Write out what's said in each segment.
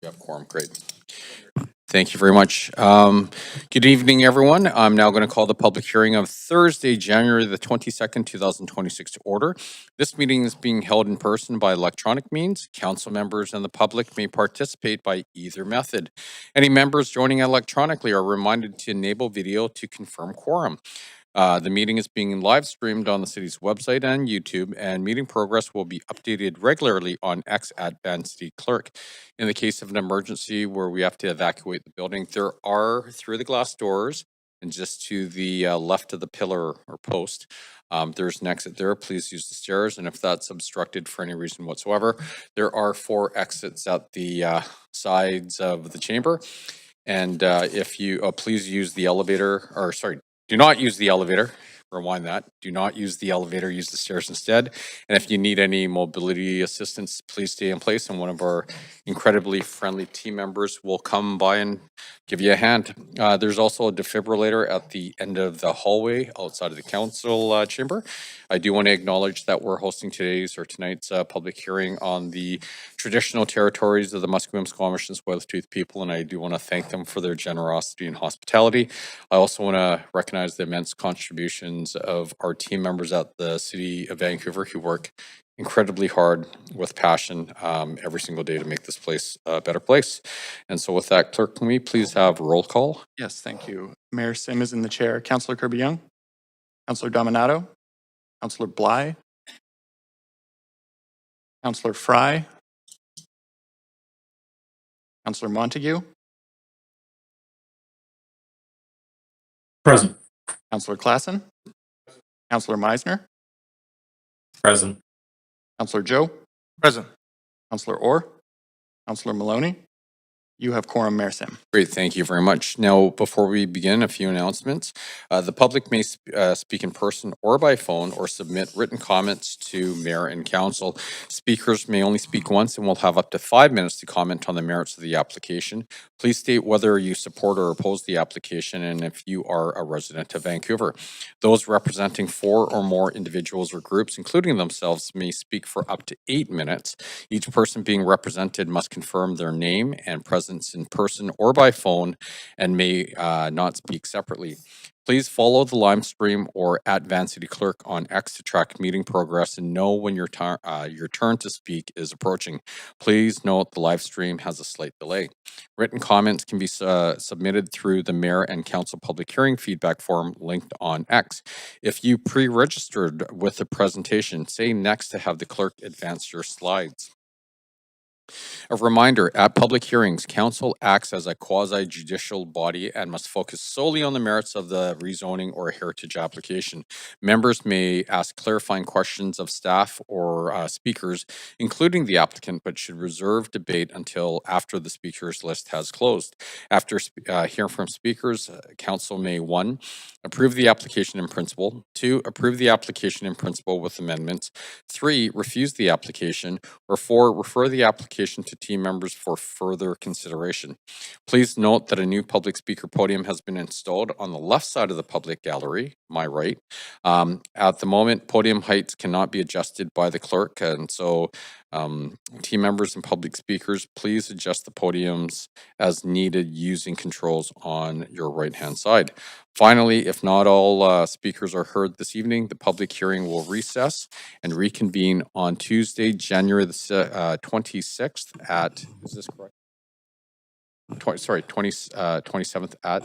You have quorum, great. Thank you very much. Good evening, everyone. I'm now going to call the public hearing of Thursday, January the 22nd, 2026 to order. This meeting is being held in person by electronic means. Council members and the public may participate by either method. Any members joining electronically are reminded to enable video to confirm quorum. The meeting is being live streamed on the city's website and YouTube, and meeting progress will be updated regularly on X at Vancouver Clerk. In the case of an emergency where we have to evacuate the building, there are through the glass doors and just to the left of the pillar or post, there's an exit there. Please use the stairs, and if that's obstructed for any reason whatsoever, there are 4 exits at the sides of the chamber. And if you please use the elevator, or sorry, do not use the elevator. Rewind that. Do not use the elevator, use the stairs instead. And if you need any mobility assistance, please stay in place and one of our incredibly friendly team members will come by and give you a hand. There's also a defibrillator at the end of the hallway outside of the council chamber. I do want to acknowledge that we're hosting tonight's public hearing on the traditional territories of the Musqueam, Squamish, and Tsleil-Waututh people, and I do want to thank them for their generosity and hospitality. I also want to recognize the immense contributions of our team members at the City of Vancouver who work incredibly hard with passion every single day to make this place a better place. And so with that, Clerk, can we please have roll call? Yes, thank you. Mayor Sim is in the chair. Councillor Kirby-Young, Councillor Dominato, Councillor Bly, Councillor Fry, Councillor Montague, Present. Councillor Klassen, Councillor Meisner, Present. Councillor Joe, Present. Councillor Orr, Councillor Maloney. You have quorum, Mayor Sim. Great, thank you very much. Now, before we begin, a few announcements. The public may speak in person or by phone or submit written comments to Mayor and Council. Speakers may only speak once and will have up to 5 minutes to comment on the merits of the application. Please state whether you support or oppose the application and if you are a resident of Vancouver. Those representing 4 or more individuals or groups, including themselves, may speak for up to 8 minutes. Each person being represented must confirm their name and presence in person or by phone and may not speak separately. Please follow the live stream or at Van City Clerk on X to track meeting progress and know when your turn to speak is approaching. Please note the live stream has a slight delay. Written comments can be submitted through the Mayor and Council public hearing feedback form linked on X. If you pre-registered with the presentation, say next to have the clerk advance your slides. A reminder, at public hearings, council acts as a quasi-judicial body and must focus solely on the merits of the rezoning or heritage application. Members may ask clarifying questions of staff or speakers, including the applicant, but should reserve debate until after the speakers list has closed. After hearing from speakers, council may 1, approve the application in principle, 2, approve the application in principle with amendments, 3, refuse the application, or 4, refer the application to team members for further consideration. Please note that a new public speaker podium has been installed on the left side of the public gallery, my right. At the moment, podium heights cannot be adjusted by the clerk, and so team members and public speakers, please adjust the podiums as needed using controls on your right-hand side. Finally, if not all speakers are heard this evening, the public hearing will recess and reconvene on Tuesday, January the 26th at, is this correct? 27th at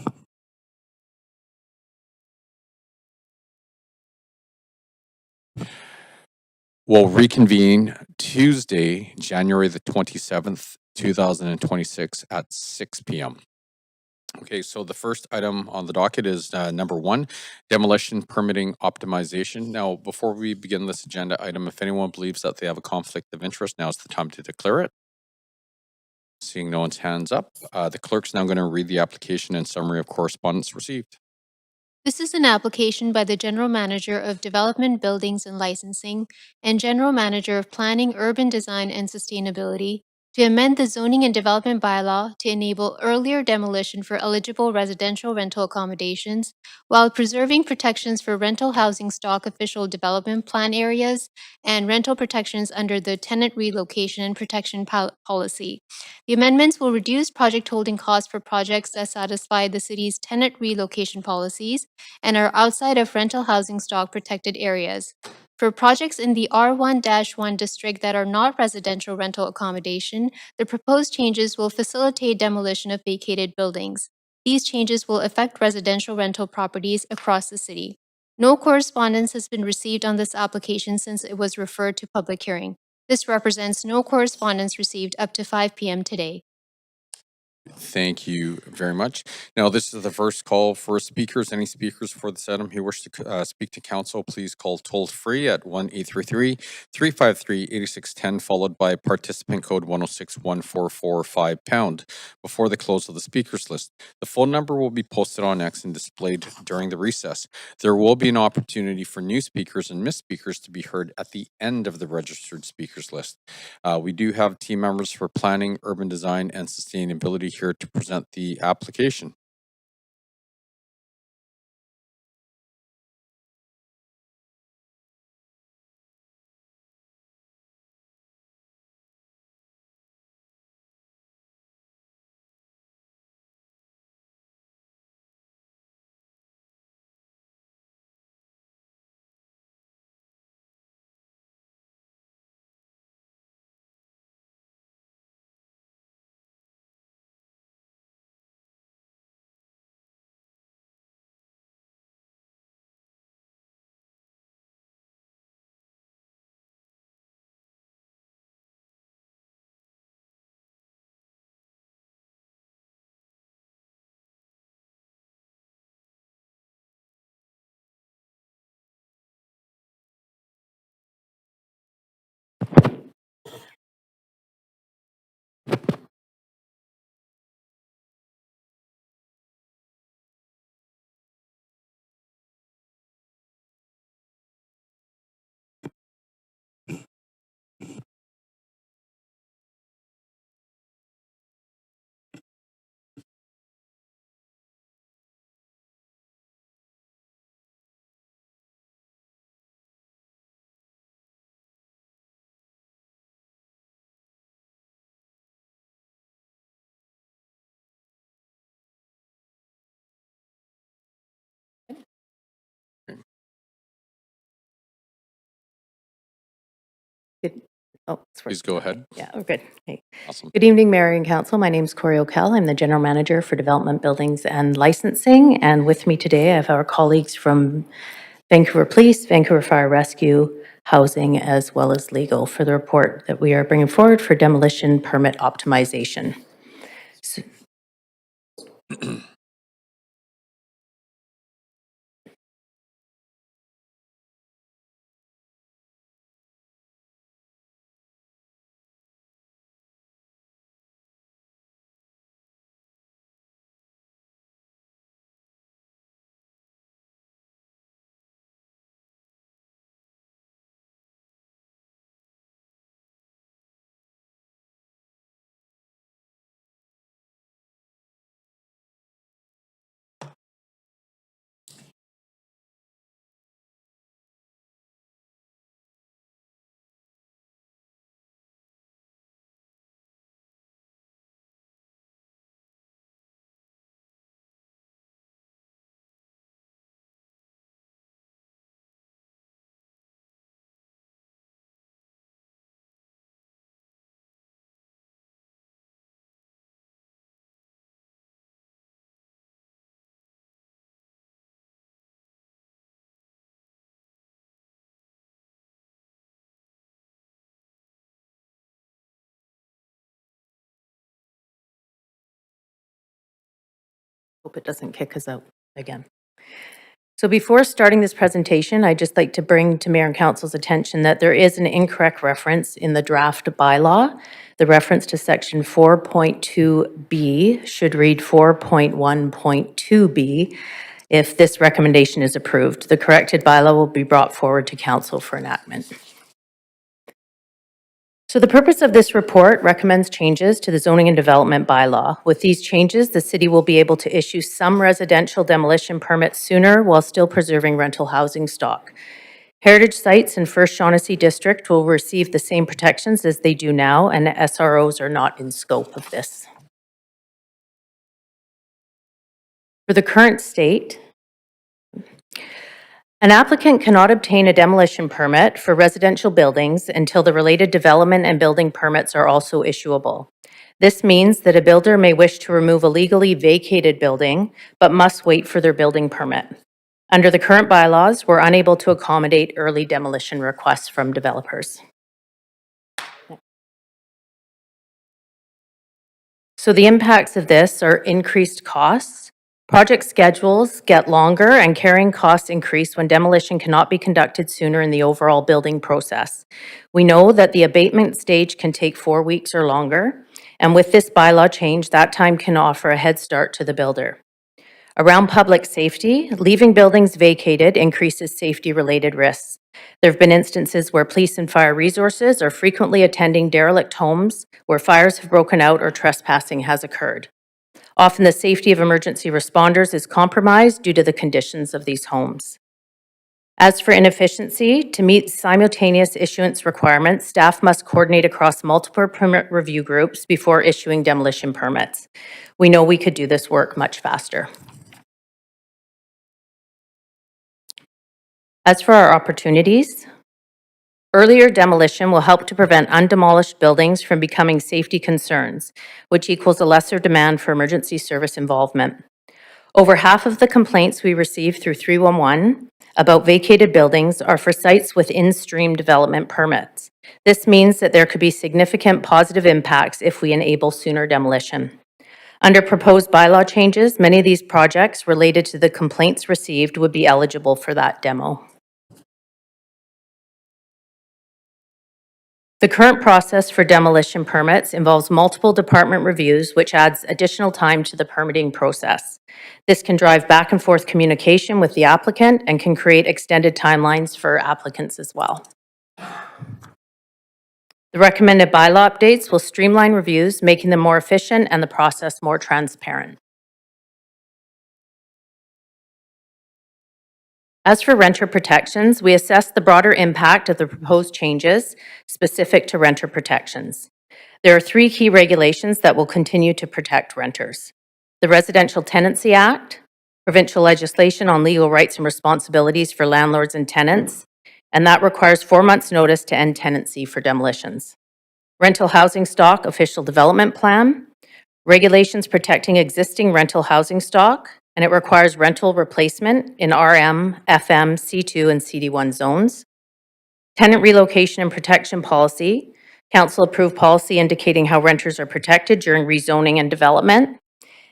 will reconvene Tuesday, January the 27th, 2026 at 6 p.m. Okay, so the first item on the docket is number 1, demolition permitting optimization. Now, before we begin this agenda item, if anyone believes that they have a conflict of interest, now's the time to declare it. Seeing no one's hands up, the clerk's now going to read the application and summary of correspondence received. This is an application by the General Manager of Development, Buildings and Licensing and General Manager of Planning, Urban Design and Sustainability to amend the zoning and development bylaw to enable earlier demolition for eligible residential rental accommodations while preserving protections for rental housing stock official development plan areas and rental protections under the tenant relocation and protection policy. The amendments will reduce project holding costs for projects that satisfy the city's tenant relocation policies and are outside of rental housing stock protected areas. For projects in the R1-1 district that are not residential rental accommodation, the proposed changes will facilitate demolition of vacated buildings. These changes will affect residential rental properties across the city. No correspondence has been received on this application since it was referred to public hearing. This represents no correspondence received up to 5 p.m. today. Thank you very much. Now, this is the first call for speakers. Any speakers for this item who wish to speak to council, please call toll free at 1-833-353-8610, followed by participant code 106-1445 # before the close of the speakers list. The phone number will be posted on X and displayed during the recess. There will be an opportunity for new speakers and missed speakers to be heard at the end of the registered speakers list. We do have team members for planning, urban design, and sustainability here to present the application. Good. Oh, it's Please working. go Okay. ahead. Yeah, we're good. Okay. Awesome. Good evening, Mayor and Council. My name is Corey O'Kell. I'm the General Manager for Development, Buildings and Licensing. And with me today, I have our colleagues from Vancouver Police, Vancouver Fire Rescue, Housing, as well as Legal for the report that we are bringing forward for demolition permit optimization. Hope it doesn't kick us out again. So before starting this presentation, I'd just like to bring to Mayor and Council's attention that there is an incorrect reference in the draft bylaw. The reference to section 4.2B should read 4.1.2B if this recommendation is approved. The corrected bylaw will be brought forward to Council for enactment. So the purpose of this report recommends changes to the zoning and development bylaw. With these changes, the city will be able to issue some residential demolition permits sooner while still preserving rental housing stock. Heritage sites in First Shaughnessy District will receive the same protections as they do now, and the SROs are not in scope of this. For the current state, an applicant cannot obtain a demolition permit for residential buildings until the related development and building permits are also issuable. This means that a builder may wish to remove a legally vacated building, but must wait for their building permit. Under the current bylaws, we're unable to accommodate early demolition requests from developers. So the impacts of this are increased costs. Project schedules get longer and carrying costs increase when demolition cannot be conducted sooner in the overall building process. We know that the abatement stage can take 4 weeks or longer, and with this bylaw change, that time can offer a head start to the builder. Around public safety, leaving buildings vacated increases safety-related risks. There have been instances where police and fire resources are frequently attending derelict homes where fires have broken out or trespassing has occurred. Often the safety of emergency responders is compromised due to the conditions of these homes. As for inefficiency, to meet simultaneous issuance requirements, staff must coordinate across multiple permit review groups before issuing demolition permits. We know we could do this work much faster. As for our opportunities, earlier demolition will help to prevent undemolished buildings from becoming safety concerns, which equals a lesser demand for emergency service involvement. Over half of the complaints we receive through 311 about vacated buildings are for sites with in-stream development permits. This means that there could be significant positive impacts if we enable sooner demolition. Under proposed bylaw changes, many of these projects related to the complaints received would be eligible for that demo. The current process for demolition permits involves multiple department reviews, which adds additional time to the permitting process. This can drive back and forth communication with the applicant and can create extended timelines for applicants as well. The recommended bylaw updates will streamline reviews, making them more efficient and the process more transparent. As for renter protections, we assess the broader impact of the proposed changes specific to renter protections. There are 3 key regulations that will continue to protect renters: the Residential Tenancy Act, provincial legislation on legal rights and responsibilities for landlords and tenants, and that requires 4 months' notice to end tenancy for demolitions. Rental Housing Stock Official Development Plan, regulations protecting existing rental housing stock, and it requires rental replacement in RM, FM, C2, and CD1 zones. Tenant Relocation and Protection Policy, council-approved policy indicating how renters are protected during rezoning and development,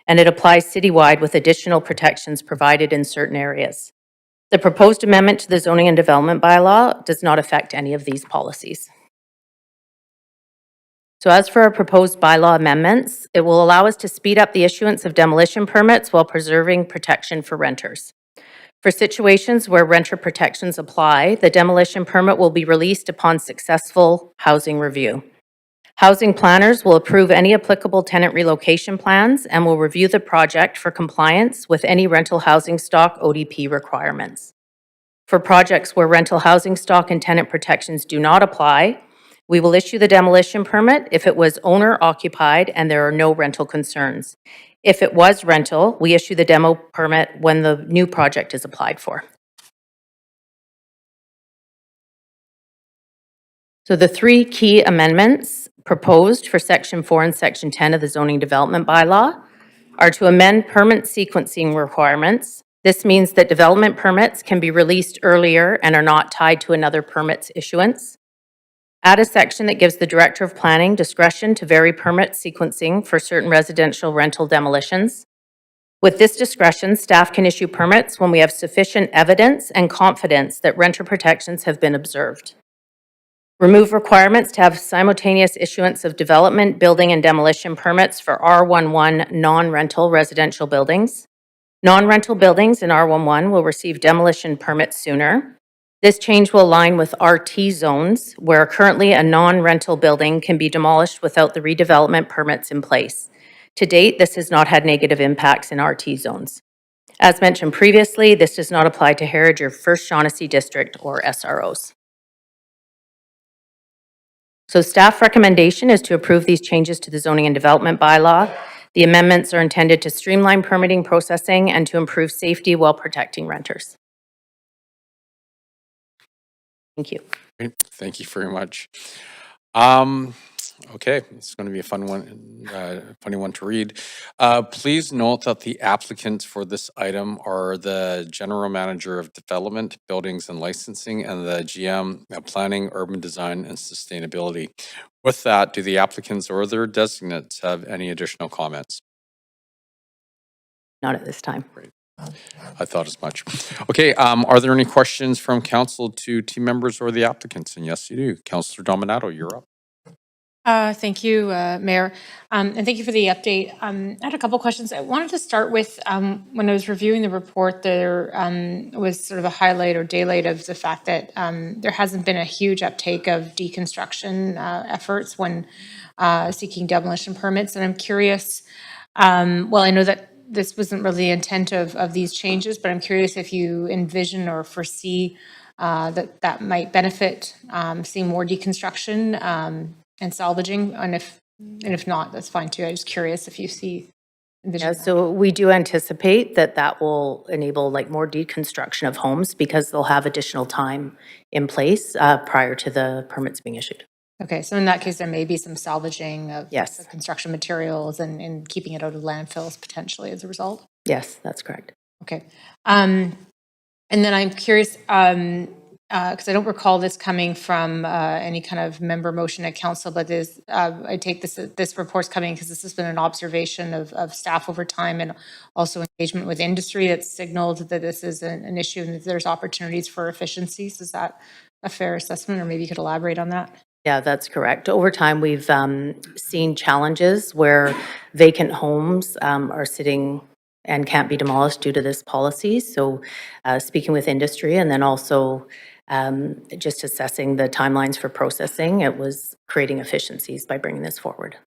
and it applies citywide with additional protections provided in certain areas. The proposed amendment to the zoning and development bylaw does not affect any of these policies. So as for our proposed bylaw amendments, it will allow us to speed up the issuance of demolition permits while preserving protection for renters. For situations where renter protections apply, the demolition permit will be released upon successful housing review. Housing planners will approve any applicable tenant relocation plans and will review the project for compliance with any rental housing stock ODP requirements. For projects where rental housing stock and tenant protections do not apply, we will issue the demolition permit if it was owner-occupied and there are no rental concerns. If it was rental, we issue the demo permit when the new project is applied for. So the 3 key amendments proposed for Section 4 and Section 10 of the Zoning Development Bylaw are to amend permit sequencing requirements. This means that development permits can be released earlier and are not tied to another permit's issuance. Add a section that gives the Director of Planning discretion to vary permit sequencing for certain residential rental demolitions. With this discretion, staff can issue permits when we have sufficient evidence and confidence that renter protections have been observed. Remove requirements to have simultaneous issuance of development, building, and demolition permits for R11 non-rental residential buildings. Non-rental buildings in R11 will receive demolition permits sooner. This change will align with RT zones, where currently a non-rental building can be demolished without the redevelopment permits in place. To date, this has not had negative impacts in RT zones. As mentioned previously, this does not apply to Heritage or First Shaughnessy District or SROs. So staff recommendation is to approve these changes to the zoning and development bylaw. The amendments are intended to streamline permitting processing and to improve safety while protecting renters. Thank you. Great. Thank you very much. Okay, it's going to be a funny one to read. Please note that the applicants for this item are the General Manager of Development, Buildings and Licensing, and the GM of Planning, Urban Design and Sustainability. With that, do the applicants or their designates have any additional comments? Not at this time. I thought as much. Okay, are there any questions from council to team members or the applicants? And yes, you do. Councillor Dominato, you're up. Thank you, Mayor, and thank you for the update. I had a couple questions. I wanted to start with, when I was reviewing the report, there was sort of a highlight or daylight of the fact that there hasn't been a huge uptake of deconstruction efforts when seeking demolition permits. And I'm curious, well, I know that this wasn't really the intent of these changes, but I'm curious if you envision or foresee that might benefit seeing more deconstruction and salvaging, and if not, that's fine too. I'm just curious if you envision Yeah, that. so we do anticipate that will enable like more deconstruction of homes because they'll have additional time in place prior to the permits being issued. Okay, so in that case, there may be some salvaging of Yes. the construction materials and keeping it out of landfills potentially as a result. Yes, that's correct. Okay. And then I'm curious, because I don't recall this coming from any kind of member motion at council, but I take this report's coming because this has been an observation of staff over time and also engagement with industry that's signaled that this is an issue and that there's opportunities for efficiencies. Is that a fair assessment, or maybe you could elaborate on that? Yeah, that's correct. Over time, we've seen challenges where vacant homes are sitting and can't be demolished due to this policy. So speaking with industry and then also just assessing the timelines for processing, it was creating efficiencies by bringing this forward.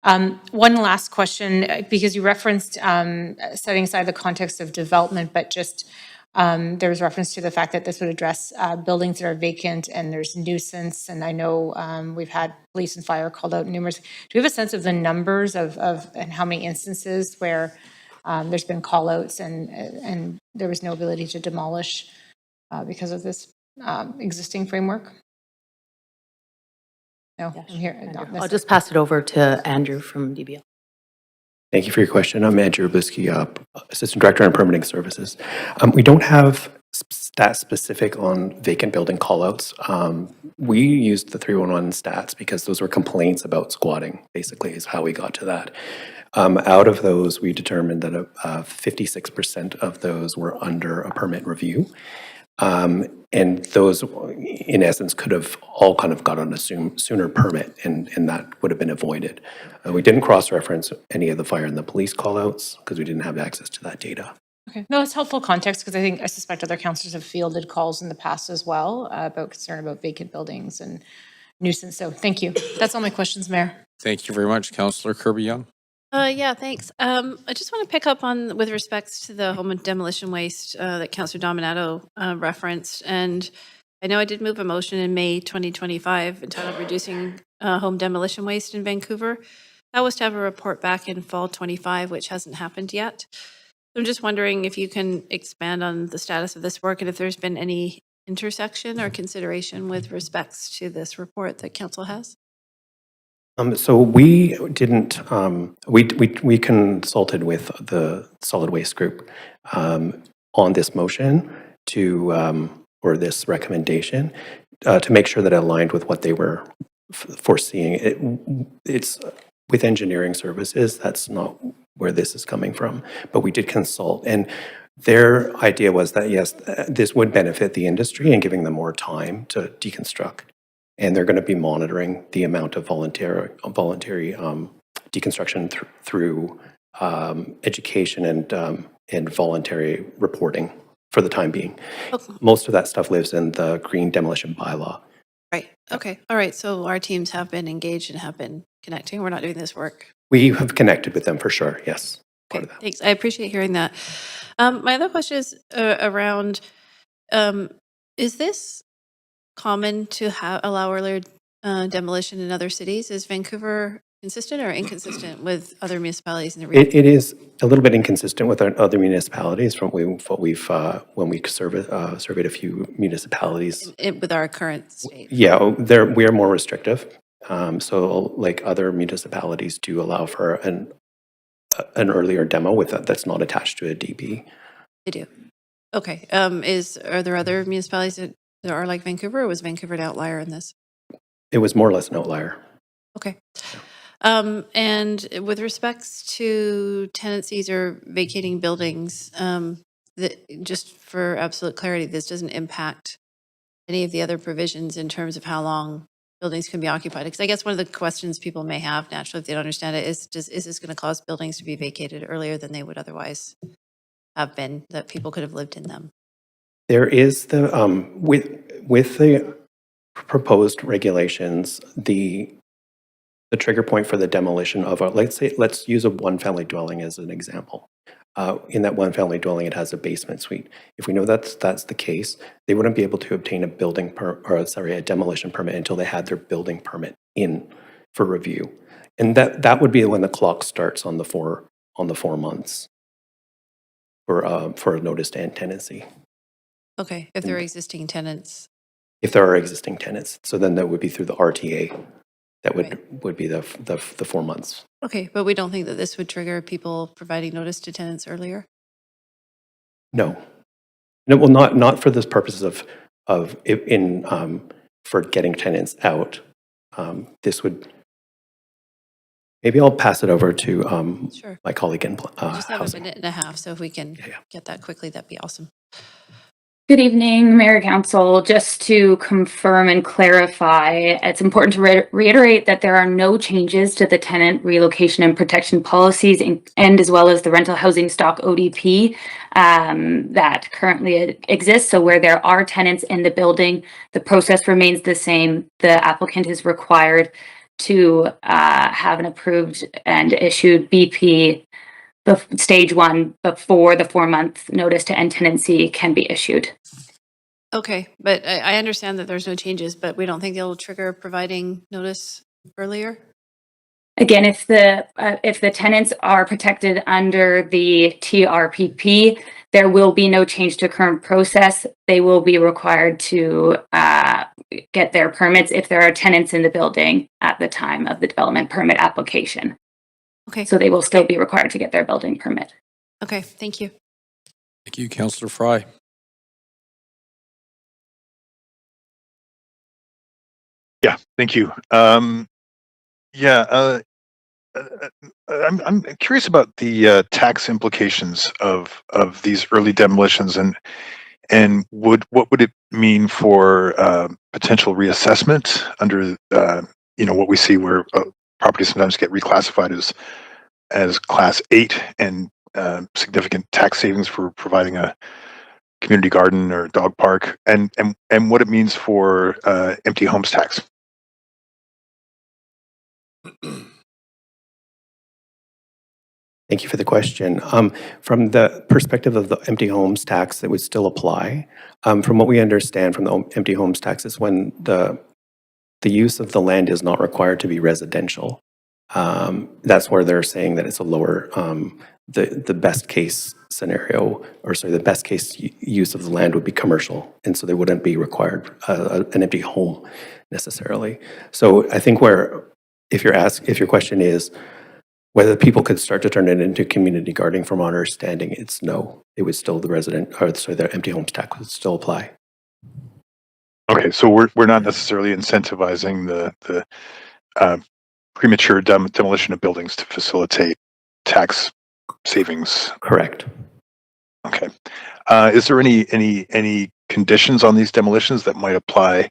One last question, because you referenced setting aside the context of development, but just there was reference to the fact that this would address buildings that are vacant and there's nuisance. And I know we've had police and fire called out numerous. Do you have a sense of the numbers of and how many instances where there's been call outs and there was no ability to demolish because of this existing framework? No, I'm here. I'll just pass it over to Andrew from DBL. Thank you for your question. I'm Andrew Busky, Assistant Director on Permitting Services. We don't have stats specific on vacant building callouts. We used the 311 stats because those were complaints about squatting, basically, is how we got to that. Out of those, we determined that 56% of those were under a permit review. And those, in essence, could have all kind of got on a sooner permit, and that would have been avoided. We didn't cross-reference any of the fire and the police callouts because we didn't have access to that data. Okay, no, it's helpful context because I suspect other councillors have fielded calls in the past as well about concern about vacant buildings and nuisance. So thank you. That's all my questions, Mayor. Thank you very much, Councillor Kirby-Young. Yeah, thanks. I just want to pick up on with respects to the home and demolition waste that Councillor Dominato referenced. And I know I did move a motion in May 2025 entitled Reducing Home Demolition Waste in Vancouver. That was to have a report back in fall 25, which hasn't happened yet. I'm just wondering if you can expand on the status of this work and if there's been any intersection or consideration with respects to this report that council has. So we didn't, we consulted with the solid waste group on this motion or this recommendation to make sure that it aligned with what they were foreseeing. It's with engineering services, that's not where this is coming from, but we did consult, and their idea was that yes, this would benefit the industry and giving them more time to deconstruct. And they're going to be monitoring the amount of voluntary deconstruction through education and voluntary reporting for the time being. Okay. Most of that stuff lives in the green demolition bylaw. Right. Okay. All right. So our teams have been engaged and have been connecting. We're not doing this work. We have connected with them for sure, yes. Part Okay. of that. Thanks. I appreciate hearing that. My other question is around, is this common to allow earlier demolition in other cities? Is Vancouver consistent or inconsistent with other municipalities in the region? It is a little bit inconsistent with our other municipalities from what we've when we surveyed a few municipalities. With our current state? Yeah, we are more restrictive. So like other municipalities do allow for an earlier demo with that's not attached to a DP. They do. Okay. Are there other municipalities that are like Vancouver, or was Vancouver an outlier in this? It was more or less an outlier. Okay. And with respects to tenancies or vacating buildings, just for absolute clarity, this doesn't impact any of the other provisions in terms of how long buildings can be occupied? Because I guess one of the questions people may have naturally, if they don't understand it, is this going to cause buildings to be vacated earlier than they would otherwise have been, that people could have lived in them? There is the with the proposed regulations, the trigger point for the demolition of let's use a one-family dwelling as an example. In that one-family dwelling, it has a basement suite. If we know that's the case, they wouldn't be able to obtain a demolition permit until they had their building permit in for review, and that would be when the clock starts on the 4 months for a notice to end tenancy. Okay, if there are existing tenants. If there are existing tenants, so then that would be through the RTA. That would be the 4 months. Okay, but we don't think that this would trigger people providing notice to tenants earlier? No, well, not for the purposes for getting tenants out. This would, maybe I'll pass it over to Sure. my colleague in We just have housing. a minute and a half, so if we can Yeah. get that quickly, that'd be awesome. Good evening, Mayor Council. Just to confirm and clarify, it's important to reiterate that there are no changes to the tenant relocation and protection policies and as well as the rental housing stock ODP that currently exists. So where there are tenants in the building, the process remains the same. The applicant is required to have an approved and issued BP stage 1 before the 4-month notice to end tenancy can be issued. Okay, but I understand that there's no changes, but we don't think they'll trigger providing notice earlier? Again, if the tenants are protected under the TRPP, there will be no change to current process. They will be required to get their permits if there are tenants in the building at the time of the development permit application. Okay. So they will still be required to get their building permit. Okay, thank you. Thank you, Councillor Fry. Yeah, thank you. I'm curious about the tax implications of these early demolitions, and what would it mean for potential reassessment under what we see where properties sometimes get reclassified as Class 8 and significant tax savings for providing a community garden or dog park, and what it means for empty homes tax. Thank you for the question. From the perspective of the empty homes tax, it would still apply. From what we understand from the empty homes tax is when the use of the land is not required to be residential. That's where they're saying that it's a lower, the best case scenario, or sorry, the best case use of the land would be commercial. And so they wouldn't be required an empty home necessarily. So I think if your question is whether people could start to turn it into community gardening, from our understanding, it's no. It would still, the empty homes tax would still apply. Okay, so we're not necessarily incentivizing the premature demolition of buildings to facilitate tax savings. Correct. Okay. Is there any conditions on these demolitions that might apply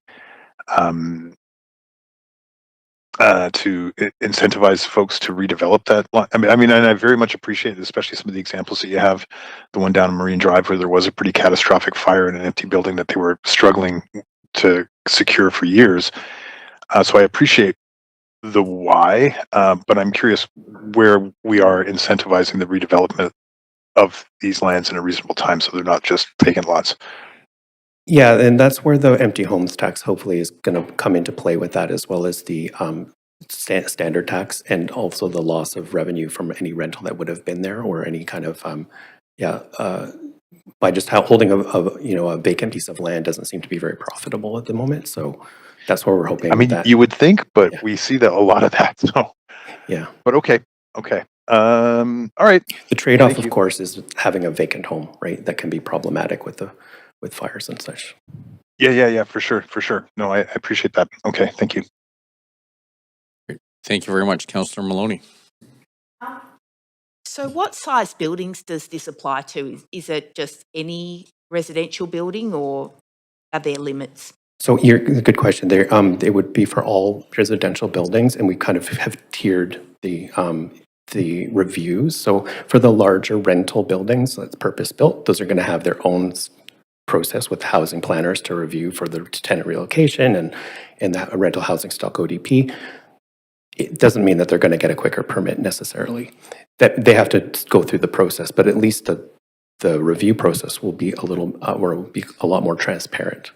to incentivize folks to redevelop that lot? I mean, and I very much appreciate it, especially some of the examples that you have. The one down Marine Drive where there was a pretty catastrophic fire in an empty building that they were struggling to secure for years. So I appreciate the why, but I'm curious where we are incentivizing the redevelopment of these lands in a reasonable time so they're not just vacant lots. Yeah, and that's where the empty homes tax hopefully is going to come into play with that, as well as the standard tax, and also the loss of revenue from any rental that would have been there, or any kind of by just holding a vacant piece of land doesn't seem to be very profitable at the moment. So that's where we're hoping. I mean, that, you would think, but Yeah. we see that a lot of that. So yeah, but okay. All right. the trade-off, Thank of you. course, is having a vacant home, right? That can be problematic with fires and such. Yeah, for sure. No, I appreciate that. Okay, thank you. Thank you very much, Councillor Maloney. So what size buildings does this apply to? Is it just any residential building or are there limits? So good question. There, it would be for all residential buildings, and we kind of have tiered the reviews. So for the larger rental buildings that's purpose built, those are going to have their own process with housing planners to review for the tenant relocation and that rental housing stock ODP. It doesn't mean that they're going to get a quicker permit necessarily. That they have to go through the process, but at least the review process will be will be a lot more transparent.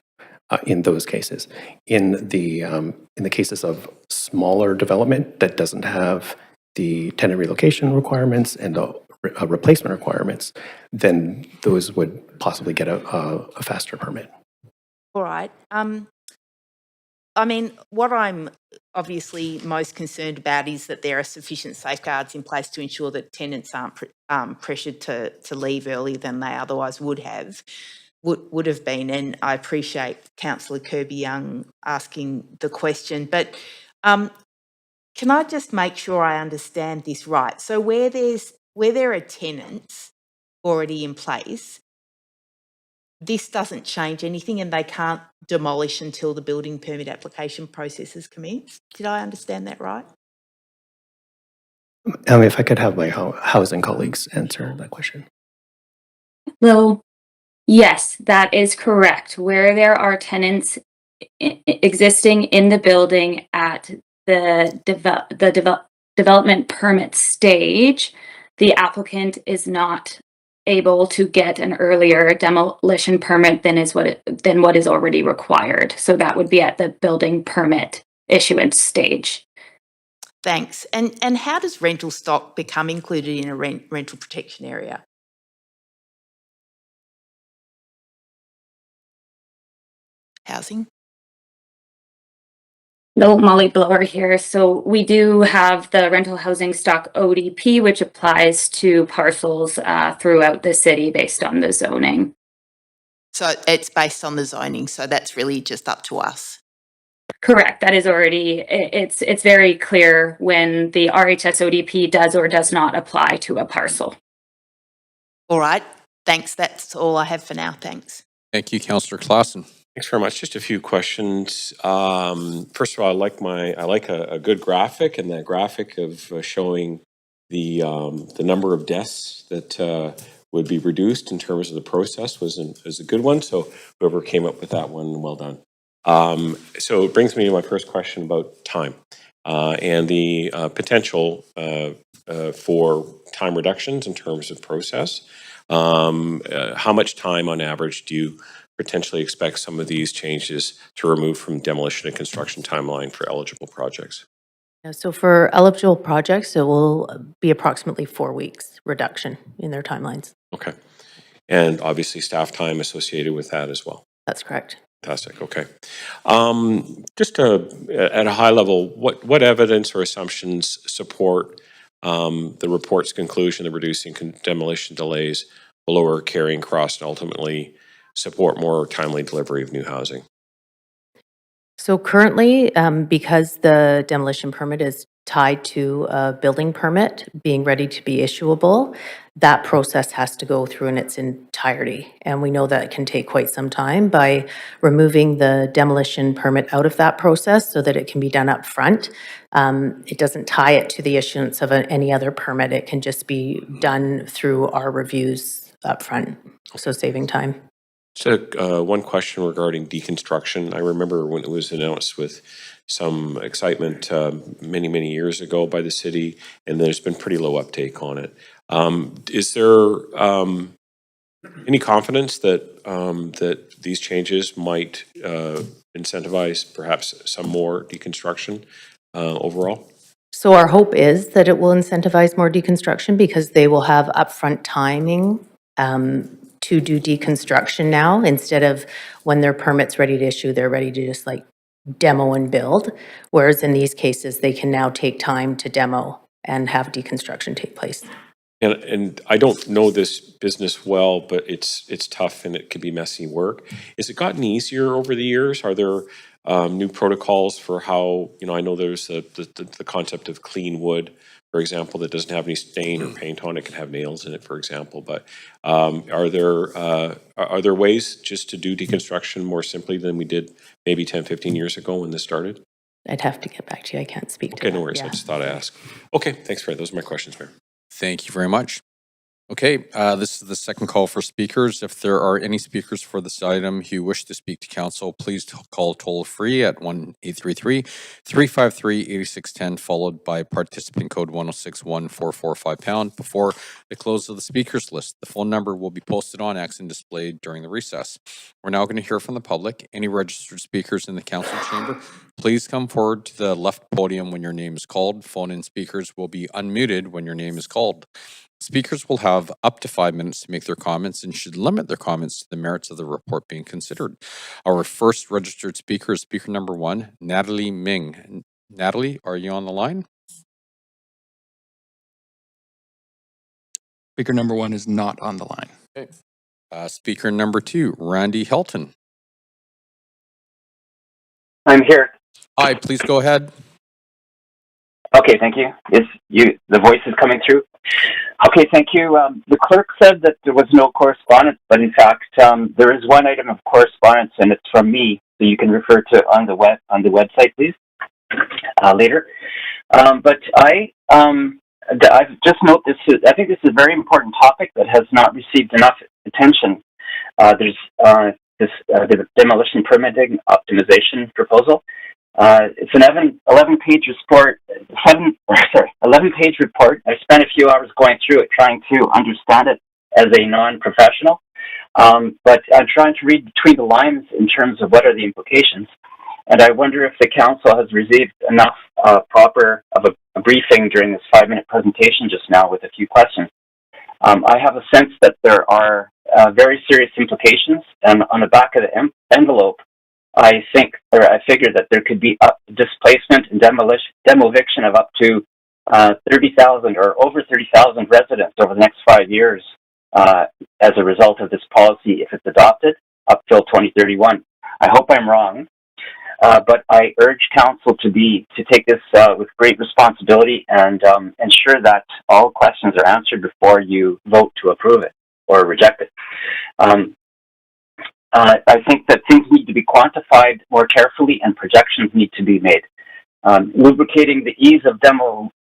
In those cases, in the cases of smaller development that doesn't have the tenant relocation requirements and the replacement requirements, then those would possibly get a faster permit. All right. I mean, what I'm obviously most concerned about is that there are sufficient safeguards in place to ensure that tenants aren't pressured to leave earlier than they otherwise would have been. And I appreciate Councillor Kirby-Young asking the question, but can I just make sure I understand this right? So where there are tenants already in place, this doesn't change anything and they can't demolish until the building permit application process has commenced. Did I understand that right? If I could have my housing colleagues answer that question. Well, yes, that is correct. Where there are tenants existing in the building at the development permit stage, the applicant is not able to get an earlier demolition permit than what is already required. So that would be at the building permit issuance stage. Thanks. And how does rental stock become included in a rental protection area? Housing? No, Molly Blower here. So we do have the rental housing stock ODP, which applies to parcels throughout the city based on the zoning. So it's based on the zoning, so that's really just up to us. Correct. That is already, it's very clear when the RHS ODP does or does not apply to a parcel. All right. Thanks. That's all I have for now. Thanks. Thank you, Councillor Clausen. Thanks very much. Just a few questions. First of all, I like a good graphic, and that graphic of showing the number of deaths that would be reduced in terms of the process was a good one. So whoever came up with that one, well done. So it brings me to my first question about time and the potential for time reductions in terms of process. How much time on average do you potentially expect some of these changes to remove from demolition and construction timeline for eligible projects? So for eligible projects, it will be approximately 4 weeks reduction in their timelines. Okay. And obviously staff time associated with that as well. That's correct. Fantastic. Okay. Just at a high level, what evidence or assumptions support the report's conclusion that reducing demolition delays will lower carrying costs and ultimately support more timely delivery of new housing? So currently, because the demolition permit is tied to a building permit being ready to be issuable, that process has to go through in its entirety. And we know that it can take quite some time. By removing the demolition permit out of that process so that it can be done up front, it doesn't tie it to the issuance of any other permit. It can just be done through our reviews up front, so saving time. So, one question regarding deconstruction. I remember when it was announced with some excitement many years ago by the city, and there's been pretty low uptake on it. Is there any confidence that that these changes might incentivize perhaps some more deconstruction overall? So our hope is that it will incentivize more deconstruction because they will have upfront timing to do deconstruction now, instead of when their permit's ready to issue, they're ready to just like demo and build. Whereas in these cases, they can now take time to demo and have deconstruction take place. And I don't know this business well, but it's tough and it can be messy work. Has it gotten easier over the years? Are there new protocols for how, I know there's the concept of clean wood, for example, that doesn't have any stain or paint on it, can have nails in it, for example. But are there ways just to do deconstruction more simply than we did maybe 10, 15 years ago when this started? I'd have to get back to you. I can't speak to Okay, that. no worries. I Yeah. just thought I'd ask. Okay, thanks, Fred. Those are my questions, Mayor. Thank you very much. Okay, this is the second call for speakers. If there are any speakers for this item who wish to speak to council, please call toll free at 1-833-353-8610, followed by participant code 1061445# before the close of the speakers list. The phone number will be posted on X and displayed during the recess. We're now going to hear from the public. Any registered speakers in the council chamber, please come forward to the left podium when your name is called. Phone-in speakers will be unmuted when your name is called. Speakers will have up to 5 minutes to make their comments and should limit their comments to the merits of the report being considered. Our first registered speaker is speaker number 1, Natalie Ming. Natalie, are you on the line? Speaker number 1 is not on the line. Okay. Speaker number 2, Randy Helton. I'm here. Hi, please go ahead. Okay, thank you. The voice is coming through? Okay, thank you. The clerk said that there was no correspondence, but in fact, there is one item of correspondence, and it's from me, so you can refer to on the website, please, later. But I've just note this. I think this is a very important topic that has not received enough attention. There's the demolition permitting optimization proposal. It's an 11-page report. 11-page report. I spent a few hours going through it, trying to understand it as a non-professional. But I'm trying to read between the lines in terms of what are the implications. And I wonder if the council has received enough proper of a briefing during this 5-minute presentation just now with a few questions. I have a sense that there are very serious implications, and on the back of the envelope, I figure that there could be displacement and demoviction of up to 30,000 or over 30,000 residents over the next 5 years as a result of this policy if it's adopted up till 2031. I hope I'm wrong, but I urge council to take this with great responsibility and ensure that all questions are answered before you vote to approve it or reject it. I think that things need to be quantified more carefully and projections need to be made. Lubricating the ease of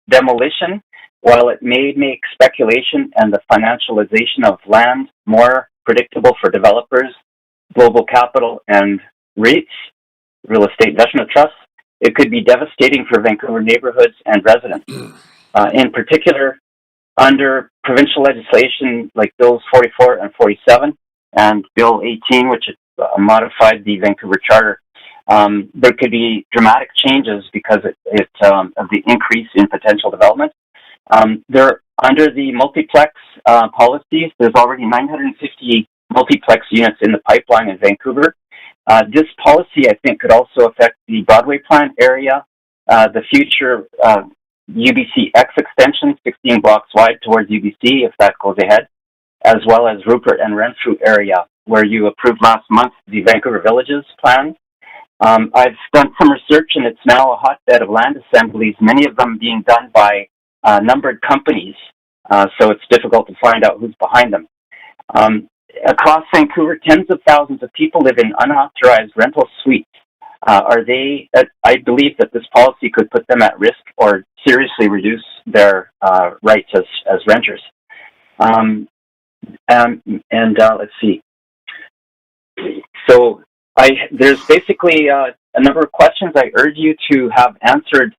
demolition, while it may make speculation and the financialization of land more predictable for developers, global capital, and REITs, real estate investment trusts, it could be devastating for Vancouver neighborhoods and residents. In particular, under provincial legislation like Bills 44 and 47, and Bill 18, which modified the Vancouver Charter, there could be dramatic changes because of the increase in potential development. Under the multiplex policies, there's already 950 multiplex units in the pipeline in Vancouver. This policy, I think, could also affect the Broadway Plan area, the future UBC X extension, 16 blocks wide towards UBC, if that goes ahead, as well as Rupert and Renfrew area, where you approved last month the Vancouver Villages plan. I've done some research, and it's now a hotbed of land assemblies, many of them being done by numbered companies so it's difficult to find out who's behind them. Across Vancouver, tens of thousands of people live in unauthorized rental suites. I believe that this policy could put them at risk or seriously reduce their rights as renters. Let's see. So there's basically a number of questions I urge you to have answered,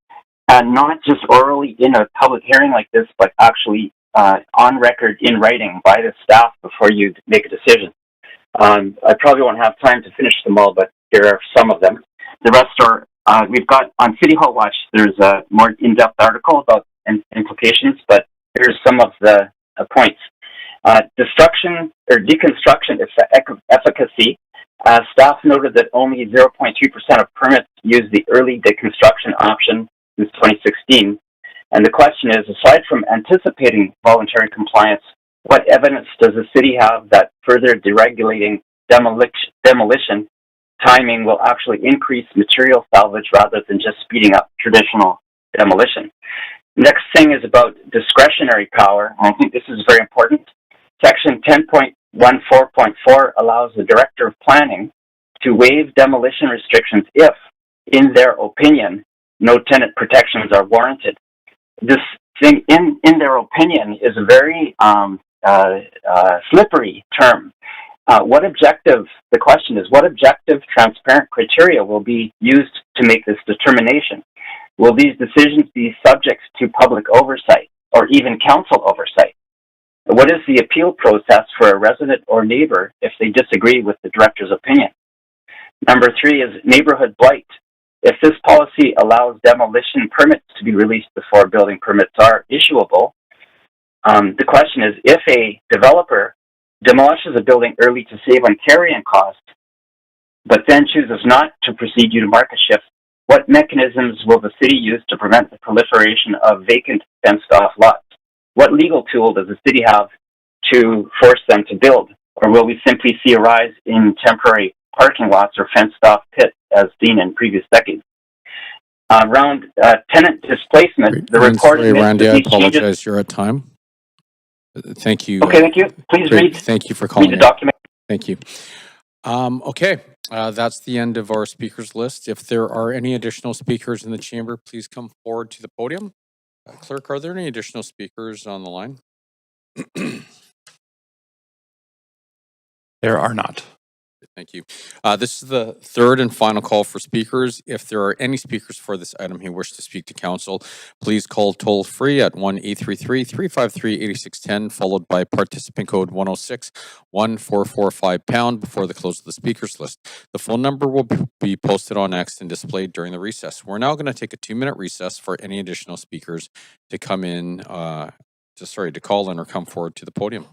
not just orally in a public hearing like this, but actually on record in writing by the staff before you make a decision. I probably won't have time to finish them all, but here are some of them. The rest are, we've got on City Hall Watch, there's a more in-depth article about implications, but here's some of the points. Destruction or deconstruction efficacy. Staff noted that only 0.3% of permits use the early deconstruction option since 2016. And the question is, aside from anticipating voluntary compliance, what evidence does the city have that further deregulating demolition timing will actually increase material salvage rather than just speeding up traditional demolition? Next thing is about discretionary power. I think this is very important. Section 10.14.4 allows the Director of Planning to waive demolition restrictions if, in their opinion, no tenant protections are warranted. This thing, in their opinion, is a very slippery term. The question is, what objective, transparent criteria will be used to make this determination? Will these decisions be subject to public oversight or even council oversight? What is the appeal process for a resident or neighbor if they disagree with the director's opinion? Number 3 is neighborhood blight. If this policy allows demolition permits to be released before building permits are issuable, the question is, if a developer demolishes a building early to save on carrying costs, but then chooses not to proceed due to market shifts, what mechanisms will the city use to prevent the proliferation of vacant fenced-off lots? What legal tool does the city have to force them to build? Or will we simply see a rise in temporary parking lots or fenced-off pits as seen in previous decades? Around tenant displacement, the report Sorry, admits Randy, that I these changes... apologize. You're at time. Thank you. Okay, thank you. Please Great. Thank you for read calling the in. document. Thank you. Okay, that's the end of our speakers list. If there are any additional speakers in the chamber, please come forward to the podium. Clerk, are there any additional speakers on the line? There are not. Thank you. This is the third and final call for speakers. If there are any speakers for this item who wish to speak to council, please call toll free at 1-833-353-8610, followed by participant code 106-1445# before the close of the speakers list. The phone number will be posted on X and displayed during the recess. We're now going to take a 2-minute recess for any additional speakers to come in, to call in or come forward to the podium.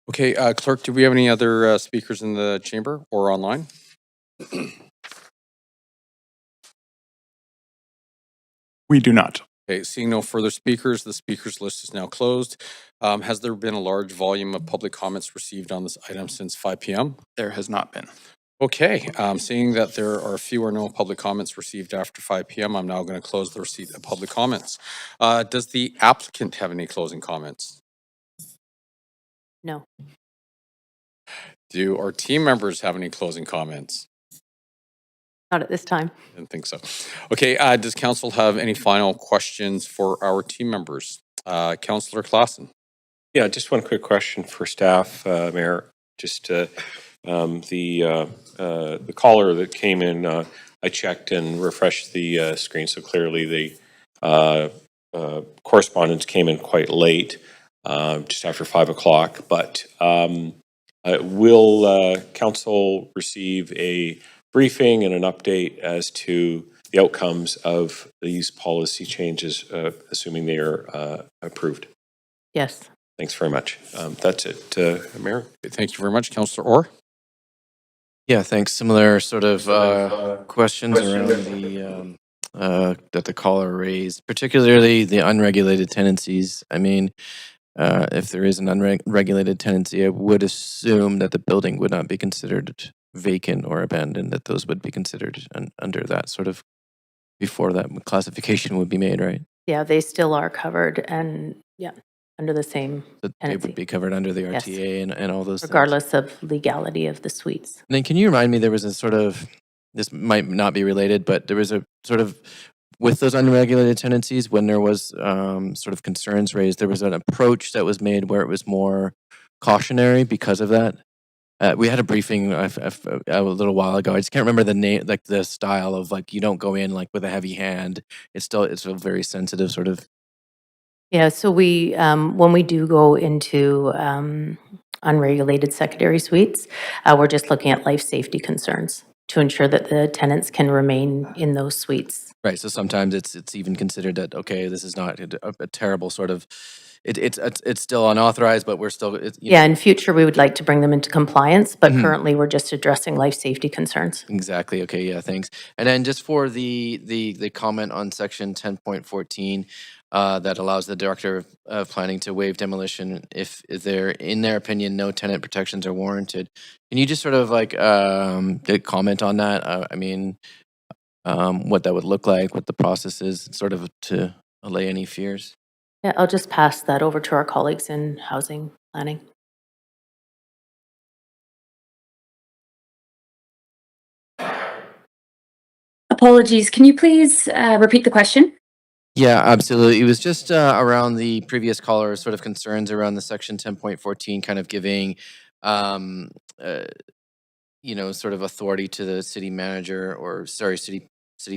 Okay, Clerk, do we have any other speakers in the chamber or online? We do not. Okay, seeing no further speakers, the speakers list is now closed. Has there been a large volume of public comments received on this item since 5 p.m.? There has not been. Okay, seeing that there are few or no public comments received after 5 p.m., I'm now going to close the receipt of public comments. Does the applicant have any closing comments? No. Do our team members have any closing comments? Not at this time. I didn't think so. Okay, does council have any final questions for our team members? Councillor Claassen. Yeah, just one quick question for staff, Mayor. Just the caller that came in, I checked and refreshed the screen, so clearly the correspondence came in quite late, just after 5 o'clock. But will council receive a briefing and an update as to the outcomes of these policy changes, assuming they are approved? Yes. Thanks very much. That's it, Mayor. Thank you very much, Councillor Orr. Yeah, thanks. Similar sort of questions around the that the caller raised, particularly the unregulated tenancies. I mean, if there is an unregulated tenancy, I would assume that the building would not be considered vacant or abandoned, that those would be considered under that sort of, before that classification would be made, right? Yeah, they still are covered and under the same That they tenancy, would be covered under the Yes. RTA and all those things. regardless of legality of the suites. And then can you remind me, there was a sort of, this might not be related, but there was a sort of, with those unregulated tenancies, when there was sort of concerns raised, there was an approach that was made where it was more cautionary because of that. We had a briefing a little while ago. I just can't remember the name, like the style of, like, you don't go in like with a heavy hand. It's a very sensitive sort of. Yeah, so we, when we do go into unregulated secondary suites, we're just looking at life safety concerns to ensure that the tenants can remain in those suites. Right. So sometimes it's even considered that, okay, this is not a terrible sort of, it's still unauthorized, but we're still, Yeah, in future, we would like to bring them into compliance, but Mhm. currently we're just addressing life safety concerns. Exactly. Okay. Yeah. Thanks. And then just for the comment on section 10.14 that allows the director of planning to waive demolition if there, in their opinion, no tenant protections are warranted. Can you just sort of like comment on that? I mean, what that would look like, what the process is, sort of to allay any fears. Yeah, I'll just pass that over to our colleagues in housing planning. Apologies, can you please repeat the question? Yeah, absolutely. It was just around the previous caller's sort of concerns around the section 10.14, kind of giving, sort of authority to the city manager, or sorry, city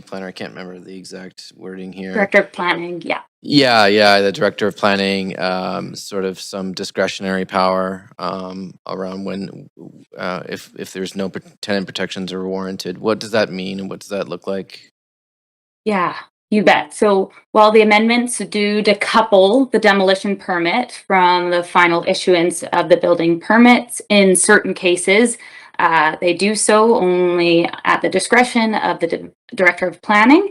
planner. I can't remember the exact wording here. Director of Planning, yeah. Yeah, the director of planning, sort of some discretionary power around when, if there's no tenant protections are warranted. What does that mean, and what does that look like? Yeah, you bet. So while the amendments do decouple the demolition permit from the final issuance of the building permits, in certain cases, they do so only at the discretion of the Director of Planning,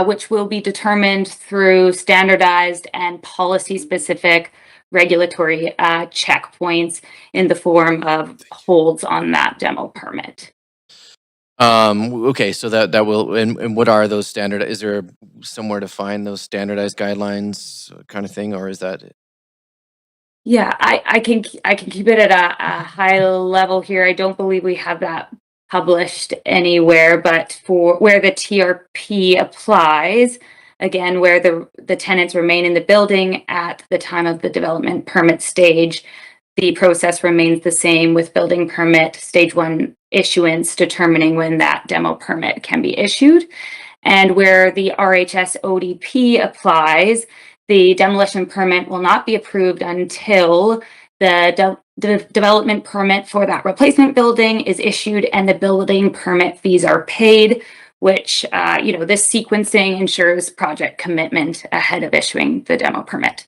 which will be determined through standardized and policy-specific regulatory checkpoints in the form of holds on that demo permit. Okay, so that will, and what are those standard, is there somewhere to find those standardized guidelines kind of thing, or is that? Yeah, I can keep it at a high level here. I don't believe we have that published anywhere, but for where the TRP applies, again, where the tenants remain in the building at the time of the development permit stage, the process remains the same with building permit stage 1 issuance, determining when that demo permit can be issued. And where the RHS ODP applies, the demolition permit will not be approved until the development permit for that replacement building is issued and the building permit fees are paid, which, this sequencing ensures project commitment ahead of issuing the demo permit.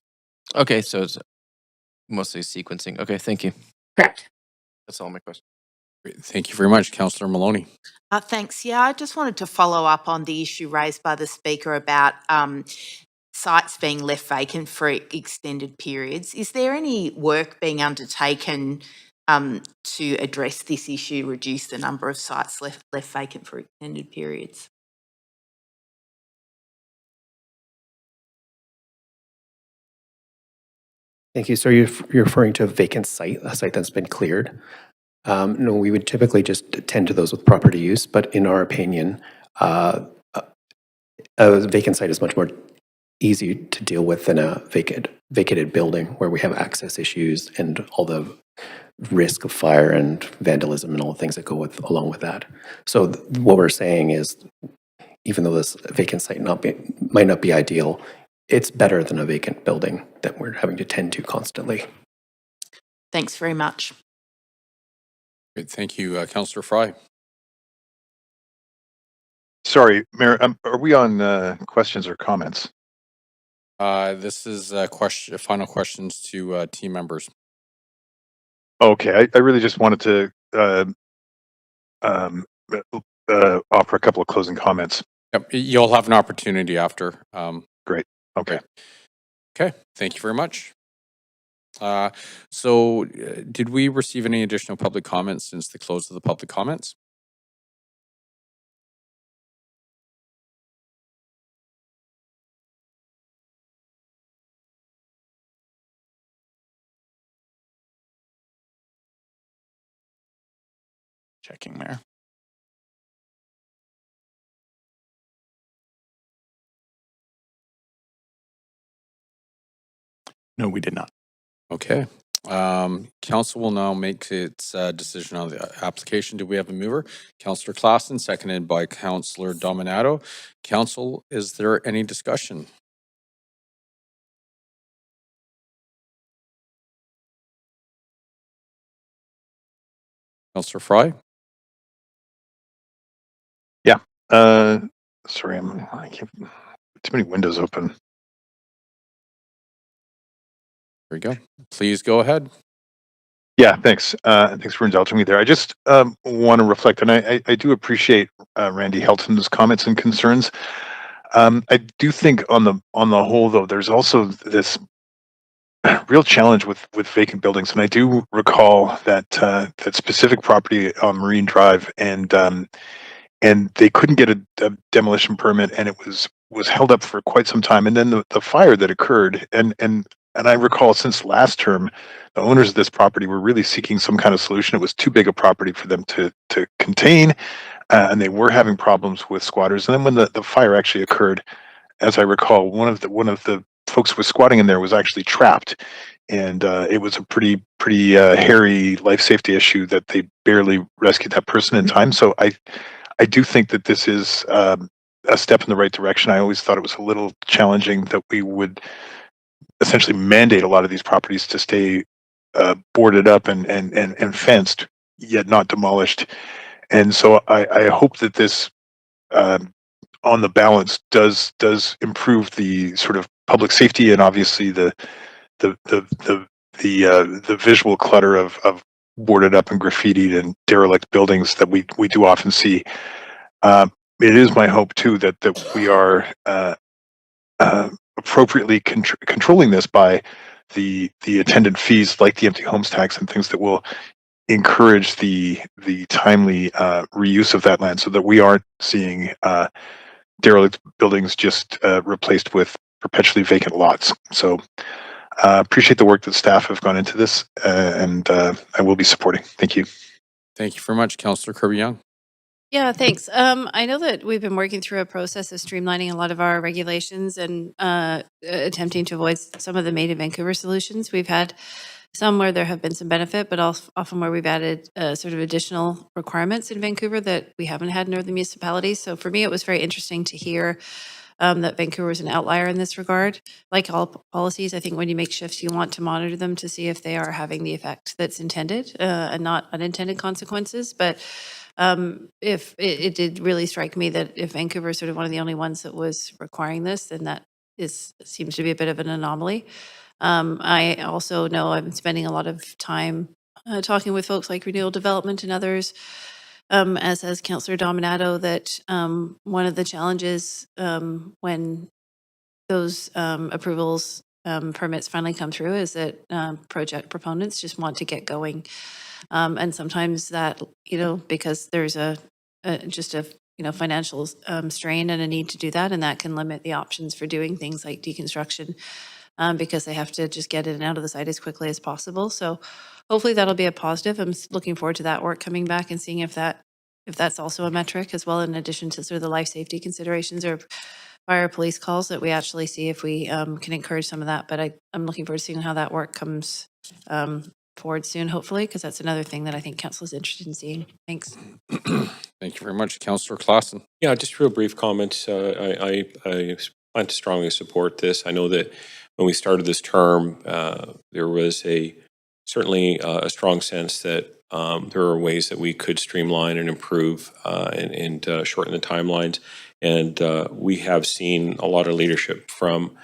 Okay, so it's mostly sequencing. Okay, thank you. Correct. That's all my questions. Great. Thank you very much, Councillor Maloney. Thanks. Yeah, I just wanted to follow up on the issue raised by the speaker about sites being left vacant for extended periods. Is there any work being undertaken to address this issue, reduce the number of sites left vacant for extended periods? Thank you. So you're referring to a vacant site, a site that's been cleared? No, we would typically just tend to those with property use, but in our opinion, a vacant site is much more easy to deal with than a vacated building where we have access issues and all the risk of fire and vandalism and all the things that go along with that. So what we're saying is, even though this vacant site might not be ideal, it's better than a vacant building that we're having to tend to constantly. Thanks very much. Great. Thank you, Councillor Fry. Sorry, Mayor, are we on questions or comments? This is final questions to team members. Okay, I really just wanted to offer a couple of closing comments. Yep, you'll have an opportunity after. Great. Okay. Okay, thank you very much. So did we receive any additional public comments since the close of the public comments? Checking, Mayor. No, we did not. Okay. Council will now make its decision on the application. Do we have a mover? Councillor Klassen, seconded by Councillor Dominato. Council, is there any discussion? Councillor Fry? Yeah. Sorry, I keep too many windows open. There we go. Please go ahead. Yeah, thanks. Thanks for indulging me there. I just want to reflect, and I do appreciate Randy Helton's comments and concerns. I do think on the whole, though, there's also this real challenge with vacant buildings, and I do recall that that specific property on Marine Drive, and they couldn't get a demolition permit, and it was held up for quite some time, and then the fire that occurred, and I recall since last term, the owners of this property were really seeking some kind of solution. It was too big a property for them to contain, and they were having problems with squatters. And then when the fire actually occurred, as I recall, one of the folks who was squatting in there was actually trapped, and it was a pretty hairy life safety issue that they barely rescued that person in time. So I do think that this is a step in the right direction. I always thought it was a little challenging that we would essentially mandate a lot of these properties to stay boarded up and fenced, yet not demolished. And so I hope that this, on the balance, does improve the sort of public safety and obviously the visual clutter of boarded up and graffitied and derelict buildings that we do often see. It is my hope too that we are appropriately controlling this by the attendant fees, like the empty homes tax and things that will encourage the timely reuse of that land, so that we aren't seeing derelict buildings just replaced with perpetually vacant lots. So appreciate the work that staff have gone into this, and I will be supporting. Thank you. Thank you very much, Councillor Kirby-Young. Yeah, thanks. I know that we've been working through a process of streamlining a lot of our regulations and attempting to avoid some of the Made in Vancouver solutions. We've had some where there have been some benefit, but often where we've added sort of additional requirements in Vancouver that we haven't had in other municipalities. So for me, it was very interesting to hear that Vancouver is an outlier in this regard. Like all policies, I think when you make shifts, you want to monitor them to see if they are having the effect that's intended and not unintended consequences. But if it did really strike me that if Vancouver is sort of one of the only ones that was requiring this, then that seems to be a bit of an anomaly. I also know I've been spending a lot of time talking with folks like Renewal Development and others, as has Councillor Dominato, that one of the challenges when those approvals, permits finally come through is that project proponents just want to get going. And sometimes that, because there's just a financial strain and a need to do that, and that can limit the options for doing things like deconstruction because they have to just get in and out of the site as quickly as possible. So hopefully that'll be a positive. I'm looking forward to that work coming back and seeing if that's also a metric as well, in addition to sort of the life safety considerations or fire police calls, that we actually see if we can encourage some of that. But I'm looking forward to seeing how that work comes forward soon, hopefully, because that's another thing that I think council is interested in seeing. Thanks. Thank you very much. Councillor Claassen. Yeah, just real brief comments. I plan to strongly support this. I know that when we started this term, there was certainly a strong sense that there are ways that we could streamline and improve and shorten the timelines. And we have seen a lot of leadership from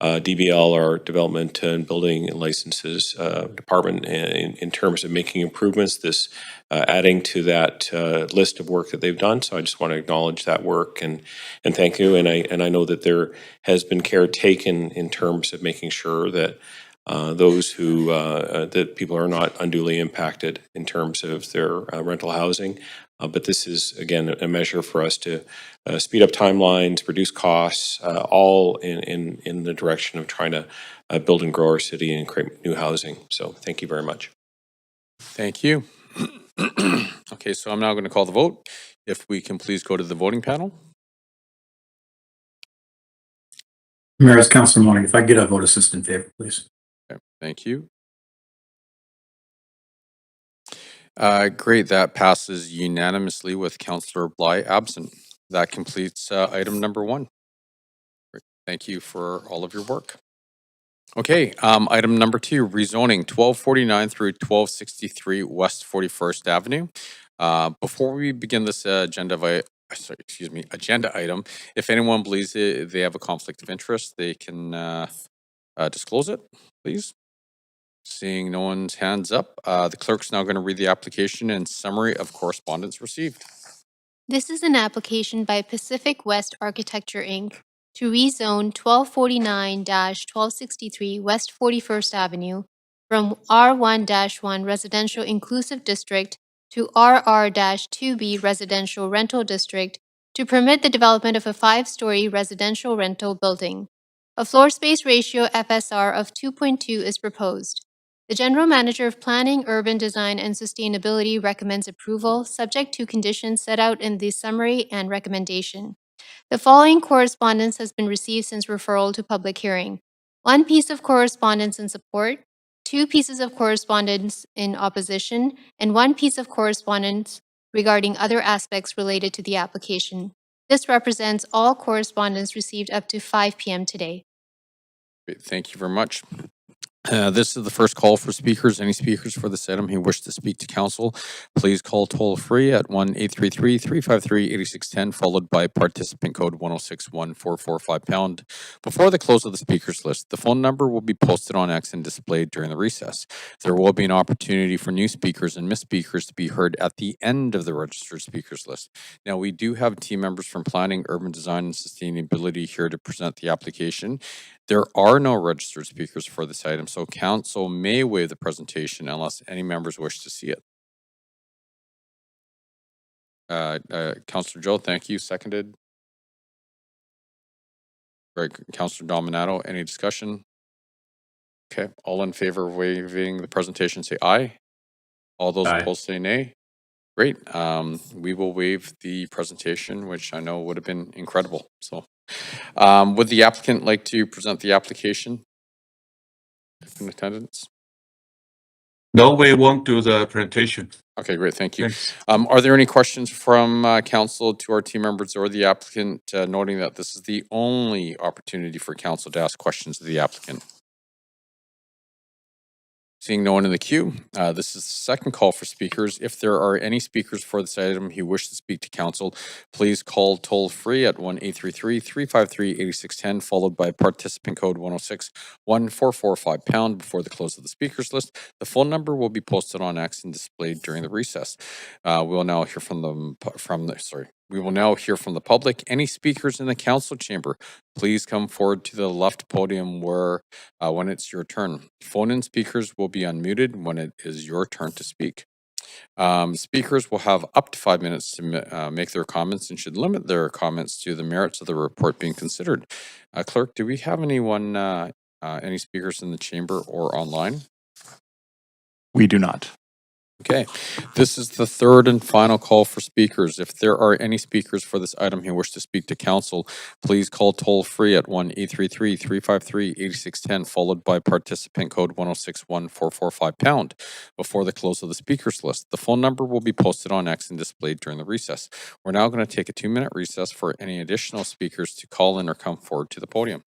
DBL, our Development and Building Licenses Department, in terms of making improvements, this adding to that list of work that they've done. So I just want to acknowledge that work and thank you. And I know that there has been care taken in terms of making sure that those who that people are not unduly impacted in terms of their rental housing. But this is, again, a measure for us to speed up timelines, reduce costs, all in the direction of trying to build and grow our city and create new housing. So thank you very much. Thank you. Okay, so I'm now going to call the vote. If we can please go to the voting panel. Mayor, it's Councilor Morning. If I get a vote assist in favor, please. Okay, thank you. Great, that passes unanimously with Councillor Bly absent. That completes item number 1. Thank you for all of your work. Okay, item number 2, rezoning 1249 through 1263 West 41st Avenue. Before we begin this agenda item, if anyone believes they have a conflict of interest, they can disclose it, please. Seeing no one's hands up, the clerk's now going to read the application and summary of correspondence received. This is an application by Pacific West Architecture, Inc. to rezone 1249-1263 West 41st Avenue from R1-1 Residential Inclusive District to RR-2B Residential Rental District to permit the development of a 5-story residential rental building. A floor space ratio FSR of 2.2 is proposed. The General Manager of Planning, Urban Design, and Sustainability recommends approval, subject to conditions set out in the summary and recommendation. The following correspondence has been received since referral to public hearing. 1 piece of correspondence in support, 2 pieces of correspondence in opposition, and 1 piece of correspondence regarding other aspects related to the application. This represents all correspondence received up to 5 p.m. today. Great, thank you very much. This is the first call for speakers. Any speakers for this item who wish to speak to council, please call toll free at 1-833-353-8610, followed by participant code 1061-445#. Before the close of the speakers list, the phone number will be posted on X and displayed during the recess. There will be an opportunity for new speakers and missed speakers to be heard at the end of the registered speakers list. Now, we do have team members from Planning, Urban Design, and Sustainability here to present the application. There are no registered speakers for this item, so council may waive the presentation unless any members wish to see it. Councillor Joe, thank you. Seconded. Right, Councillor Dominato, any discussion? Okay, all in favor of waiving the presentation say aye. All those opposed say nay. Great, we will waive the presentation, which I know would have been incredible, so. Would the applicant like to present the application in attendance? No, we won't do the presentation. Okay, great, thank you. Thanks. Are there any questions from council to our team members or the applicant, noting that this is the only opportunity for council to ask questions of the applicant? Seeing no one in the queue, this is the second call for speakers. If there are any speakers for this item who wish to speak to council, please call toll free at 1-833-353-8610, followed by participant code 106-1445 # before the close of the speakers list. The phone number will be posted on X and displayed during the recess. We will now hear from the public. Any speakers in the council chamber, please come forward to the left podium when it's your turn. Phone-in speakers will be unmuted when it is your turn to speak. Speakers will have up to 5 minutes to make their comments and should limit their comments to the merits of the report being considered. Clerk, do we have any speakers in the chamber or online? We do not. Okay, this is the third and final call for speakers. If there are any speakers for this item who wish to speak to council, please call toll free at 1-833-353-8610, followed by participant code 106-1445 # before the close of the speakers list. The phone number will be posted on X and displayed during the recess. We're now going to take a 2-minute recess for any additional speakers to call in or come forward to the podium.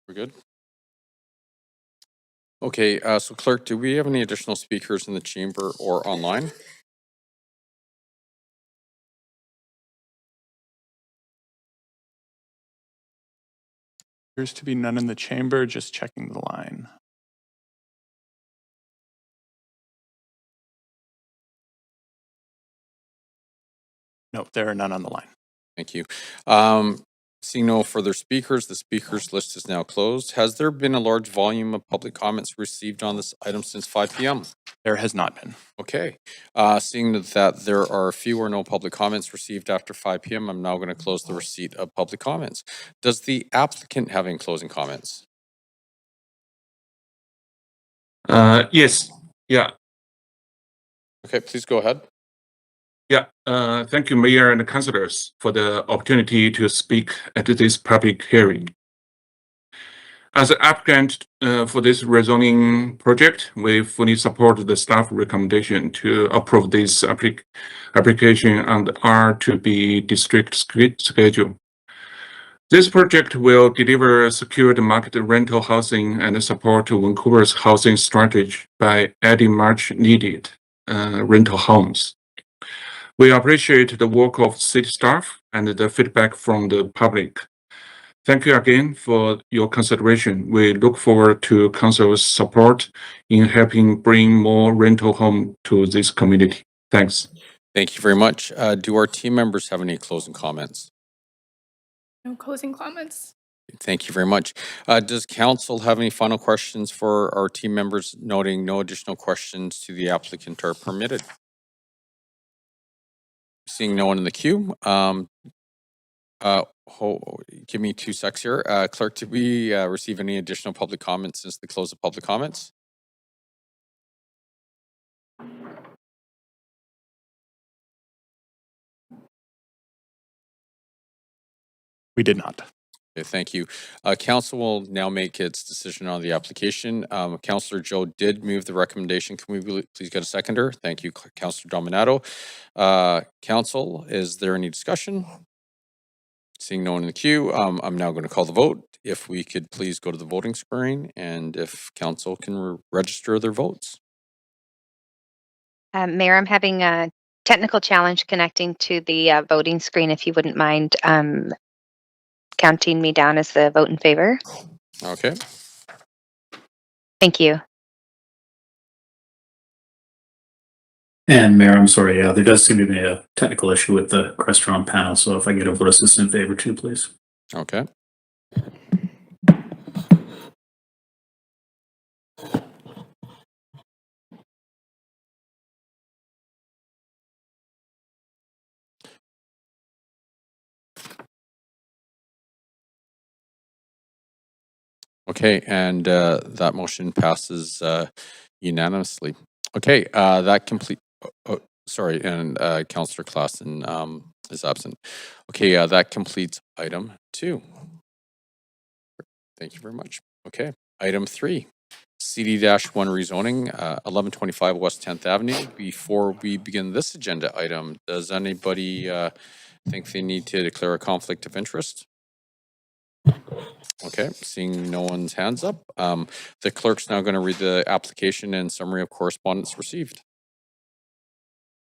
We're good? Okay, so Clerk, do we have any additional speakers in the chamber or online? Appears to be none in the chamber, just checking the line. No, there are none on the line. Thank you. Seeing no further speakers, the speakers list is now closed. Has there been a large volume of public comments received on this item since 5 p.m.? There has not been. Okay. Seeing that there are few or no public comments received after 5 p.m., I'm now going to close the receipt of public comments. Does the applicant have any closing comments? Yes. Yeah. Okay, please go ahead. Yeah. Thank you, Mayor and councilors, for the opportunity to speak at this public hearing. As an applicant for this rezoning project, we fully support the staff recommendation to approve this application on the R2B district schedule. This project will deliver secured market rental housing and support Vancouver's housing strategy by adding much needed rental homes. We appreciate the work of city staff and the feedback from the public. Thank you again for your consideration. We look forward to council's support in helping bring more rental home to this community. Thanks. Thank you very much. Do our team members have any closing comments? No closing comments. Thank you very much. Does council have any final questions for our team members, noting no additional questions to the applicant are permitted? Seeing no one in the queue, Give me 2 secs here. Clerk, did we receive any additional public comments since the close of public comments? We did not. Okay, thank you. Council will now make its decision on the application. Councillor Joe did move the recommendation. Can we please get a seconder? Thank you, Councillor Dominato. Council, is there any discussion? Seeing no one in the queue, I'm now going to call the vote. If we could please go to the voting screen and if council can register their votes. Mayor, I'm having a technical challenge connecting to the voting screen. If you wouldn't mind counting me down as the vote in favor. Okay. Thank you. And Mayor, I'm sorry, there does seem to be a technical issue with the Crestron panel, so if I get a vote assist in favor too, please. Okay. Okay, and that motion passes unanimously. Okay, that complete. Sorry, and Councillor Klassen is absent. Okay, that completes item 2. Thank you very much. Okay, item 3, CD-1 rezoning, 1125 West 10th Avenue. Before we begin this agenda item, does anybody think they need to declare a conflict of interest? Okay, seeing no one's hands up, the clerk's now going to read the application and summary of correspondence received.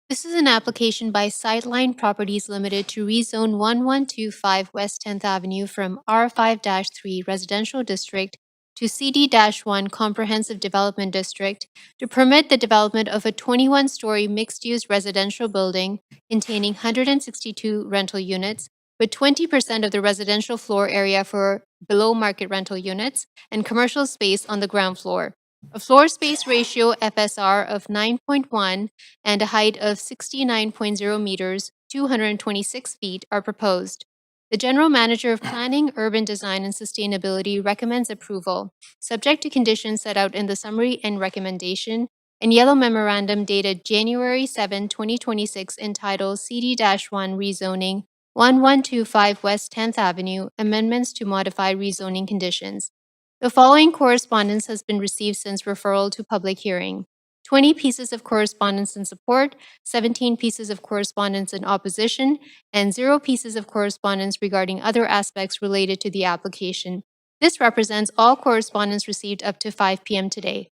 This is an application by Sightline Properties Limited to rezone 1125 West 10th Avenue from R5-3 Residential District to CD-1 Comprehensive Development District to permit the development of a 21-story mixed-use residential building containing 162 rental units, with 20% of the residential floor area for below-market rental units and commercial space on the ground floor. A floor space ratio FSR of 9.1 and a height of 69.0 meters, 226 feet are proposed. The General Manager of Planning, Urban Design and Sustainability recommends approval, subject to conditions set out in the summary and recommendation and yellow memorandum dated January 7, 2026 entitled CD-1 Rezoning 1125 West 10th Avenue, Amendments to Modify Rezoning Conditions. The following correspondence has been received since referral to public hearing. 20 pieces of correspondence in support, 17 pieces of correspondence in opposition, and 0 pieces of correspondence regarding other aspects related to the application. This represents all correspondence received up to 5 p.m. today.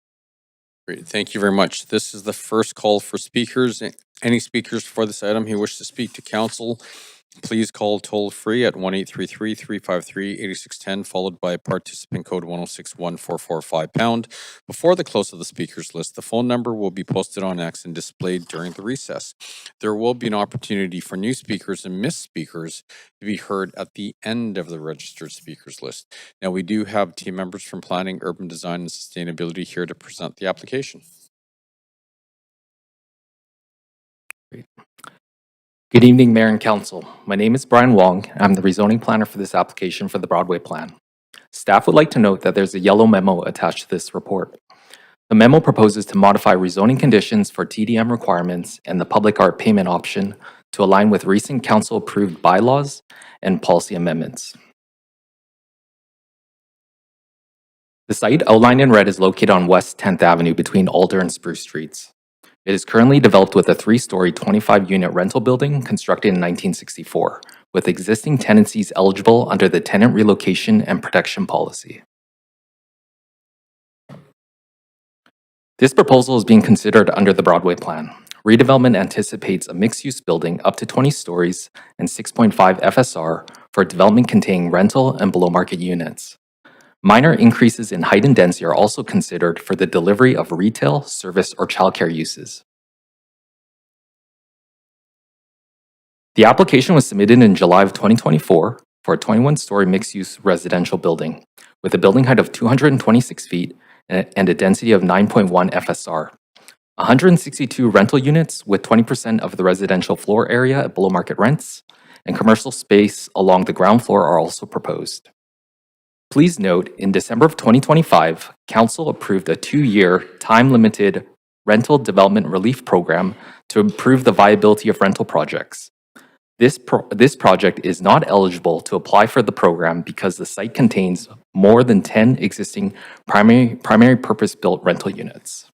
Great, thank you very much. This is the first call for speakers. Any speakers for this item who wish to speak to council, please call toll free at 1-833-353-8610, followed by participant code 1061445#. Before the close of the speakers list, the phone number will be posted on X and displayed during the recess. There will be an opportunity for new speakers and missed speakers to be heard at the end of the registered speakers list. Now, we do have team members from Planning, Urban Design, and Sustainability here to present the application. Good evening, Mayor and Council. My name is Brian Wong. I'm the rezoning planner for this application for the Broadway plan. Staff would like to note that there's a yellow memo attached to this report. The memo proposes to modify rezoning conditions for TDM requirements and the public art payment option to align with recent council-approved bylaws and policy amendments. The site outlined in red is located on West 10th Avenue between Alder and Spruce Streets. It is currently developed with a 3-story, 25-unit rental building constructed in 1964, with existing tenancies eligible under the Tenant Relocation and Protection Policy. This proposal is being considered under the Broadway plan. Redevelopment anticipates a mixed-use building up to 20 stories and 6.5 FSR for development containing rental and below-market units. Minor increases in height and density are also considered for the delivery of retail, service, or childcare uses. The application was submitted in July of 2024 for a 21-story mixed-use residential building with a building height of 226 feet and a density of 9.1 FSR. 162 rental units with 20% of the residential floor area at below-market rents, and commercial space along the ground floor are also proposed. Please note, in December of 2025, Council approved a 2-year, time-limited rental development relief program to improve the viability of rental projects. This project is not eligible to apply for the program because the site contains more than 10 existing primary purpose-built rental units.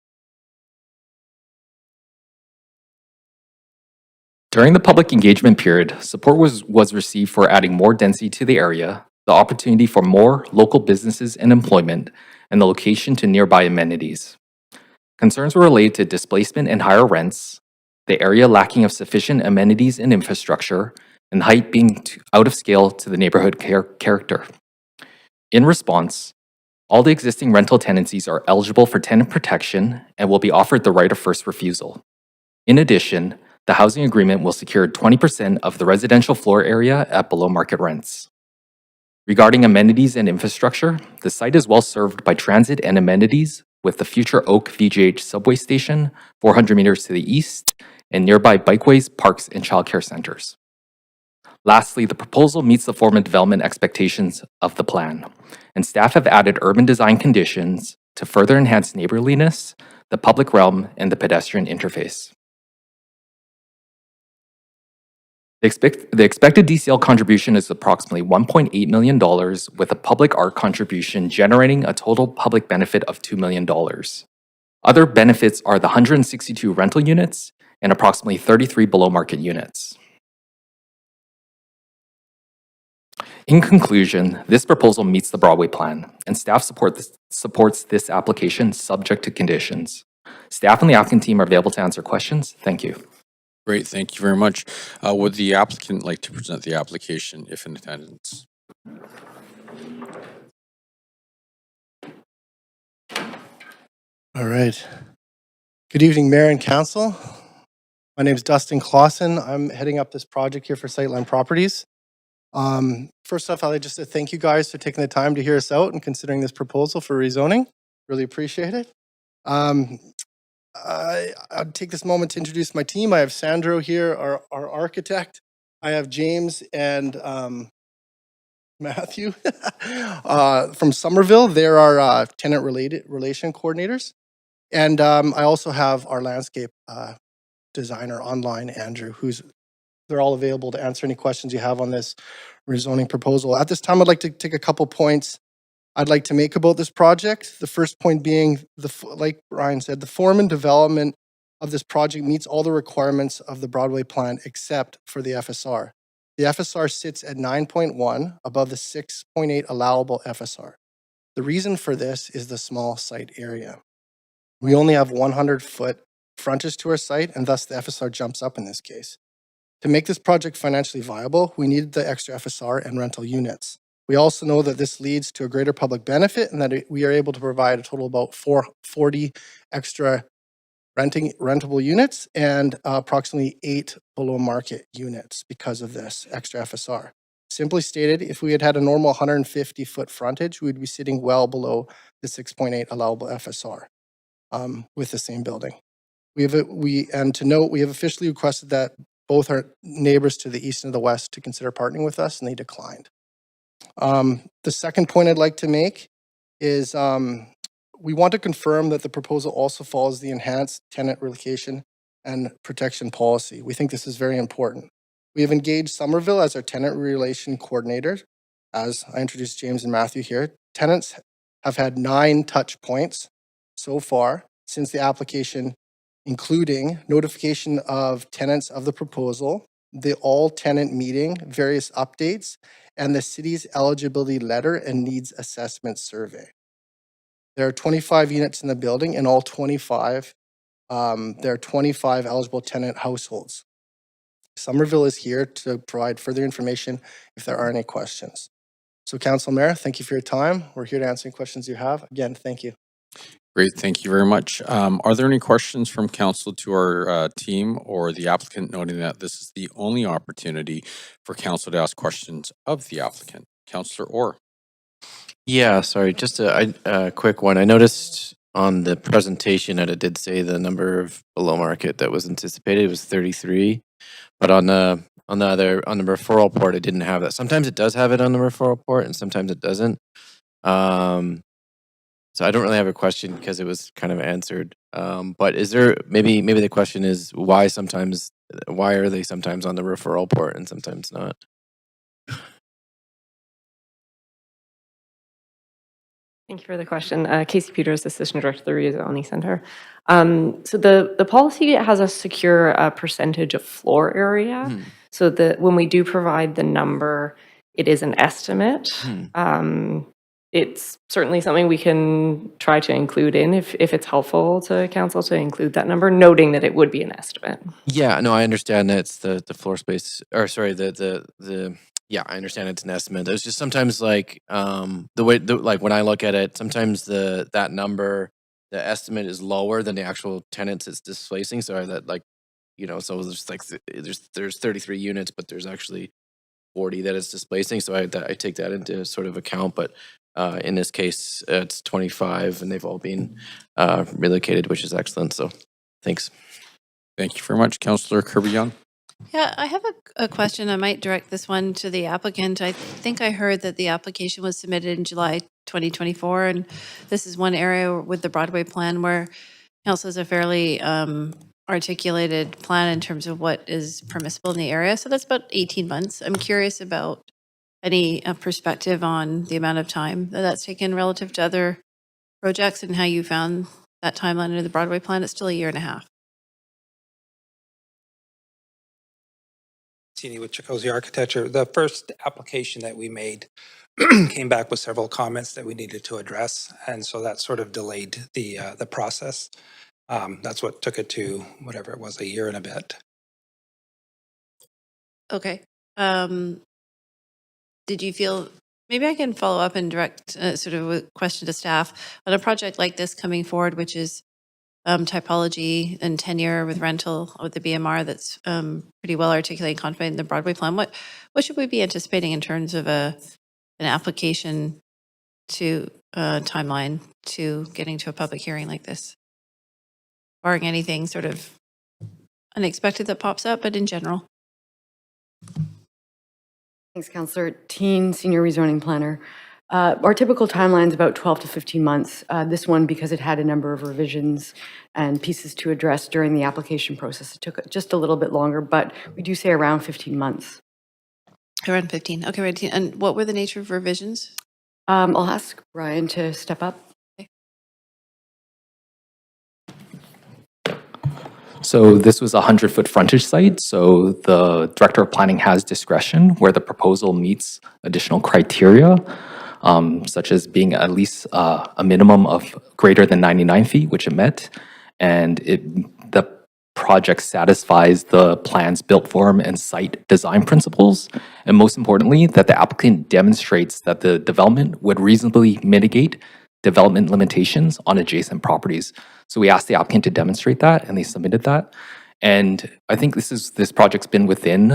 During the public engagement period, support was received for adding more density to the area, the opportunity for more local businesses and employment, and the location to nearby amenities. Concerns were related to displacement and higher rents, the area lacking of sufficient amenities and infrastructure, and height being out of scale to the neighborhood character. In response, all the existing rental tenancies are eligible for tenant protection and will be offered the right of first refusal. In addition, the housing agreement will secure 20% of the residential floor area at below market rents. Regarding amenities and infrastructure, the site is well served by transit and amenities with the future Oak VGH subway station 400 meters to the east and nearby bikeways, parks, and childcare centers. Lastly, the proposal meets the form and development expectations of the plan, and staff have added urban design conditions to further enhance neighborliness, the public realm, and the pedestrian interface. The expected DCL contribution is approximately $1.8 million, with a public art contribution generating a total public benefit of $2 million. Other benefits are the 162 rental units and approximately 33 below market units. In conclusion, this proposal meets the Broadway plan, and staff supports this application subject to conditions. Staff and the applicant team are available to answer questions. Thank you. Great, thank you very much. Would the applicant like to present the application if in attendance? All right. Good evening, Mayor and Council. My name is Dustin Clausen. I'm heading up this project here for Sightline Properties. First off, I'd just to thank you guys for taking the time to hear us out and considering this proposal for rezoning. Really appreciate it. I'll take this moment to introduce my team. I have Sandro here, our architect. I have James and Matthew from Somerville. They're our tenant relation coordinators. And I also have our landscape designer online, Andrew, they're all available to answer any questions you have on this rezoning proposal. At this time, I'd like to take a couple points I'd like to make about this project. The first point being, like Ryan said, the form and development of this project meets all the requirements of the Broadway plan except for the FSR. The FSR sits at 9.1 above the 6.8 allowable FSR. The reason for this is the small site area. We only have 100-foot frontage to our site, and thus the FSR jumps up in this case. To make this project financially viable, we needed the extra FSR and rental units. We also know that this leads to a greater public benefit and that we are able to provide a total of about 40 extra rentable units and approximately 8 below market units because of this extra FSR. Simply stated, if we had had a normal 150-foot frontage, we'd be sitting well below the 6.8 allowable FSR with the same building. And to note, we have officially requested that both our neighbors to the east and the west to consider partnering with us, and they declined. The second point I'd like to make is we want to confirm that the proposal also follows the enhanced tenant relocation and protection policy. We think this is very important. We have engaged Somerville as our tenant relation coordinator. As I introduced James and Matthew here, tenants have had 9 touch points so far since the application, including notification of tenants of the proposal, the all tenant meeting, various updates, and the city's eligibility letter and needs assessment survey. There are 25 units in the building, and all 25, there are 25 eligible tenant households. Somerville is here to provide further information if there are any questions. So Council Mayor, thank you for your time. We're here to answer any questions you have. Again, thank you. Great, thank you very much. Are there any questions from council to our team or the applicant, noting that this is the only opportunity for council to ask questions of the applicant? Councillor Orr. Yeah, sorry, just a quick one. I noticed on the presentation that it did say the number of below market that was anticipated was 33, but on the On the referral port, it didn't have that. Sometimes it does have it on the referral port, and sometimes it doesn't. So I don't really have a question because it was kind of answered. But is there maybe the question is why are they sometimes on the referral port and sometimes not? Thank you for the question. Casey Peters, Assistant Director of the Rezoning Center. So the policy has us secure a percentage of floor area. So that when we do provide the number, it is an estimate. It's certainly something we can try to include in if it's helpful to council to include that number, noting that it would be an estimate. Yeah, no, I understand that it's the floor space, or sorry, yeah, I understand it's an estimate. It's just sometimes like like when I look at it, sometimes that number, the estimate is lower than the actual tenants it's displacing. So that like, so there's like there's 33 units, but there's actually 40 that it's displacing. So I take that into sort of account, but in this case, it's 25 and they've all been relocated, which is excellent. So thanks. Thank you very much. Councillor Kirby-Young. Yeah, I have a question. I might direct this one to the applicant. I think I heard that the application was submitted in July 2024, and this is one area with the Broadway plan where council has a fairly articulated plan in terms of what is permissible in the area. So that's about 18 months. I'm curious about any perspective on the amount of time that's taken relative to other projects and how you found that timeline under the Broadway plan. It's still a year and a half. With Chikosi Architecture. The first application that we made came back with several comments that we needed to address, and so that sort of delayed the process. That's what took it to whatever it was, a year and a bit. Okay. Did you feel, maybe I can follow up and direct sort of a question to staff on a project like this coming forward, which is typology and tenure with rental with the BMR that's pretty well articulated and contemplated in the Broadway plan. What should we be anticipating in terms of an application to timeline to getting to a public hearing like this? Barring anything sort of unexpected that pops up, but in general. Thanks, Councillor. Teen Senior Rezoning Planner. Our typical timeline is about 12 to 15 months. This one, because it had a number of revisions and pieces to address during the application process, it took just a little bit longer, but we do say around 15 months. Around 15. Okay, right. And what were the nature of revisions? I'll ask Ryan to step up. So this was a 100-foot frontage site, so the Director of Planning has discretion where the proposal meets additional criteria, such as being at least a minimum of greater than 99 feet, which it met, and the project satisfies the plan's built form and site design principles, and most importantly, that the applicant demonstrates that the development would reasonably mitigate development limitations on adjacent properties. So we asked the applicant to demonstrate that, and they submitted that. And I think this project's been within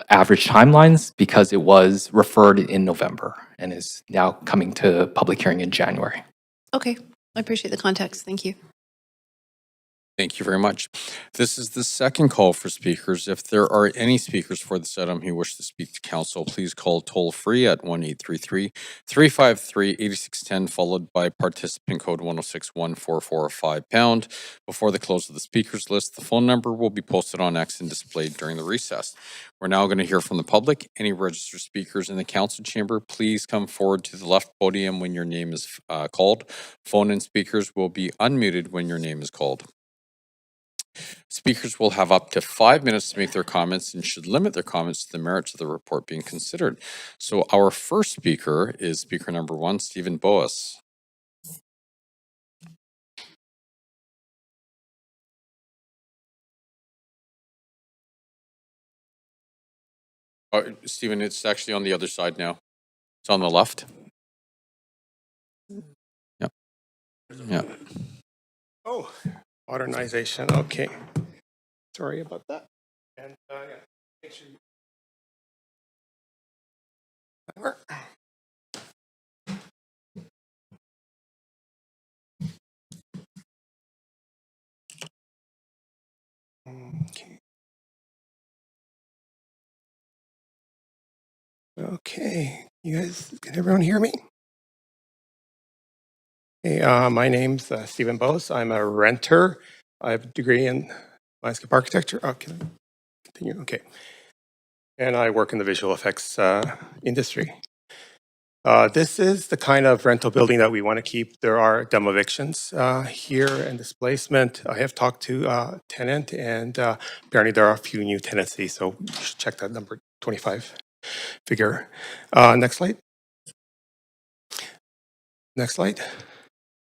average timelines because it was referred in November and is now coming to public hearing in January. Okay, I appreciate the context. Thank you. Thank you very much. This is the second call for speakers. If there are any speakers for this item who wish to speak to council, please call toll free at 1-833-353-8610, followed by participant code 1061445#. Before the close of the speakers list, the phone number will be posted on X and displayed during the recess. We're now going to hear from the public. Any registered speakers in the council chamber, please come forward to the left podium when your name is called. Phone and speakers will be unmuted when your name is called. Speakers will have up to 5 minutes to make their comments and should limit their comments to the merits of the report being considered. So our first speaker is speaker number 1, Stephen Boas. Stephen, it's actually on the other side now. It's on the left. Yep. Yeah. Oh, modernization. Okay. Sorry about that. And yeah, make sure you. Okay. Okay, you guys, can everyone hear me? Hey, my name's Stephen Bose. I'm a renter. I have a degree in landscape architecture. Oh, can I continue? Okay. And I work in the visual effects industry. This is the kind of rental building that we want to keep. There are demo evictions here and displacement. I have talked to tenant, and apparently there are a few new tenancies, so you should check that number 25 figure. Next slide. Next slide.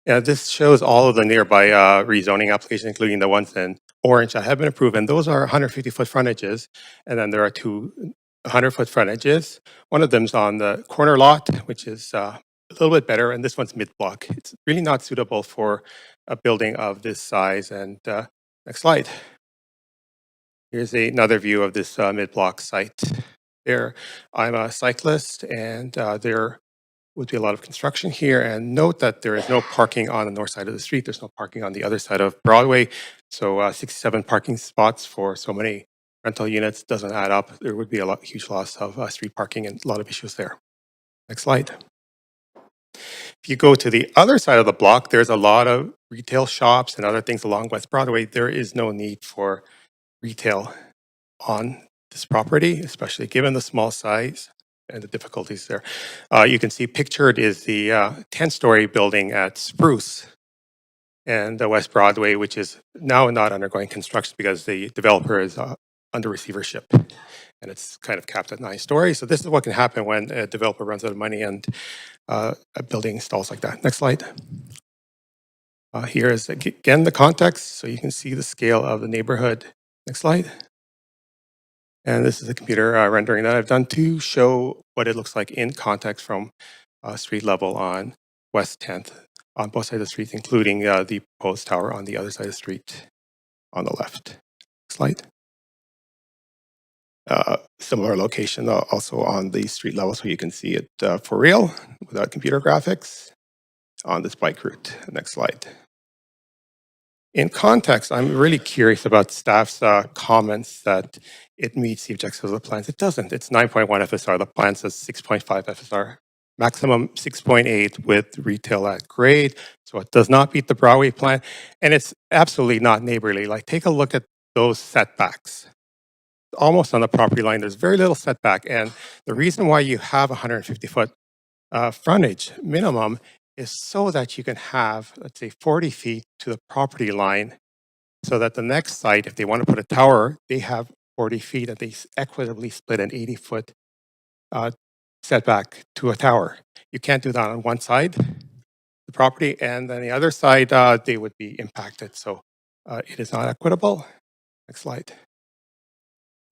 Yeah, this shows all of the nearby rezoning applications, including the ones in orange that have been approved, and those are 150-foot frontages. And then there are two 100-foot frontages. One of them's on the corner lot, which is a little bit better, and this one's mid-block. It's really not suitable for a building of this size. And next slide. Here's another view of this mid-block site. There, I'm a cyclist, and there would be a lot of construction here. And note that there is no parking on the north side of the street. There's no parking on the other side of Broadway. So 67 parking spots for so many rental units doesn't add up. There would be a huge loss of street parking and a lot of issues there. Next slide. If you go to the other side of the block, there's a lot of retail shops and other things along West Broadway. There is no need for retail on this property, especially given the small size and the difficulties there. You can see pictured is the 10-story building at Spruce and West Broadway, which is now not undergoing construction because the developer is under receivership, and it's kind of capped at 9 stories. So this is what can happen when a developer runs out of money and a building stalls like that. Next slide. Here is again the context, so you can see the scale of the neighborhood. Next slide. And this is a computer rendering that I've done to show what it looks like in context from street level on West 10th, on both sides of the street, including the proposed tower on the other side of the street on the left. Slide. Similar location also on the street level, so you can see it for real without computer graphics on this bike route. Next slide. In context, I'm really curious about staff's comments that it meets the objectives of the plans. It doesn't. It's 9.1 FSR. The plan says 6.5 FSR, maximum 6.8 with retail at grade. So it does not meet the Broadway plan, and it's absolutely not neighborly. Like, take a look at those setbacks. Almost on the property line, there's very little setback, and the reason why you have 150-foot frontage minimum is so that you can have, let's say, 40 feet to the property line, so that the next site, if they want to put a tower, they have 40 feet and they equitably split an 80-foot setback to a tower. You can't do that on one side, the property, and then the other side, they would be impacted. So it is not equitable. Next slide.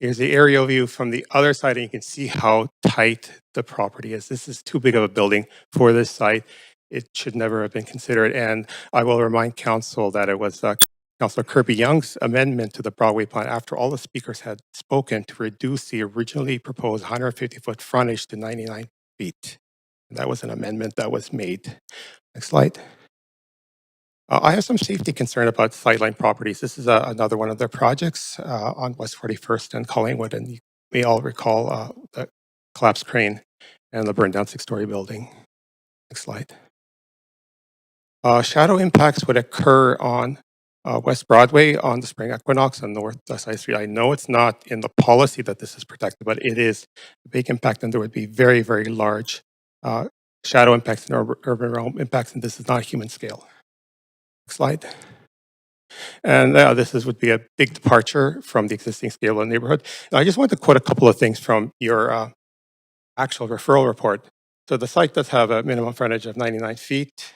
Here's the aerial view from the other side, and you can see how tight the property is. This is too big of a building for this site. It should never have been considered. And I will remind council that it was Councillor Kirby Young's amendment to the Broadway plan after all the speakers had spoken to reduce the originally proposed 150-foot frontage to 99 feet. And that was an amendment that was made. Next slide. I have some safety concern about sightline properties. This is another one of their projects on West 41st and Collingwood, and you may all recall the collapsed crane and the burned down 6-story building. Next slide. Shadow impacts would occur on West Broadway on the spring equinox on North Side Street. I know it's not in the policy that this is protected, but it is a big impact, and there would be very, very large shadow impacts and urban realm impacts, and this is not a human scale. Slide. And this would be a big departure from the existing scale of the neighborhood. Now, I just want to quote a couple of things from your actual referral report. So the site does have a minimum frontage of 99 feet,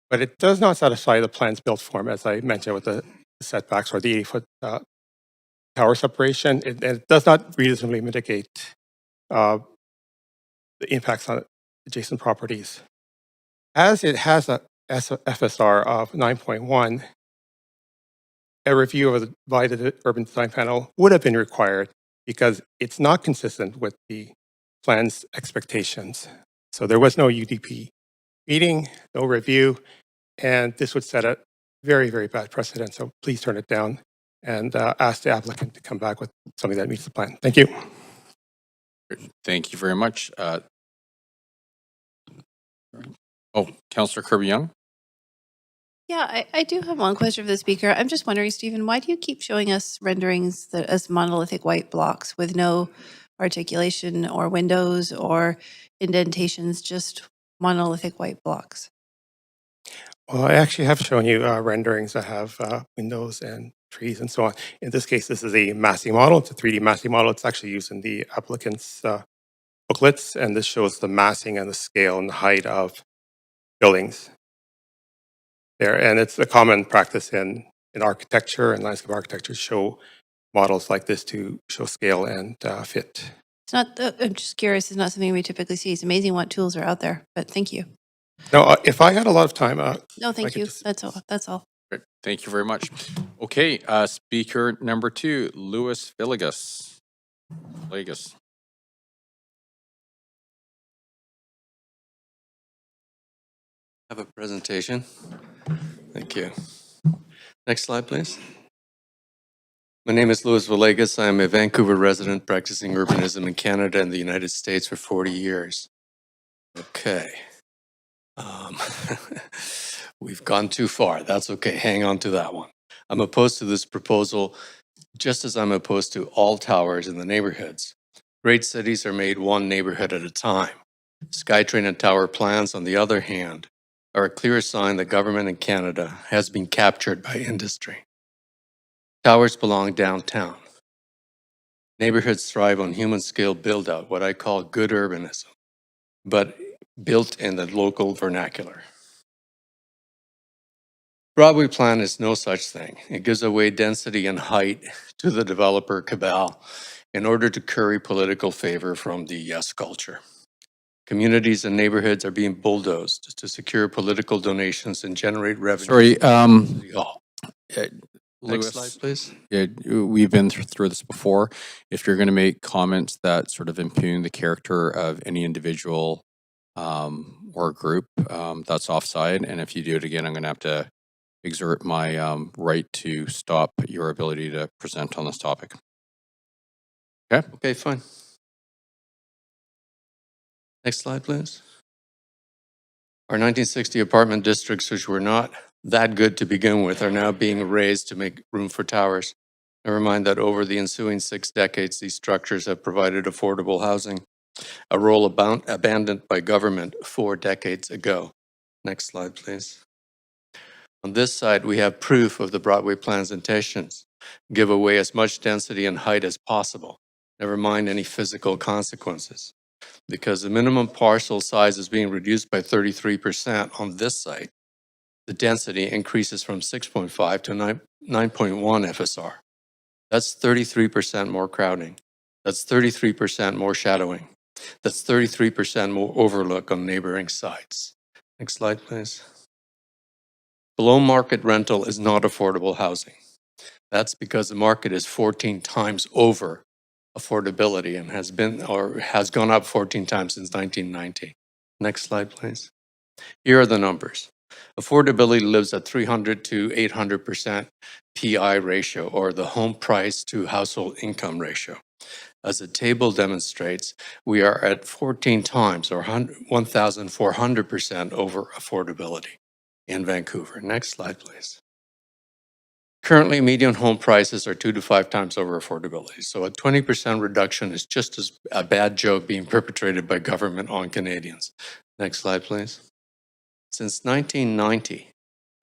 but it does not satisfy the plan's built form, as I mentioned, with the setbacks or the 80-foot tower separation. It does not reasonably mitigate the impacts on adjacent properties. As it has a FSR of 9.1, a review of by the urban design panel would have been required because it's not consistent with the plan's expectations. So there was no UDP meeting, no review, and this would set a very, very bad precedent. So please turn it down and ask the applicant to come back with something that meets the plan. Thank you. Thank you very much. Councillor Kirby-Young? Yeah, I do have one question for the speaker. I'm just wondering, Stephen, why do you keep showing us renderings that as monolithic white blocks with no articulation or windows or indentations, just monolithic white blocks? Well, I actually have shown you renderings that have windows and trees and so on. In this case, this is a massing model. It's a 3D massing model. It's actually used in the applicant's booklets, and this shows the massing and the scale and the height of buildings there. And it's a common practice in architecture and landscape architecture to show models like this to show scale and fit. It's not, I'm just curious, it's not something we typically see. It's amazing what tools are out there, but thank you. Now, if I had a lot of time, No, thank could you. just- That's all. That's all. Great. Thank you very much. Okay, speaker number 2, Louis Villegas. Villegas. Have a presentation. Thank you. Next slide, please. My name is Louis Villegas. I am a Vancouver resident practicing urbanism in Canada and the United States for 40 years. Okay. We've gone too far. That's okay. Hang on to that one. I'm opposed to this proposal just as I'm opposed to all towers in the neighborhoods. Great cities are made one neighborhood at a time. SkyTrain and tower plans, on the other hand, are a clear sign that government in Canada has been captured by industry. Towers belong downtown. Neighborhoods thrive on human scale build out, what I call good urbanism, but built in the local vernacular. Broadway plan is no such thing. It gives away density and height to the developer cabal in order to curry political favor from the yes culture. Communities and neighborhoods are being bulldozed to secure political donations and generate revenue. Sorry, Next slide, please. Yeah, we've been through this before. If you're going to make comments that sort of impugn the character of any individual or group, that's offside. And if you do it again, I'm going to have to exert my right to stop your ability to present on this topic. Okay? Okay, fine. Next slide, please. Our 1960 apartment districts, which were not that good to begin with, are now being raised to make room for towers. Never mind that over the ensuing 6 decades, these structures have provided affordable housing, a role abandoned by government 4 decades ago. Next slide, please. On this side, we have proof of the Broadway plan's intentions. Give away as much density and height as possible, never mind any physical consequences. Because the minimum parcel size is being reduced by 33% on this site, the density increases from 6.5 to 9.1 FSR. That's 33% more crowding. That's 33% more shadowing. That's 33% more overlook on neighboring sites. Next slide, please. Below market rental is not affordable housing. That's because the market is 14 times over affordability and has gone up 14 times since 1990. Next slide, please. Here are the numbers. Affordability lives at 300 to 800% PI ratio, or the home price to household income ratio. As the table demonstrates, we are at 14 times or 1,400% over affordability in Vancouver. Next slide, please. Currently, median home prices are 2 to 5 times over affordability. So a 20% reduction is just as a bad joke being perpetrated by government on Canadians. Next slide, please. Since 1990,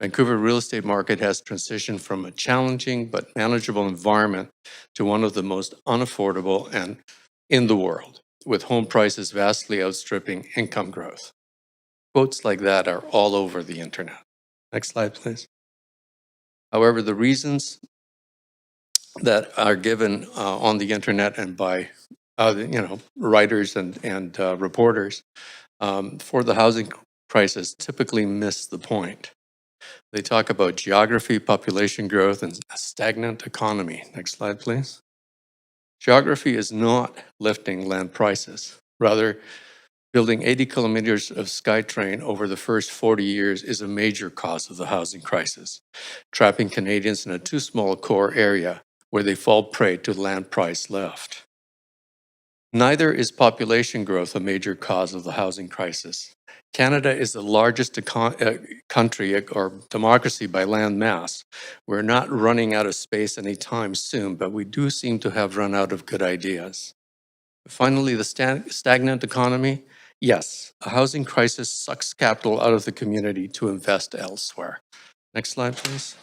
Vancouver real estate market has transitioned from a challenging but manageable environment to one of the most unaffordable and in the world, with home prices vastly outstripping income growth. Quotes like that are all over the internet. Next slide, please. However, the reasons that are given on the internet and by writers and reporters for the housing crisis typically miss the point. They talk about geography, population growth, and a stagnant economy. Next slide, please. Geography is not lifting land prices. Rather, building 80 kilometers of SkyTrain over the first 40 years is a major cause of the housing crisis, trapping Canadians in a too small core area where they fall prey to land price lift. Neither is population growth a major cause of the housing crisis. Canada is the largest country or democracy by land mass. We're not running out of space anytime soon, but we do seem to have run out of good ideas. Finally, the stagnant economy. Yes, a housing crisis sucks capital out of the community to invest elsewhere. Next slide, please.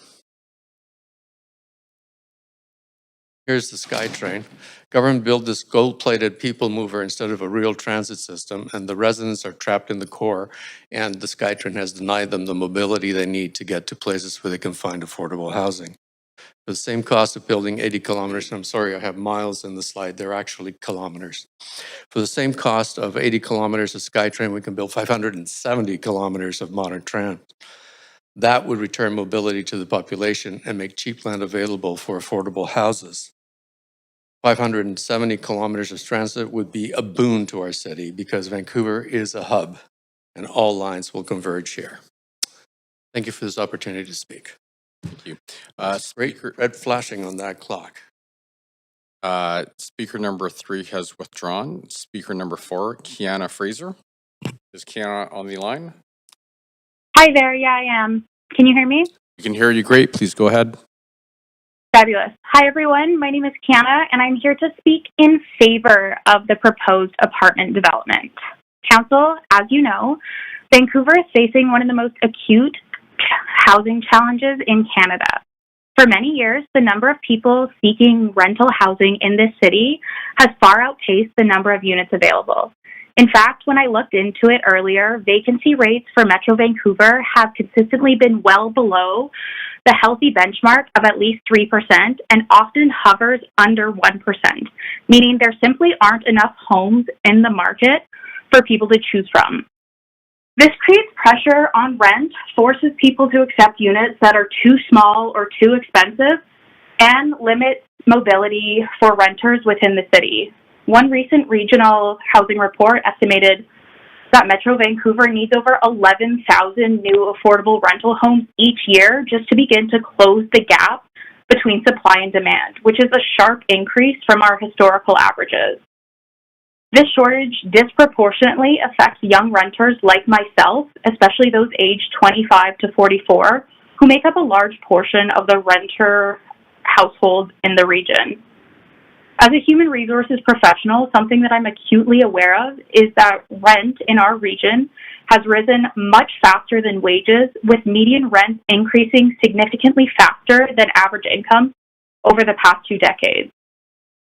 Here's the SkyTrain. Government built this gold-plated people mover instead of a real transit system, and the residents are trapped in the core, and the SkyTrain has denied them the mobility they need to get to places where they can find affordable housing. For the same cost of building 80 kilometers, and I'm sorry, I have miles in the slide, they're actually kilometers. For the same cost of 80 kilometers of SkyTrain, we can build 570 kilometers of modern transit. That would return mobility to the population and make cheap land available for affordable houses. 570 kilometers of transit would be a boon to our city because Vancouver is a hub and all lines will converge here. Thank you for this opportunity to speak. Thank you. Great red flashing on that clock. Speaker number 3 has withdrawn. Speaker number 4, Kiana Fraser. Is Kiana on the line? Hi there. Yeah, I am. Can you hear me? We can hear you great. Please go ahead. Fabulous. Hi, everyone. My name is Kiana, and I'm here to speak in favor of the proposed apartment development. Council, as you know, Vancouver is facing one of the most acute housing challenges in Canada. For many years, the number of people seeking rental housing in this city has far outpaced the number of units available. In fact, when I looked into it earlier, vacancy rates for Metro Vancouver have consistently been well below the healthy benchmark of at least 3% and often hovers under 1%, meaning there simply aren't enough homes in the market for people to choose from. This creates pressure on rent, forces people to accept units that are too small or too expensive, and limits mobility for renters within the city. One recent regional housing report estimated that Metro Vancouver needs over 11,000 new affordable rental homes each year just to begin to close the gap between supply and demand, which is a sharp increase from our historical averages. This shortage disproportionately affects young renters like myself, especially those aged 25 to 44, who make up a large portion of the renter households in the region. As a human resources professional, something that I'm acutely aware of is that rent in our region has risen much faster than wages, with median rent increasing significantly faster than average income over the past 2 decades.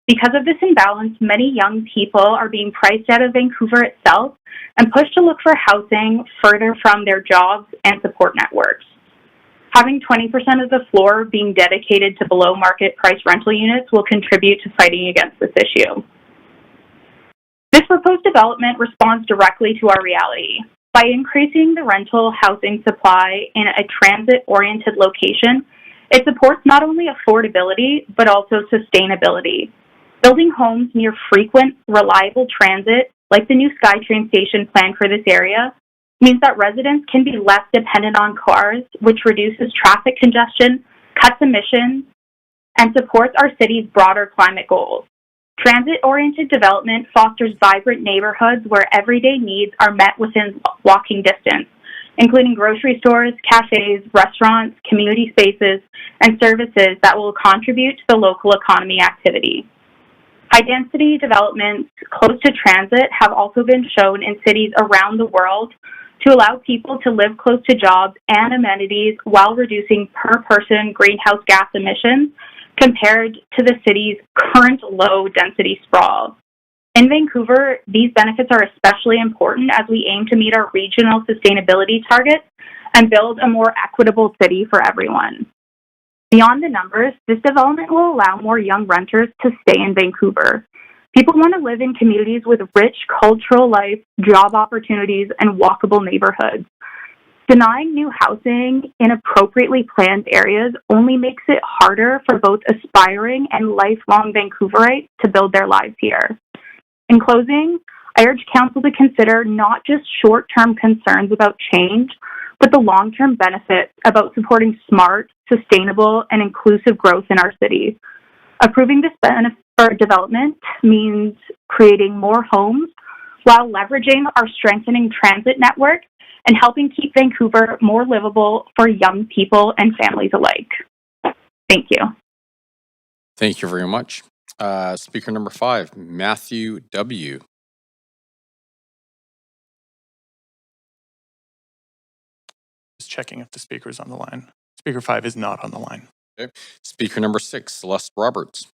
Because of this imbalance, many young people are being priced out of Vancouver itself and pushed to look for housing further from their jobs and support networks. Having 20% of the floor being dedicated to below-market price rental units will contribute to fighting against this issue. This proposed development responds directly to our reality. By increasing the rental housing supply in a transit-oriented location, it supports not only affordability, but also sustainability. Building homes near frequent, reliable transit, like the new SkyTrain station planned for this area, means that residents can be less dependent on cars, which reduces traffic congestion, cuts emissions, and supports our city's broader climate goals. Transit-oriented development fosters vibrant neighborhoods where everyday needs are met within walking distance, including grocery stores, cafes, restaurants, community spaces, and services that will contribute to the local economy activity. High-density developments close to transit have also been shown in cities around the world to allow people to live close to jobs and amenities while reducing per-person greenhouse gas emissions compared to the city's current low-density sprawl. In Vancouver, these benefits are especially important as we aim to meet our regional sustainability targets and build a more equitable city for everyone. Beyond the numbers, this development will allow more young renters to stay in Vancouver. People want to live in communities with rich cultural life, job opportunities, and walkable neighborhoods. Denying new housing in appropriately planned areas only makes it harder for both aspiring and lifelong Vancouverites to build their lives here. In closing, I urge Council to consider not just short-term concerns about change, but the long-term benefits about supporting smart, sustainable, and inclusive growth in our cities. Approving this benefit for development means creating more homes while leveraging our strengthening transit network and helping keep Vancouver more livable for young people and families alike. Thank you. Thank you very much. Speaker number 5, Matthew W. Just checking if the speaker is on the line. Speaker 5 is not on the line. Okay. Speaker number 6, Celeste Roberts.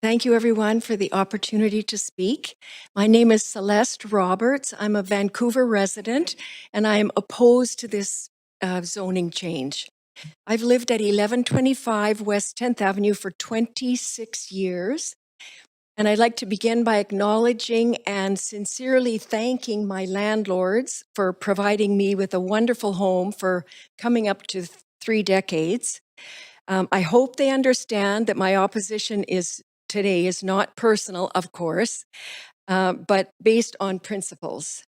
Thank you, everyone, for the opportunity to speak. My name is Celeste Roberts. I'm a Vancouver resident, and I am opposed to this zoning change. I've lived at 1125 West 10th Avenue for 26 years, and I'd like to begin by acknowledging and sincerely thanking my landlords for providing me with a wonderful home for coming up to 3 decades. I hope they understand that my opposition today is not personal, of course, but based on principles.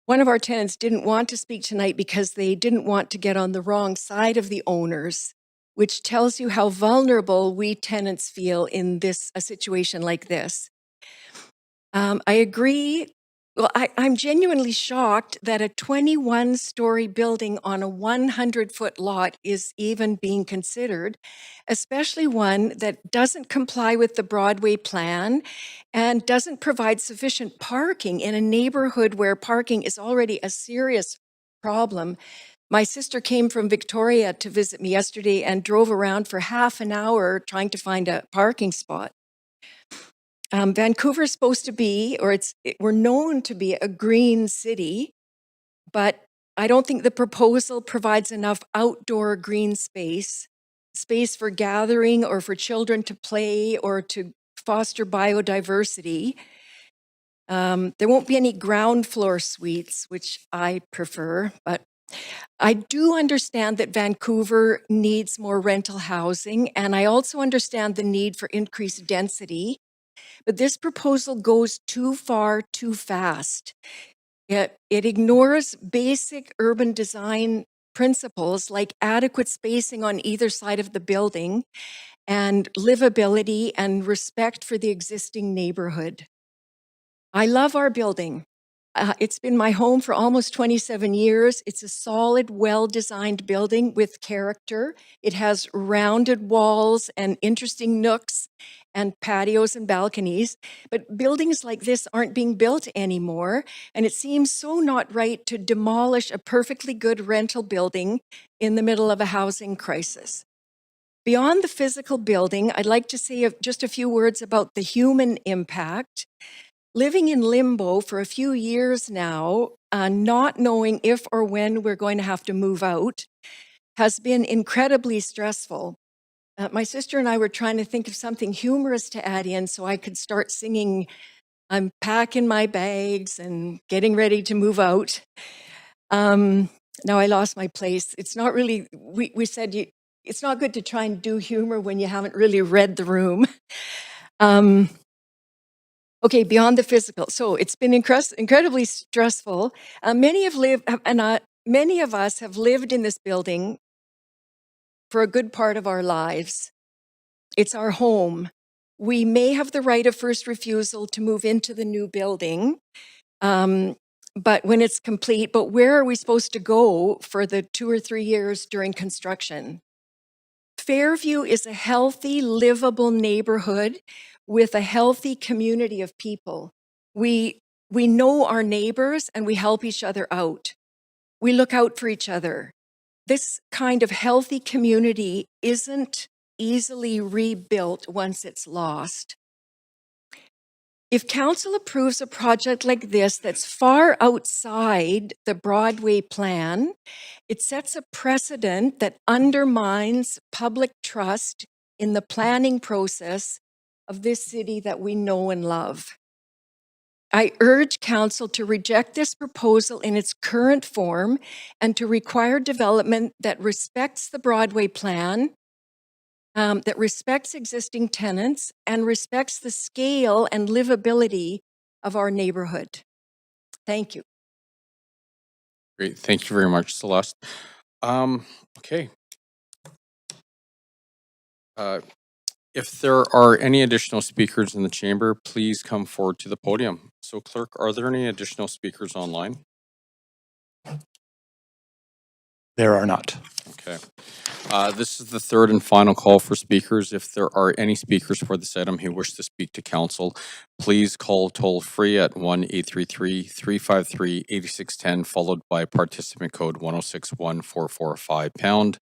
One of our tenants didn't want to speak tonight because they didn't want to get on the wrong side of the owners, which tells you how vulnerable we tenants feel in a situation like this. I agree. Well, I'm genuinely shocked that a 21-story building on a 100-foot lot is even being considered, especially one that doesn't comply with the Broadway plan and doesn't provide sufficient parking in a neighborhood where parking is already a serious problem. My sister came from Victoria to visit me yesterday and drove around for half an hour trying to find a parking spot. Vancouver is supposed to be, we're known to be a green city, but I don't think the proposal provides enough outdoor green space for gathering or for children to play or to foster biodiversity. There won't be any ground floor suites, which I prefer, but I do understand that Vancouver needs more rental housing, and I also understand the need for increased density. But this proposal goes too far, too fast. It ignores basic urban design principles like adequate spacing on either side of the building and livability and respect for the existing neighborhood. I love our building. It's been my home for almost 27 years. It's a solid, well-designed building with character. It has rounded walls and interesting nooks and patios and balconies. But buildings like this aren't being built anymore, and it seems so not right to demolish a perfectly good rental building in the middle of a housing crisis. Beyond the physical building, I'd like to say just a few words about the human impact. Living in limbo for a few years now, not knowing if or when we're going to have to move out, has been incredibly stressful. My sister and I were trying to think of something humorous to add in so I could start singing, "I'm packing my bags and getting ready to move out." Now I lost my place. It's not really, we said it's not good to try and do humor when you haven't really read the room. Okay, beyond the physical. So it's been incredibly stressful. Many of us have lived in this building for a good part of our lives. It's our home. We may have the right of first refusal to move into the new building, but when it's complete, but where are we supposed to go for the 2 or 3 years during construction? Fairview is a healthy, livable neighborhood with a healthy community of people. We know our neighbors and we help each other out. We look out for each other. This kind of healthy community isn't easily rebuilt once it's lost. If council approves a project like this that's far outside the Broadway plan, it sets a precedent that undermines public trust in the planning process of this city that we know and love. I urge council to reject this proposal in its current form and to require development that respects the Broadway plan, that respects existing tenants and respects the scale and livability of our neighborhood. Thank you. Great. Thank you very much, Celeste. Okay. If there are any additional speakers in the chamber, please come forward to the podium. So clerk, are there any additional speakers online? There are not. Okay. This is the third and final call for speakers. If there are any speakers for this item who wish to speak to council, please call toll free at 1-833-353-8610, followed by participant code 1061445#.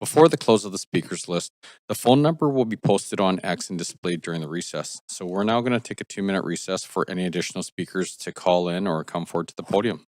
Before the close of the speakers list, the phone number will be posted on X and displayed during the recess. So we're now going to take a 2-minute recess for any additional speakers to call in or come forward to the podium.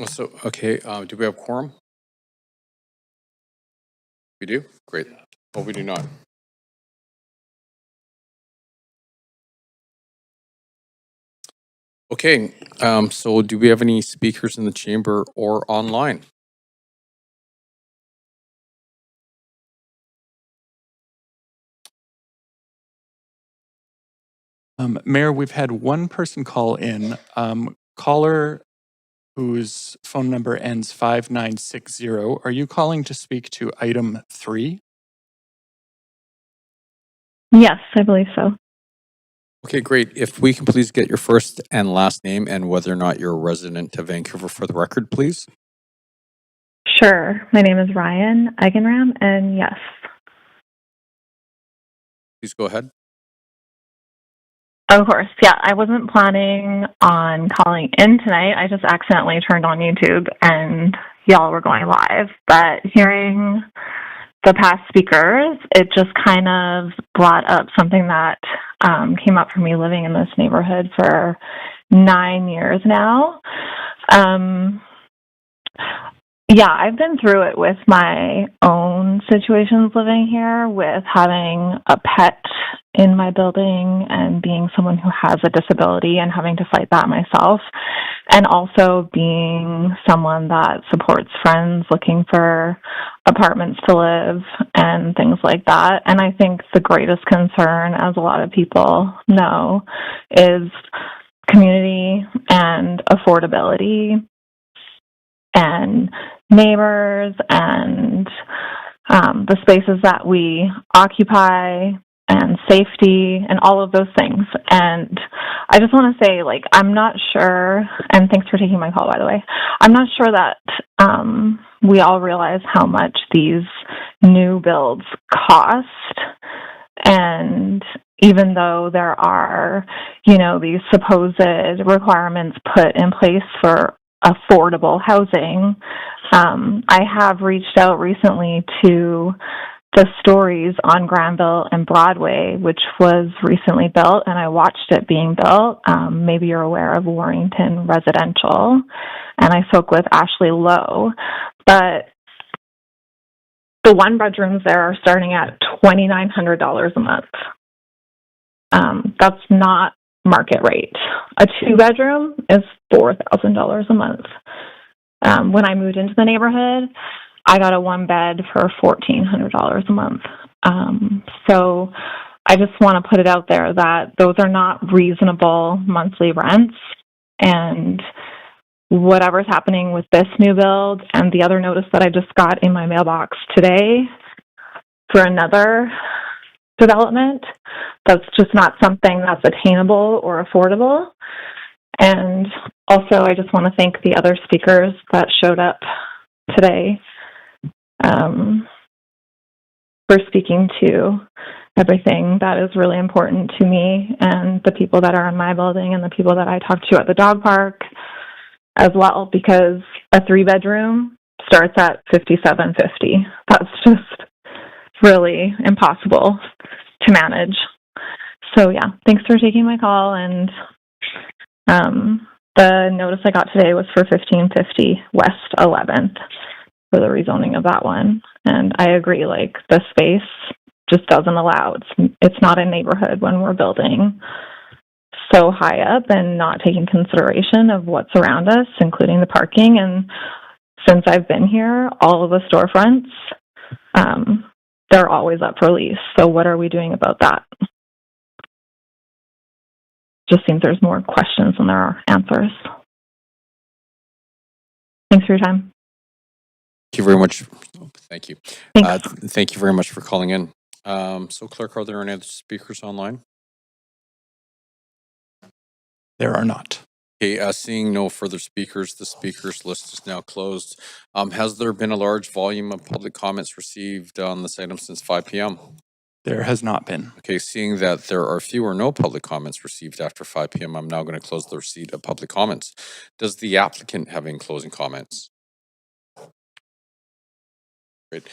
So, okay, do we have quorum? We do? Great. Well, we do not. Okay, so do we have any speakers in the chamber or online? Mayor, we've had one person call in. Caller whose phone number ends 5960. Are you calling to speak to item 3? Yes, I believe so. Okay, great. If we can please get your first and last name and whether or not you're a resident of Vancouver for the record, please. Sure. My name is Ryan Eigenram, and yes. Please go ahead. Of course. Yeah, I wasn't planning on calling in tonight. I just accidentally turned on YouTube and y'all were going live. But hearing the past speakers, it just kind of brought up something that came up for me living in this neighborhood for 9 years now. Yeah, I've been through it with my own situations living here with having a pet in my building and being someone who has a disability and having to fight that myself, and also being someone that supports friends looking for apartments to live and things like that. And I think the greatest concern, as a lot of people know, is community and affordability and neighbors and the spaces that we occupy and safety and all of those things. And I just want to say, like, I'm not sure, and thanks for taking my call, by the way, I'm not sure that we all realize how much these new builds cost. And even though there are, you know, these supposed requirements put in place for affordable housing, I have reached out recently to the Stories on Granville and Broadway, which was recently built, and I watched it being built. Maybe you're aware of Warrington Residential, and I spoke with Ashley Lowe, but the one bedrooms there are starting at $2,900 a month. That's not market rate. A two bedroom is $4,000 a month. When I moved into the neighborhood, I got a one bed for $1,400 a month. So I just want to put it out there that those are not reasonable monthly rents. And whatever's happening with this new build and the other notice that I just got in my mailbox today for another development, that's just not something that's attainable or affordable. And also, I just want to thank the other speakers that showed up today for speaking to everything that is really important to me and the people that are in my building and the people that I talk to at the dog park as well, because a three bedroom starts at $5,750. That's just really impossible to manage. So yeah, thanks for taking my call. And the notice I got today was for 1550 West 11th for the rezoning of that one. And I agree, like, the space just doesn't allow. It's not a neighborhood when we're building so high up and not taking consideration of what's around us, including the parking. And since I've been here, all of the storefronts, they're always up for lease. So what are we doing about that? Just seems there's more questions than there are answers. Thanks for your time. Thank you very much. Thank you. Thanks. Thank you very much for calling in. So, Clerk, are there any other speakers online? There are not. Okay, seeing no further speakers, the speakers list is now closed. Has there been a large volume of public comments received on this item since 5 p.m.? There has not been. Okay, seeing that there are few or no public comments received after 5 p.m., I'm now going to close the receipt of public comments. Does the applicant have any closing comments? Great.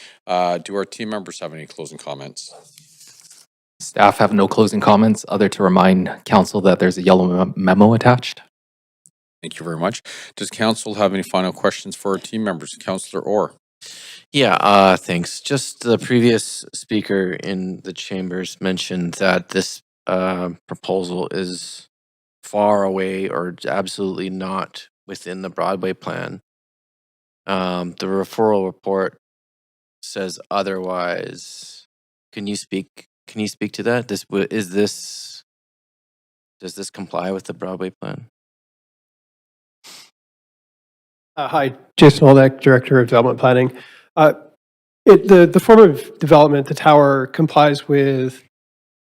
Do our team members have any closing comments? Staff have no closing comments other to remind council that there's a yellow memo attached. Thank you very much. Does council have any final questions for our team members? Councillor Orr. Yeah, thanks. Just the previous speaker in the chambers mentioned that this proposal is far away or absolutely not within the Broadway plan. The referral report says otherwise. Can you speak to that? Does this comply with the Broadway plan? Hi, Jason Oldeck, Director of Development Planning. The form of development, the tower, complies with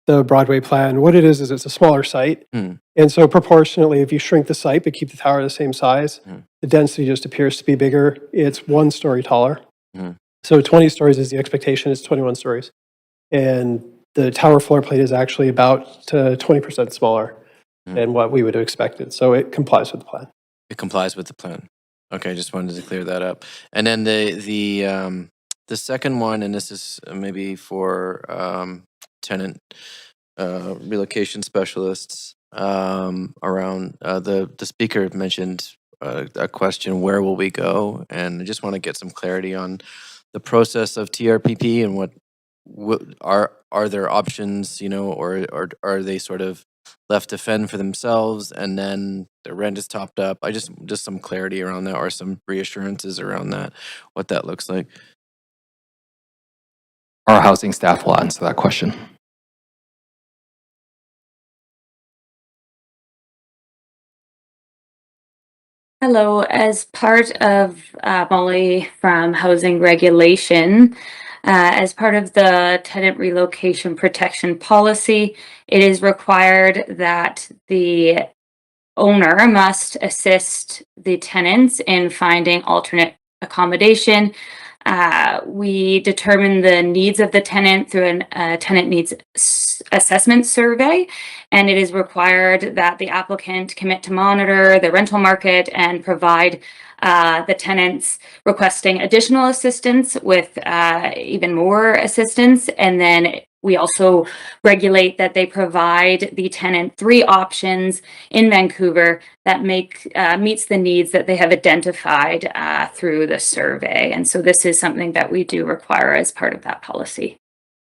the Broadway plan. What it is it's a smaller site. And so proportionately, if you shrink the site but keep the tower the same size, the density just appears to be bigger. It's 1 story taller. So 20 stories is the expectation. It's 21 stories. And the tower floor plate is actually about 20% smaller than what we would have expected. So it complies with the plan. It complies with the plan. Okay, just wanted to clear that up. And then the second one, and this is maybe for tenant relocation specialists, around the speaker mentioned a question, where will we go? And I just want to get some clarity on the process of TRPP and what are there options, you know, or are they sort of left to fend for themselves and then the rent is topped up? I just some clarity around that or some reassurances around that, what that looks like. Our housing staff will answer that question. Hello, as part of Molly from Housing Regulation, as part of the tenant relocation protection policy, it is required that the owner must assist the tenants in finding alternate accommodation. We determine the needs of the tenant through a tenant needs assessment survey, and it is required that the applicant commit to monitor the rental market and provide the tenants requesting additional assistance with even more assistance. And then we also regulate that they provide the tenant 3 options in Vancouver that meets the needs that they have identified through the survey. And so this is something that we do require as part of that policy.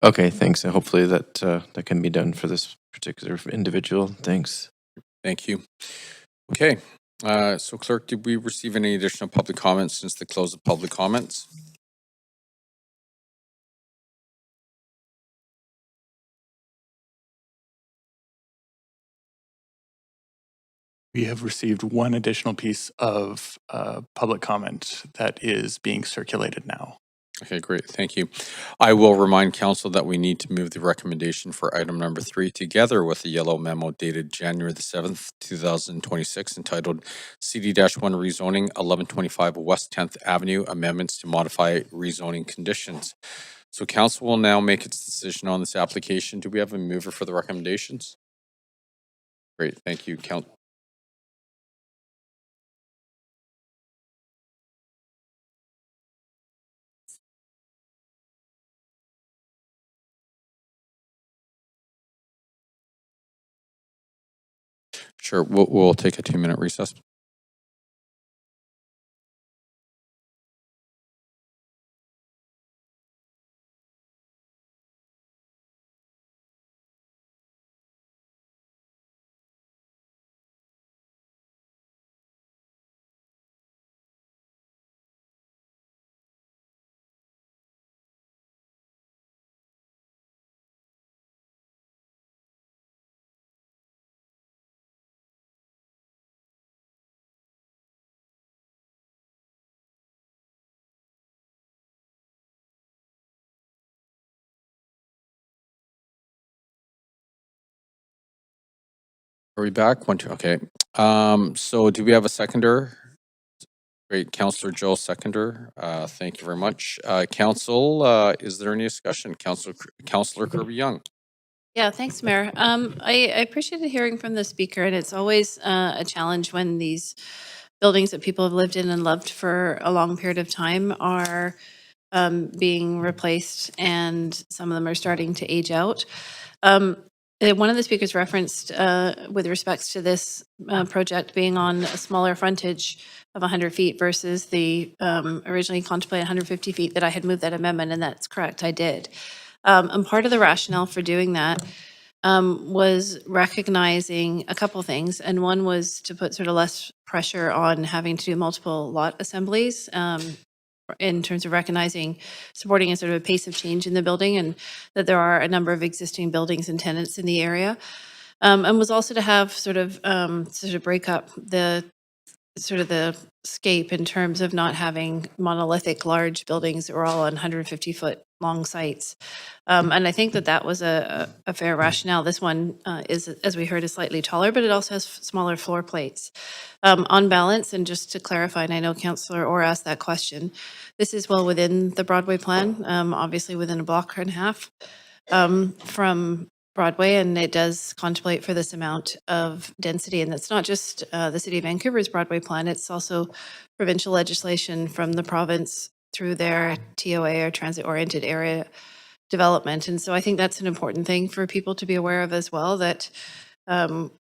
Okay, thanks. And hopefully that that can be done for this particular individual. Thanks. Thank you. Okay. So Clerk, did we receive any additional public comments since the close of public comments? We have received one additional piece of public comment that is being circulated now. Okay, great. Thank you. I will remind council that we need to move the recommendation for item number 3 together with the yellow memo dated January the 7th, 2026, entitled CD-1 Rezoning 1125 West 10th Avenue Amendments to Modify Rezoning Conditions. So council will now make its decision on this application. Do we have a mover for the recommendations? Great. Thank you, Sure. We'll take a 2-minute recess. Are we back? 1, 2. Okay. So do we have a seconder? Great. Councillor Joe, seconder. Thank you very much. Council, is there any discussion? Councillor Kirby-Young. Yeah, thanks, Mayor. I appreciated hearing from the speaker, and it's always a challenge when these buildings that people have lived in and loved for a long period of time are being replaced, and some of them are starting to age out. One of the speakers referenced with respects to this project being on a smaller frontage of 100 feet versus the originally contemplated 150 feet that I had moved that amendment, and that's correct, I did. And part of the rationale for doing that was recognizing a couple things, and one was to put sort of less pressure on having to do multiple lot assemblies in terms of recognizing, supporting a sort of a pace of change in the building, and that there are a number of existing buildings and tenants in the area. And was also to have sort of break up the sort of the scape in terms of not having monolithic large buildings that were all on 150-foot long sites. And I think that that was a fair rationale. This one is, as we heard, is slightly taller, but it also has smaller floor plates. On balance, and just to clarify, and I know Councillor Orr asked that question, this is well within the Broadway plan, obviously within a block and a half from Broadway, and it does contemplate for this amount of density. And that's not just the City of Vancouver's Broadway plan, it's also provincial legislation from the province through their TOA, or transit-oriented area development. And so I think that's an important thing for people to be aware of as well, that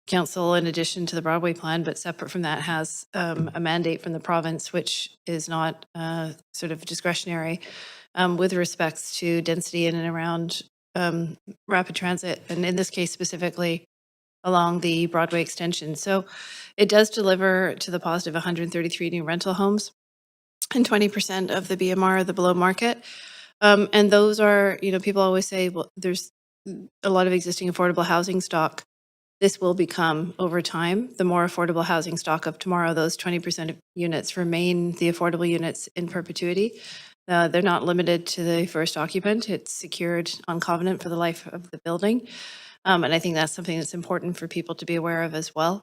council, in addition to the Broadway plan, but separate from that, has a mandate from the province, which is not sort of discretionary, with respects to density in and around rapid transit, and in this case specifically along the Broadway extension. So it does deliver to the positive 133 new rental homes and 20% of the BMR, the below market. And those are, people always say, well, there's a lot of existing affordable housing stock. This will become, over time, the more affordable housing stock of tomorrow. Those 20% of units remain the affordable units in perpetuity. They're not limited to the first occupant. It's secured on covenant for the life of the building. And I think that's something that's important for people to be aware of as well.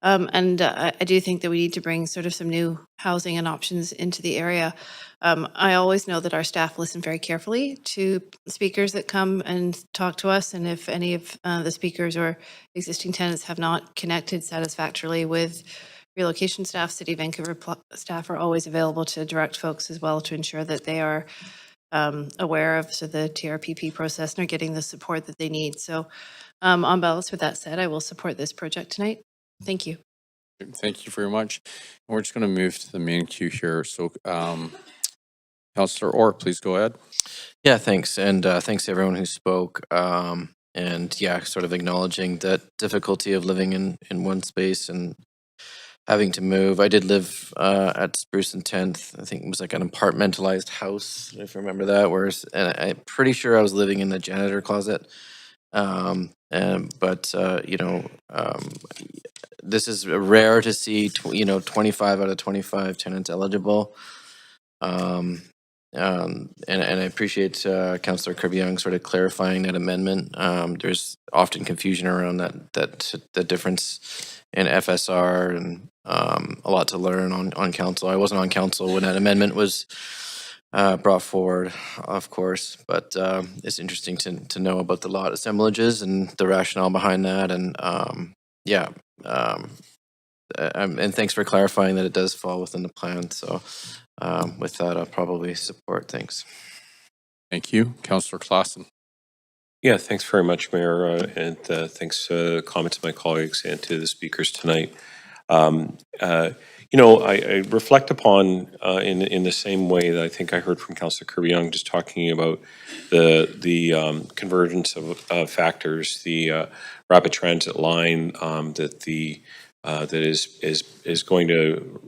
And I do think that we need to bring sort of some new housing and options into the area. I always know that our staff listen very carefully to speakers that come and talk to us. And if any of the speakers or existing tenants have not connected satisfactorily with relocation staff, City of Vancouver staff are always available to direct folks as well to ensure that they are aware of the TRPP process and are getting the support that they need. So on balance, with that said, I will support this project tonight. Thank you. Thank you very much. We're just going to move to the main queue here. So, Councillor Orr, please go ahead. Yeah, thanks. And thanks to everyone who spoke. And yeah, sort of acknowledging that difficulty of living in one space and having to move. I did live at Spruce and 10th. I think it was like an apartmentalized house, if you remember that. Whereas, and I'm pretty sure I was living in the janitor closet. This is rare to see, 25 out of 25 tenants eligible. And I appreciate Councillor Kirby-Young sort of clarifying that amendment. There's often confusion around that difference in FSR, and a lot to learn on council. I wasn't on council when that amendment was brought forward, of course, but it's interesting to know about the lot assemblages and the rationale behind that. And and thanks for clarifying that it does fall within the plan. So with that, I'll probably support. Thanks. Thank you. Councillor Claassen. Yeah, thanks very much, Mayor, and thanks comments to my colleagues and to the speakers tonight. I reflect upon in the same way that I think I heard from Councillor Kirby-Young, just talking about the convergence of factors, the rapid transit line that is going to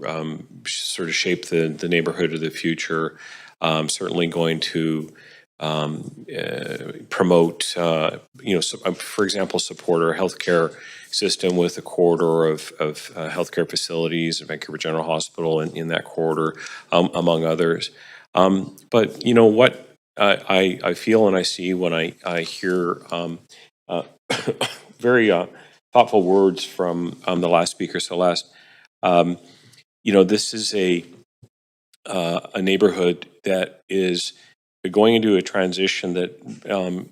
sort of shape the neighborhood of the future. Certainly going to promote, for example, support our healthcare system with a corridor of healthcare facilities, Vancouver General Hospital in that corridor, among others. But what I feel and I see when I hear very thoughtful words from the last speaker, Celeste. This is a neighborhood that is going into a transition that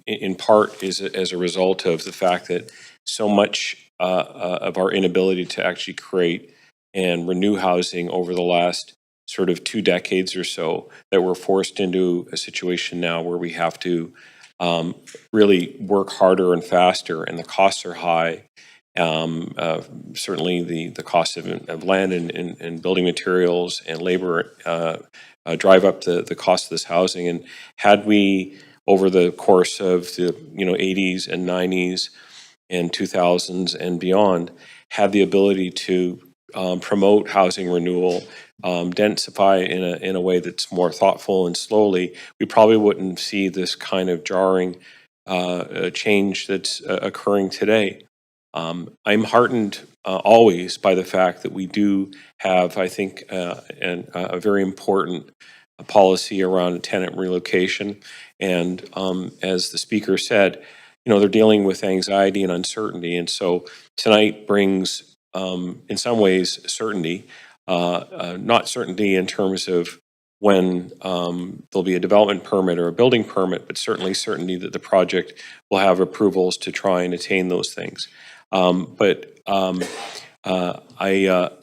in part is as a result of the fact that so much of our inability to actually create and renew housing over the last sort of 2 decades or so, that we're forced into a situation now where we have to really work harder and faster, and the costs are high. Certainly the cost of land and building materials and labor drive up the cost of this housing. And had we, over the course of the 80s and 90s and 2000s and beyond, had the ability to promote housing renewal, densify in a way that's more thoughtful and slowly, we probably wouldn't see this kind of jarring change that's occurring today. I'm heartened always by the fact that we do have, I think, a very important policy around tenant relocation. And as the speaker said, they're dealing with anxiety and uncertainty. And so tonight brings, in some ways, certainty, not certainty in terms of when there'll be a development permit or a building permit, but certainly certainty that the project will have approvals to try and attain those things. I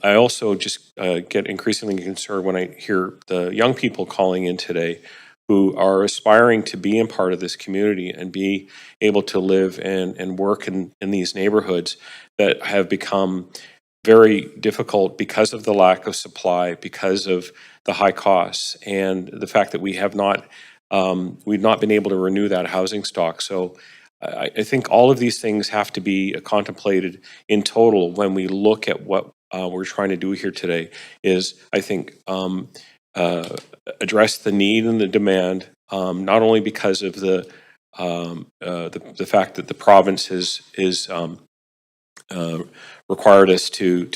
also just get increasingly concerned when I hear the young people calling in today who are aspiring to be in part of this community and be able to live and work in these neighborhoods that have become very difficult because of the lack of supply, because of the high costs, and the fact that we have not we've not been able to renew that housing stock. So I think all of these things have to be contemplated in total when we look at what we're trying to do here today. Is I think address the need and the demand, not only because of the fact that the province is required us to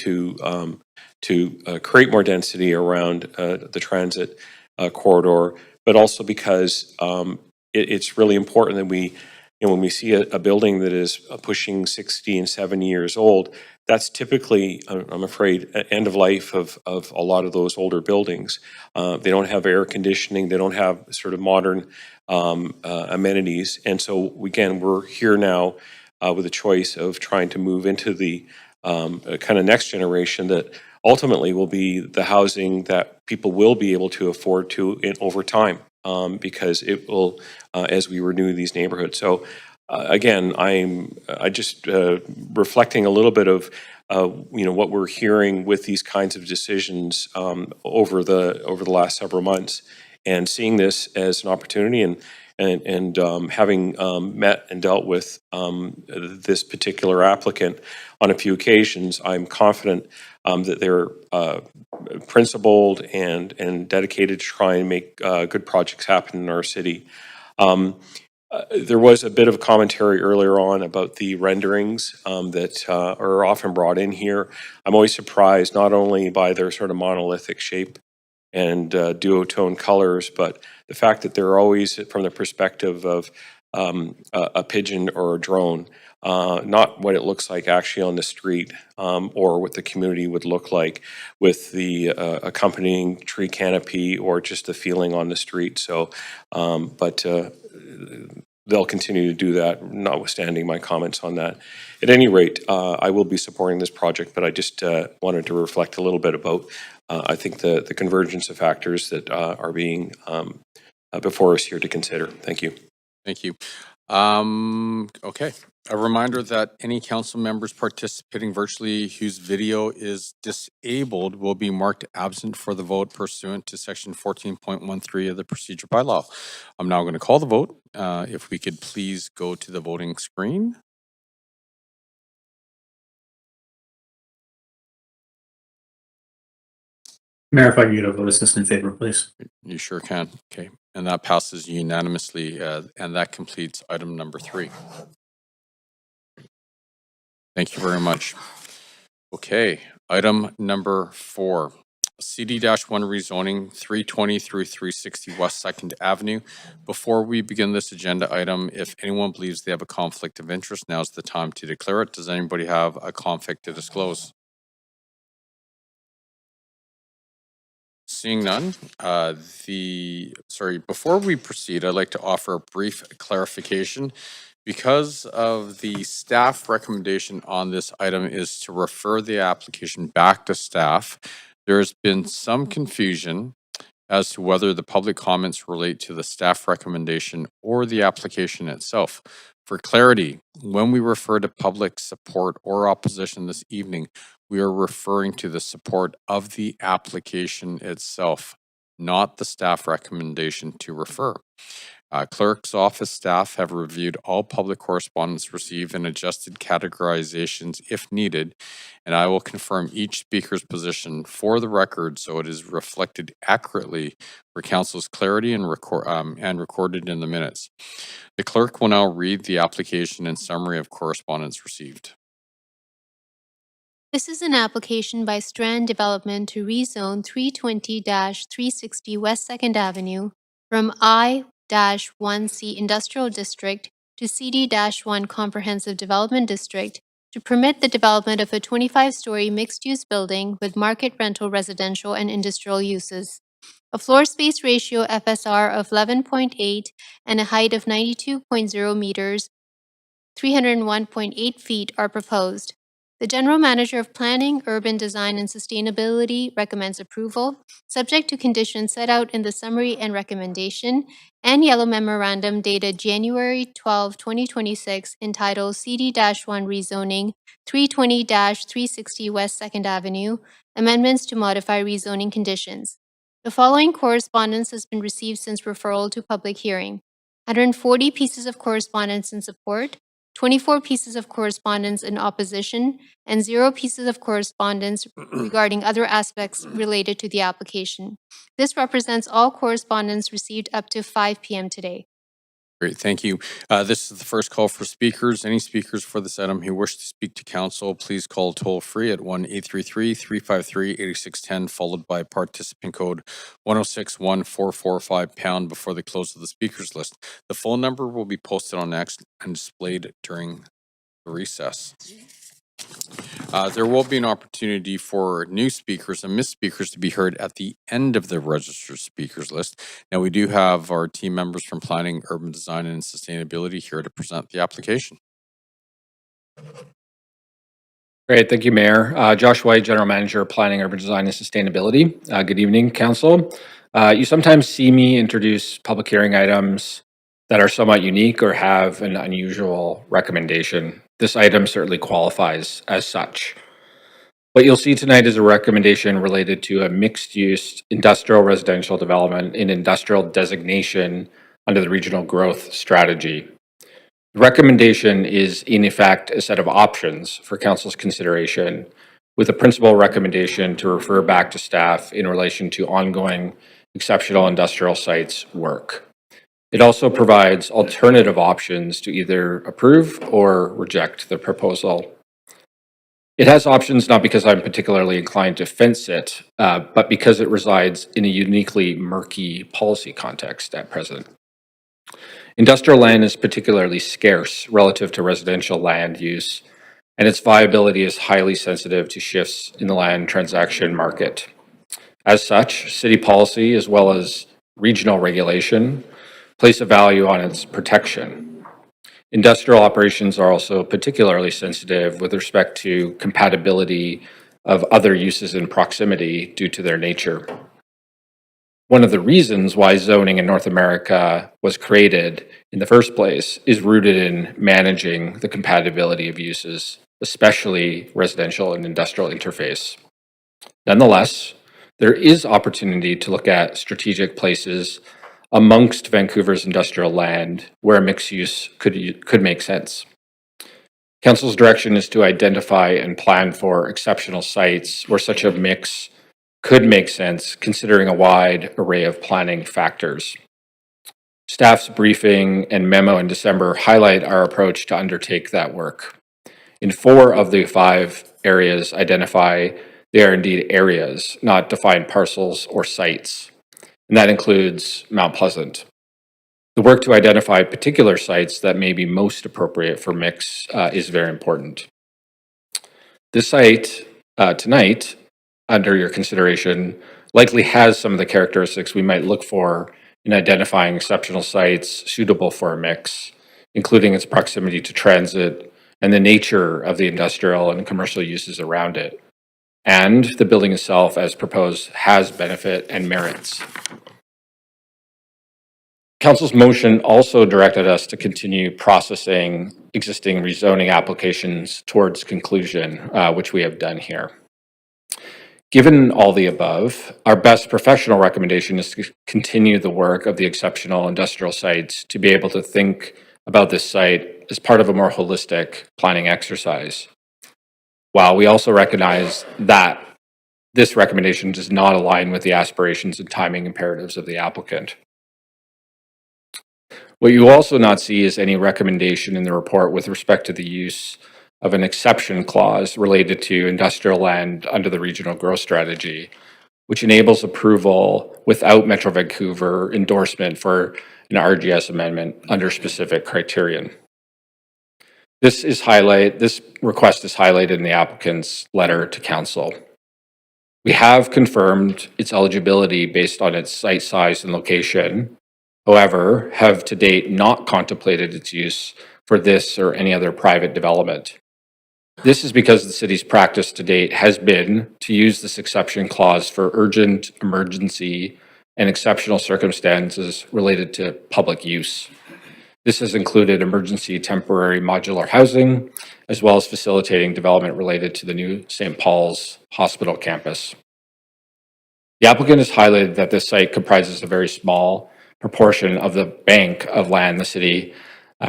create more density around the transit corridor, but also because it's really important that we, when we see a building that is pushing 60 and 70 years old, that's typically, I'm afraid, end of life of a lot of those older buildings. They don't have air conditioning, they don't have sort of modern amenities. And so, again, we're here now with a choice of trying to move into the kind of next generation that ultimately will be the housing that people will be able to afford to over time, because it will, as we renew these neighborhoods. So again, I just reflecting a little bit of what we're hearing with these kinds of decisions over the last several months, and seeing this as an opportunity, and having met and dealt with this particular applicant on a few occasions, I'm confident that they're principled and dedicated to try and make good projects happen in our city. There was a bit of commentary earlier on about the renderings that are often brought in here. I'm always surprised not only by their sort of monolithic shape and duotone colors, but the fact that they're always from the perspective of a pigeon or a drone, not what it looks like actually on the street, or what the community would look like with the accompanying tree canopy or just the feeling on the street. So, but they'll continue to do that, notwithstanding my comments on that. At any rate, I will be supporting this project, but I just wanted to reflect a little bit about, I think, the convergence of factors that are being before us here to consider. Thank you. Thank you. Okay. A reminder that any council members participating virtually whose video is disabled will be marked absent for the vote pursuant to section 14.13 of the procedure bylaw. I'm now going to call the vote. If we could please go to the voting screen. Mayor, if I can get a vote assist in favor, please. You sure can. Okay. And that passes unanimously, and that completes item number 3. Thank you very much. Okay, item number 4. CD-1 rezoning 320 through 360 West 2nd Avenue. Before we begin this agenda item, if anyone believes they have a conflict of interest, now's the time to declare it. Does anybody have a conflict to disclose? Seeing none, before we proceed, I'd like to offer a brief clarification. Because of the staff recommendation on this item is to refer the application back to staff, there's been some confusion as to whether the public comments relate to the staff recommendation or the application itself. For clarity, when we refer to public support or opposition this evening, we are referring to the support of the application itself, not the staff recommendation to refer. Clerk's office staff have reviewed all public correspondence received and adjusted categorizations if needed, and I will confirm each speaker's position for the record so it is reflected accurately for council's clarity and recorded in the minutes. The clerk will now read the application and summary of correspondence received. This is an application by Strand Development to rezone 320-360 West 2nd Avenue from I-1C Industrial District to CD-1 Comprehensive Development District to permit the development of a 25-story mixed-use building with market rental residential and industrial uses. A floor space ratio FSR of 11.8 and a height of 92.0 meters, 301.8 feet are proposed. The General Manager of Planning, Urban Design and Sustainability recommends approval, subject to conditions set out in the summary and recommendation and yellow memorandum dated January 12, 2026, entitled CD-1 Rezoning 320-360 West 2nd Avenue, Amendments to Modify Rezoning Conditions. The following correspondence has been received since referral to public hearing: 140 pieces of correspondence in support, 24 pieces of correspondence in opposition, and 0 pieces of correspondence regarding other aspects related to the application. This represents all correspondence received up to 5 p.m. today. Great, thank you. This is the first call for speakers. Any speakers for this item who wish to speak to council, please call toll free at 1-833-353-8610, followed by participant code 1061445 # before the close of the speakers list. The phone number will be posted on X and displayed during the recess. There will be an opportunity for new speakers and missed speakers to be heard at the end of the registered speakers list. Now, we do have our team members from Planning, Urban Design, and Sustainability here to present the application. Great, thank you, Mayor. Josh White, General Manager, Planning, Urban Design, and Sustainability. Good evening, Council. You sometimes see me introduce public hearing items that are somewhat unique or have an unusual recommendation. This item certainly qualifies as such. What you'll see tonight is a recommendation related to a mixed-use industrial residential development in industrial designation under the regional growth strategy. The recommendation is, in effect, a set of options for Council's consideration, with a principal recommendation to refer back to staff in relation to ongoing exceptional industrial sites work. It also provides alternative options to either approve or reject the proposal. It has options not because I'm particularly inclined to fence it, but because it resides in a uniquely murky policy context at present. Industrial land is particularly scarce relative to residential land use, and its viability is highly sensitive to shifts in the land transaction market. As such, city policy as well as regional regulation place a value on its protection. Industrial operations are also particularly sensitive with respect to compatibility of other uses in proximity due to their nature. One of the reasons why zoning in North America was created in the first place is rooted in managing the compatibility of uses, especially residential and industrial interface. Nonetheless, there is opportunity to look at strategic places amongst Vancouver's industrial land where mixed use could make sense. Council's direction is to identify and plan for exceptional sites where such a mix could make sense, considering a wide array of planning factors. Staff's briefing and memo in December highlight our approach to undertake that work. In 4 of the 5 areas identify they are indeed areas, not defined parcels or sites, and that includes Mount Pleasant. The work to identify particular sites that may be most appropriate for mix is very important. This site tonight, under your consideration, likely has some of the characteristics we might look for in identifying exceptional sites suitable for a mix, including its proximity to transit and the nature of the industrial and commercial uses around it. And the building itself, as proposed, has benefit and merits. Council's motion also directed us to continue processing existing rezoning applications towards conclusion, which we have done here. Given all the above, our best professional recommendation is to continue the work of the exceptional industrial sites to be able to think about this site as part of a more holistic planning exercise. While we also recognize that this recommendation does not align with the aspirations and timing imperatives of the applicant. What you also not see is any recommendation in the report with respect to the use of an exception clause related to industrial land under the regional growth strategy, which enables approval without Metro Vancouver endorsement for an RGS amendment under specific criterion. This request is highlighted in the applicant's letter to council. We have confirmed its eligibility based on its site size and location, however, have to date not contemplated its use for this or any other private development. This is because the city's practice to date has been to use this exception clause for urgent, emergency, and exceptional circumstances related to public use. This has included emergency temporary modular housing, as well as facilitating development related to the new St. Paul's Hospital campus. The applicant has highlighted that this site comprises a very small proportion of the bank of land the city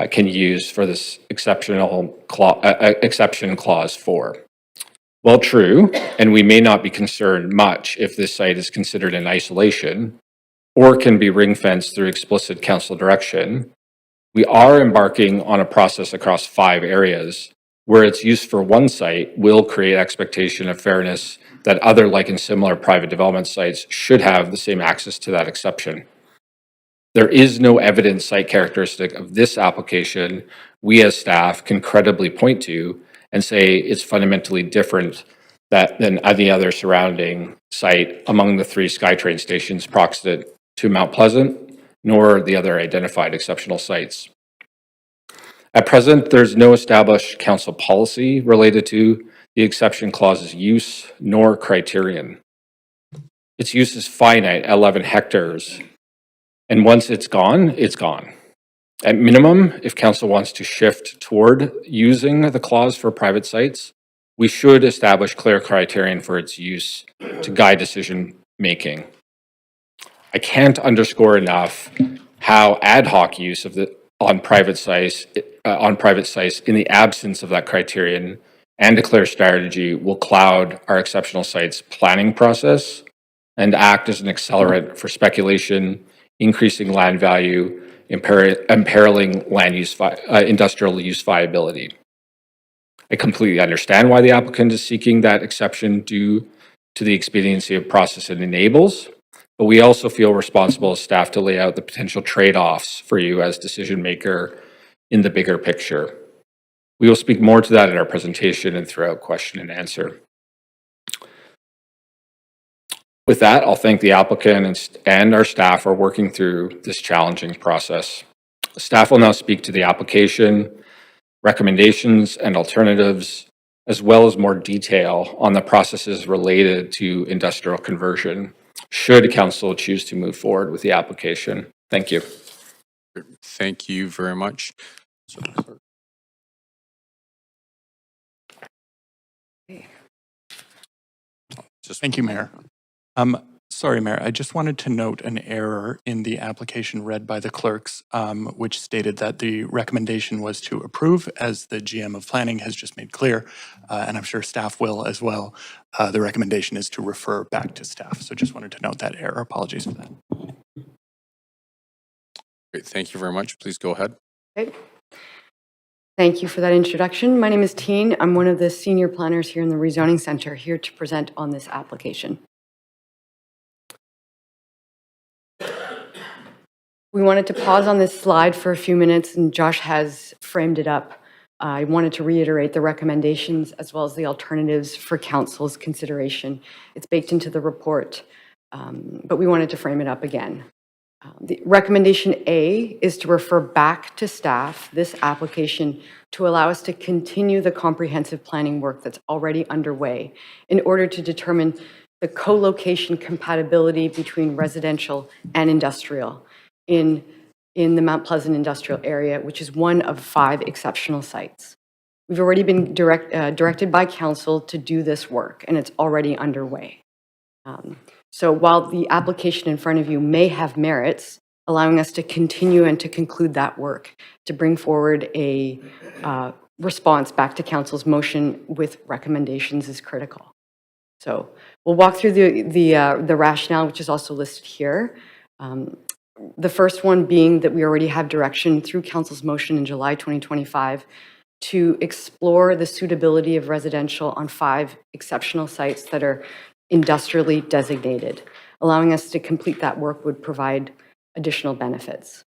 can use for this exception clause 4. Well, true, and we may not be concerned much if this site is considered in isolation or can be ring-fenced through explicit council direction. We are embarking on a process across 5 areas where its use for one site will create expectation of fairness that other like and similar private development sites should have the same access to that exception. There is no evident site characteristic of this application we as staff can credibly point to and say it's fundamentally different than any other surrounding site among the 3 SkyTrain stations proximate to Mount Pleasant, nor the other identified exceptional sites. At present, there's no established council policy related to the exception clause's use nor criterion. Its use is finite, 11 hectares, and once it's gone, it's gone. At minimum, if council wants to shift toward using the clause for private sites, we should establish clear criterion for its use to guide decision making. I can't underscore enough how ad hoc use of on private sites in the absence of that criterion and a clear strategy will cloud our exceptional sites planning process and act as an accelerant for speculation, increasing land value, imperiling land use, industrial use viability. I completely understand why the applicant is seeking that exception due to the expediency of process it enables, but we also feel responsible as staff to lay out the potential trade-offs for you as decision maker in the bigger picture. We will speak more to that in our presentation and throughout question and answer. With that, I'll thank the applicant and our staff for working through this challenging process. Staff will now speak to the application, recommendations, and alternatives, as well as more detail on the processes related to industrial conversion, should council choose to move forward with the application. Thank you. Thank you very much. Thank you, Mayor. Sorry, Mayor, I just wanted to note an error in the application read by the clerks, which stated that the recommendation was to approve, as the GM of Planning has just made clear, and I'm sure staff will as well. The recommendation is to refer back to staff. So just wanted to note that error. Apologies for that. Great, thank you very much. Please go ahead. Okay. Thank you for that introduction. My name is Teen. I'm one of the senior planners here in the Rezoning Center, here to present on this application. We wanted to pause on this slide for a few minutes, and Josh has framed it up. I wanted to reiterate the recommendations as well as the alternatives for council's consideration. It's baked into the report, but we wanted to frame it up again. The recommendation A is to refer back to staff this application to allow us to continue the comprehensive planning work that's already underway in order to determine the co-location compatibility between residential and industrial in the Mount Pleasant industrial area, which is one of 5 exceptional sites. We've already been directed by council to do this work, and it's already underway. So while the application in front of you may have merits, allowing us to continue and to conclude that work, to bring forward a response back to council's motion with recommendations is critical. So we'll walk through the rationale, which is also listed here. The first one being that we already have direction through council's motion in July 2025 to explore the suitability of residential on 5 exceptional sites that are industrially designated. Allowing us to complete that work would provide additional benefits.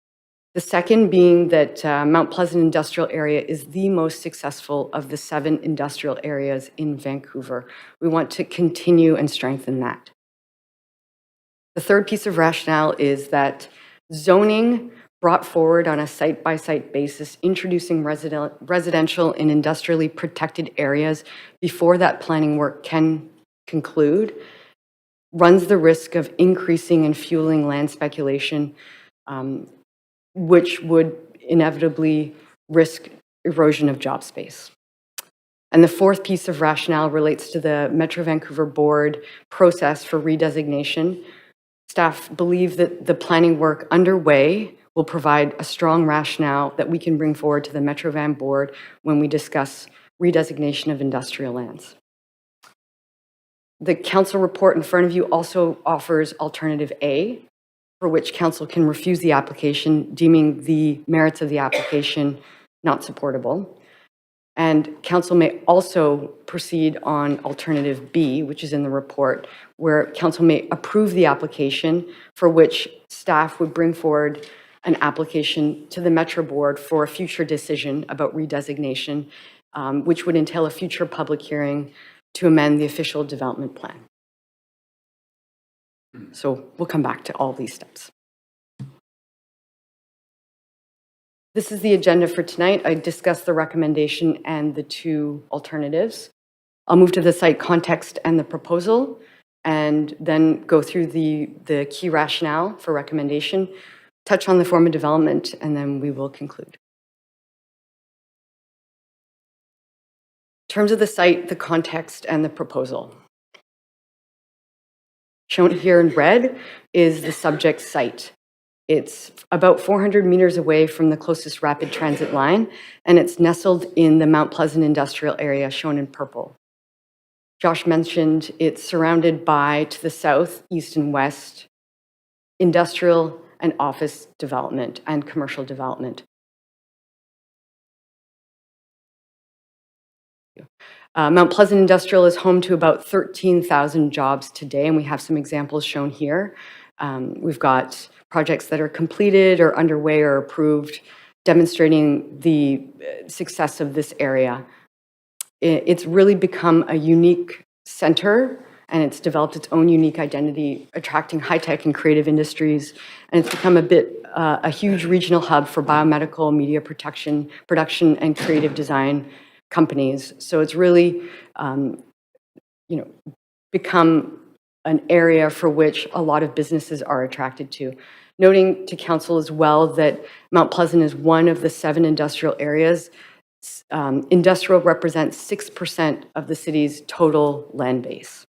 The second being that Mount Pleasant industrial area is the most successful of the 7 industrial areas in Vancouver. We want to continue and strengthen that. The third piece of rationale is that zoning brought forward on a site-by-site basis, introducing residential and industrially protected areas before that planning work can conclude, runs the risk of increasing and fueling land speculation, which would inevitably risk erosion of job space. And the fourth piece of rationale relates to the Metro Vancouver Board process for redesignation. Staff believe that the planning work underway will provide a strong rationale that we can bring forward to the Metro Van Board when we discuss redesignation of industrial lands. The council report in front of you also offers alternative A, for which council can refuse the application, deeming the merits of the application not supportable. And council may also proceed on alternative B, which is in the report, where council may approve the application, for which staff would bring forward an application to the Metro Board for a future decision about redesignation, which would entail a future public hearing to amend the official development plan. So we'll come back to all these steps. This is the agenda for tonight. I discussed the recommendation and the two alternatives. I'll move to the site context and the proposal, and then go through the key rationale for recommendation, touch on the form of development, and then we will conclude. In terms of the site, the context, and the proposal. Shown here in red is the subject site. It's about 400 meters away from the closest rapid transit line, and it's nestled in the Mount Pleasant industrial area, shown in purple. Josh mentioned it's surrounded by, to the south, east, and west, industrial and office development and commercial development. Mount Pleasant Industrial is home to about 13,000 jobs today, and we have some examples shown here. We've got projects that are completed or underway or approved, demonstrating the success of this area. It's really become a unique center, and it's developed its own unique identity, attracting high-tech and creative industries, and it's become a huge regional hub for biomedical, media production, and creative design companies. So it's really, become an area for which a lot of businesses are attracted to. Noting to council as well that Mount Pleasant is one of the 7 industrial areas. Industrial represents 6% of the city's total land base.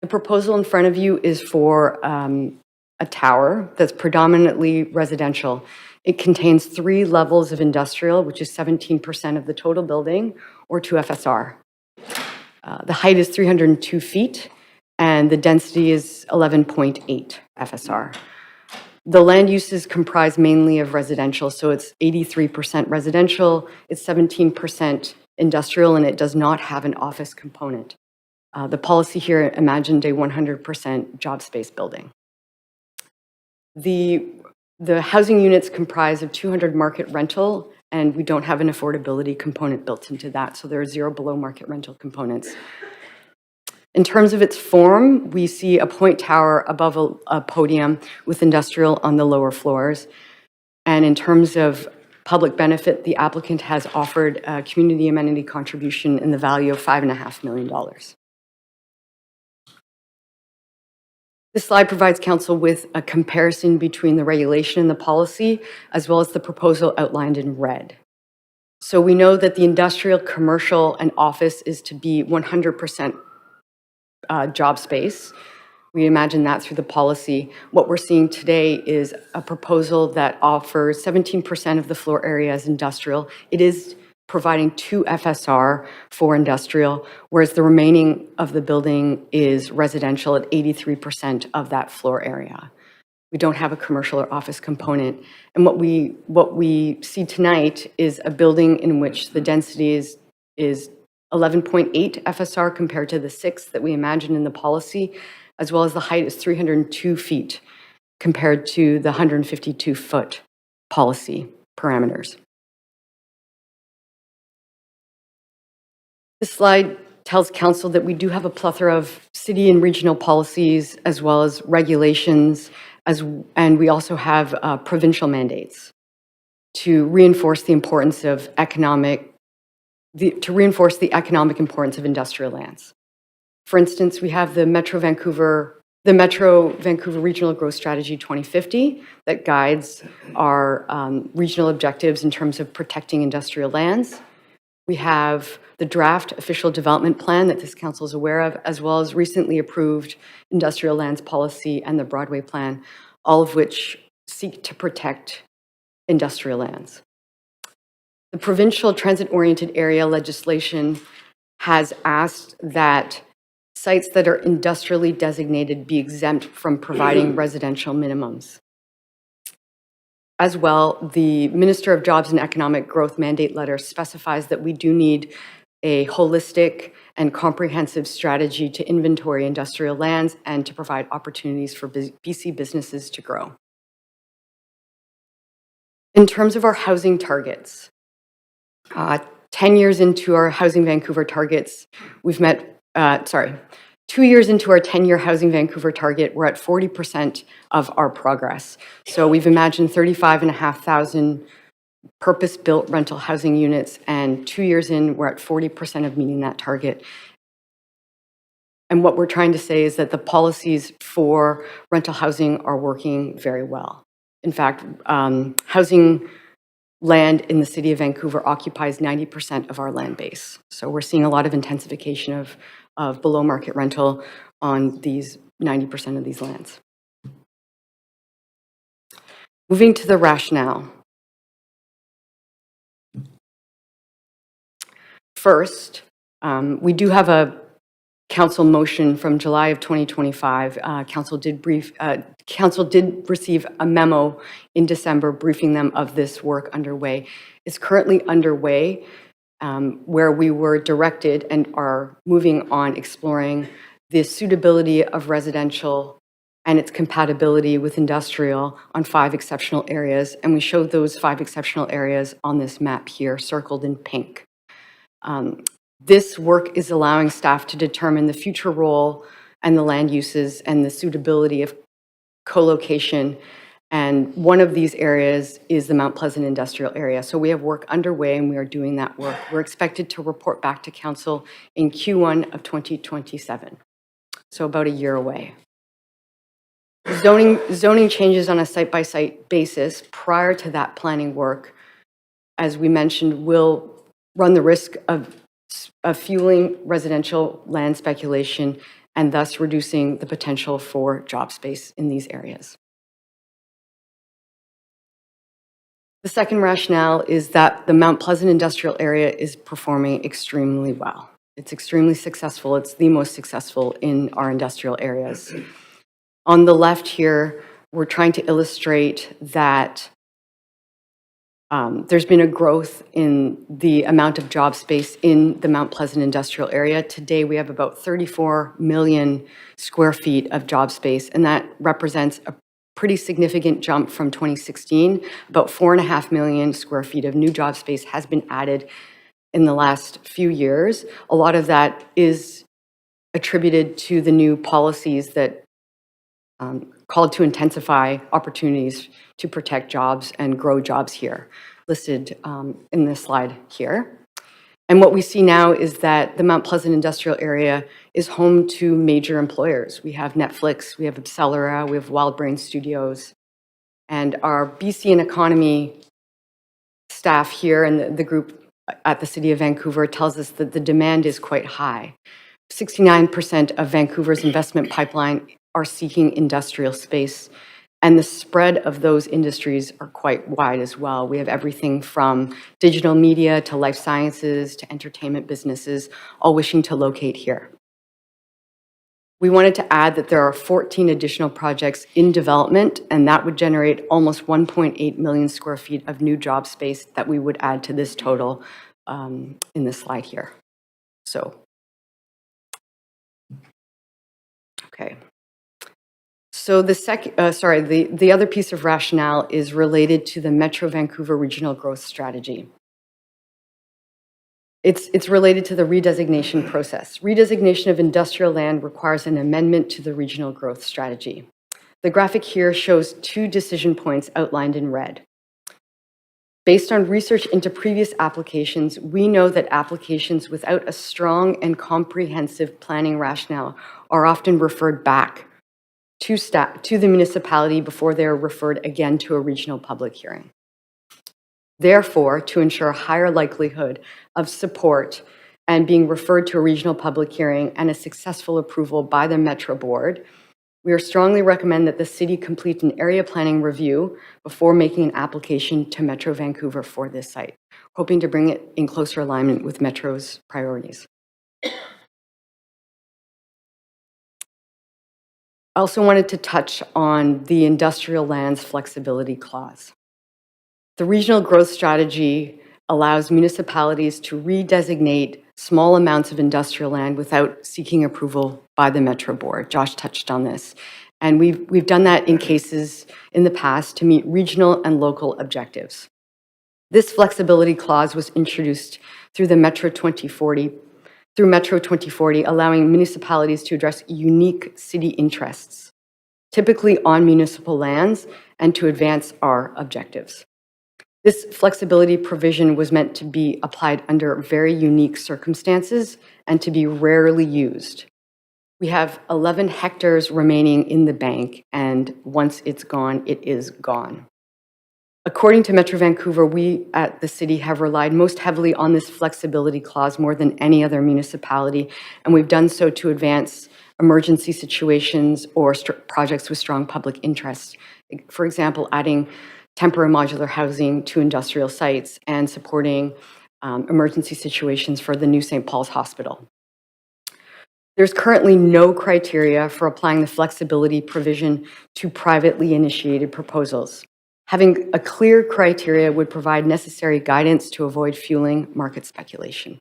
The proposal in front of you is for a tower that's predominantly residential. It contains 3 levels of industrial, which is 17% of the total building, or 2 FSR. The height is 302 feet, and the density is 11.8 FSR. The land uses comprise mainly of residential, so it's 83% residential, it's 17% industrial, and it does not have an office component. The policy here imagined a 100% job space building. The housing units comprise of 200 market rental, and we don't have an affordability component built into that, so there are 0 below market rental components. In terms of its form, we see a point tower above a podium with industrial on the lower floors. And in terms of public benefit, the applicant has offered a community amenity contribution in the value of $5.5 million. This slide provides council with a comparison between the regulation and the policy, as well as the proposal outlined in red. So we know that the industrial, commercial, and office is to be 100% job space. We imagine that through the policy. What we're seeing today is a proposal that offers 17% of the floor area as industrial. It is providing 2 FSR for industrial, whereas the remaining of the building is residential at 83% of that floor area. We don't have a commercial or office component. And what we see tonight is a building in which the density is 11.8 FSR compared to the 6 that we imagine in the policy, as well as the height is 302 feet compared to the 152-foot policy parameters. This slide tells council that we do have a plethora of city and regional policies as well as regulations, and we also have provincial mandates to reinforce the importance of economic importance of industrial lands. For instance, we have the Metro Vancouver the Metro Vancouver Regional Growth Strategy 2050 that guides our regional objectives in terms of protecting industrial lands. We have the draft official development plan that this council is aware of, as well as recently approved industrial lands policy and the Broadway plan, all of which seek to protect industrial lands. The provincial transit-oriented area legislation has asked that sites that are industrially designated be exempt from providing residential minimums. As well, the Minister of Jobs and Economic Growth mandate letter specifies that we do need a holistic and comprehensive strategy to inventory industrial lands and to provide opportunities for BC businesses to grow. In terms of our housing targets, 10 years into our Housing Vancouver targets, we've met, 2 years into our 10-year Housing Vancouver target, we're at 40% of our progress. So we've imagined 35,500 purpose-built rental housing units, and 2 years in, we're at 40% of meeting that target. And what we're trying to say is that the policies for rental housing are working very well. In fact, housing land in the city of Vancouver occupies 90% of our land base. So we're seeing a lot of intensification of below market rental on these 90% of these lands. Moving to the rationale. First, we do have a council motion from July of 2025. Council did receive a memo in December briefing them of this work underway. It's currently underway, where we were directed and are moving on exploring the suitability of residential and its compatibility with industrial on 5 exceptional areas. And we showed those 5 exceptional areas on this map here, circled in pink. This work is allowing staff to determine the future role and the land uses and the suitability of co-location. And one of these areas is the Mount Pleasant industrial area. So we have work underway and we are doing that work. We're expected to report back to council in Q1 of 2027. So about a year away. Zoning changes on a site-by-site basis prior to that planning work, as we mentioned, will run the risk of fueling residential land speculation and thus reducing the potential for job space in these areas. The second rationale is that the Mount Pleasant industrial area is performing extremely well. It's extremely successful. It's the most successful in our industrial areas. On the left here, we're trying to illustrate that there's been a growth in the amount of job space in the Mount Pleasant industrial area. Today, we have about 34 million square feet of job space, and that represents a pretty significant jump from 2016. About 4.5 million square feet of new job space has been added in the last few years. A lot of that is attributed to the new policies that called to intensify opportunities to protect jobs and grow jobs here, listed in this slide here. And what we see now is that the Mount Pleasant industrial area is home to major employers. We have Netflix, we have Accelera, we have Wild Brain Studios, and our BC and Economy staff here and the group at the City of Vancouver tells us that the demand is quite high. 69% of Vancouver's investment pipeline are seeking industrial space, and the spread of those industries are quite wide as well. We have everything from digital media to life sciences to entertainment businesses, all wishing to locate here. We wanted to add that there are 14 additional projects in development, and that would generate almost 1.8 million square feet of new job space that we would add to this total in this slide here. So, okay. So the other piece of rationale is related to the Metro Vancouver Regional Growth Strategy. It's related to the redesignation process. Redesignation of industrial land requires an amendment to the Regional Growth Strategy. The graphic here shows 2 decision points outlined in red. Based on research into previous applications, we know that applications without a strong and comprehensive planning rationale are often referred back to the municipality before they're referred again to a regional public hearing. Therefore, to ensure a higher likelihood of support and being referred to a regional public hearing and a successful approval by the Metro Board, we strongly recommend that the city complete an area planning review before making an application to Metro Vancouver for this site, hoping to bring it in closer alignment with Metro's priorities. I also wanted to touch on the industrial lands flexibility clause. The regional growth strategy allows municipalities to redesignate small amounts of industrial land without seeking approval by the Metro Board. Josh touched on this. And we've done that in cases in the past to meet regional and local objectives. This flexibility clause was introduced through the Metro 2040, allowing municipalities to address unique city interests, typically on municipal lands, and to advance our objectives. This flexibility provision was meant to be applied under very unique circumstances and to be rarely used. We have 11 hectares remaining in the bank, and once it's gone, it is gone. According to Metro Vancouver, we at the city have relied most heavily on this flexibility clause more than any other municipality, and we've done so to advance emergency situations or projects with strong public interest. For example, adding temporary modular housing to industrial sites and supporting emergency situations for the new St. Paul's Hospital. There's currently no criteria for applying the flexibility provision to privately initiated proposals. Having a clear criteria would provide necessary guidance to avoid fueling market speculation.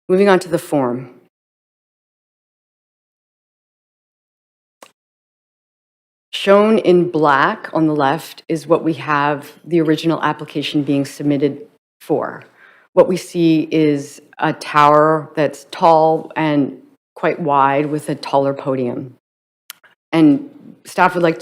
Moving on to the form. Shown in black on the left is what we have the original application being submitted for. What we see is a tower that's tall and quite wide with a taller podium. And staff would like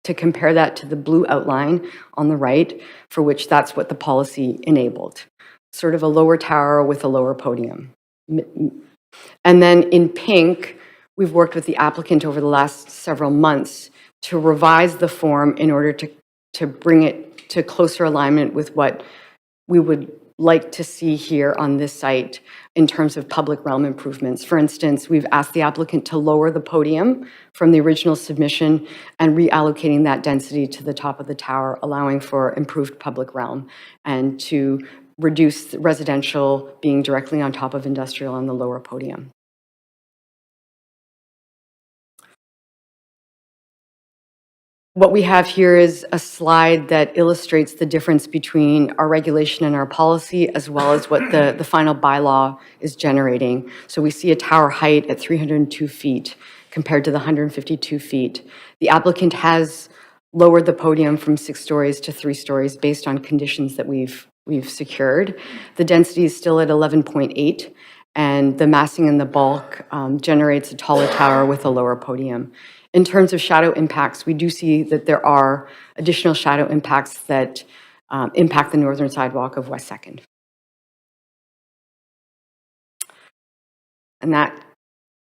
to compare that to the blue outline on the right, for which that's what the policy enabled. Sort of a lower tower with a lower podium. And then in pink, we've worked with the applicant over the last several months to revise the form in order to bring it to closer alignment with what we would like to see here on this site in terms of public realm improvements. For instance, we've asked the applicant to lower the podium from the original submission and reallocating that density to the top of the tower, allowing for improved public realm and to reduce residential being directly on top of industrial on the lower podium. What we have here is a slide that illustrates the difference between our regulation and our policy, as well as what the final bylaw is generating. So we see a tower height at 302 feet compared to the 152 feet. The applicant has lowered the podium from 6 stories to 3 stories based on conditions that we've secured. The density is still at 11.8, and the massing in the bulk generates a taller tower with a lower podium. In terms of shadow impacts, we do see that there are additional shadow impacts that impact the northern sidewalk of West 2nd. And that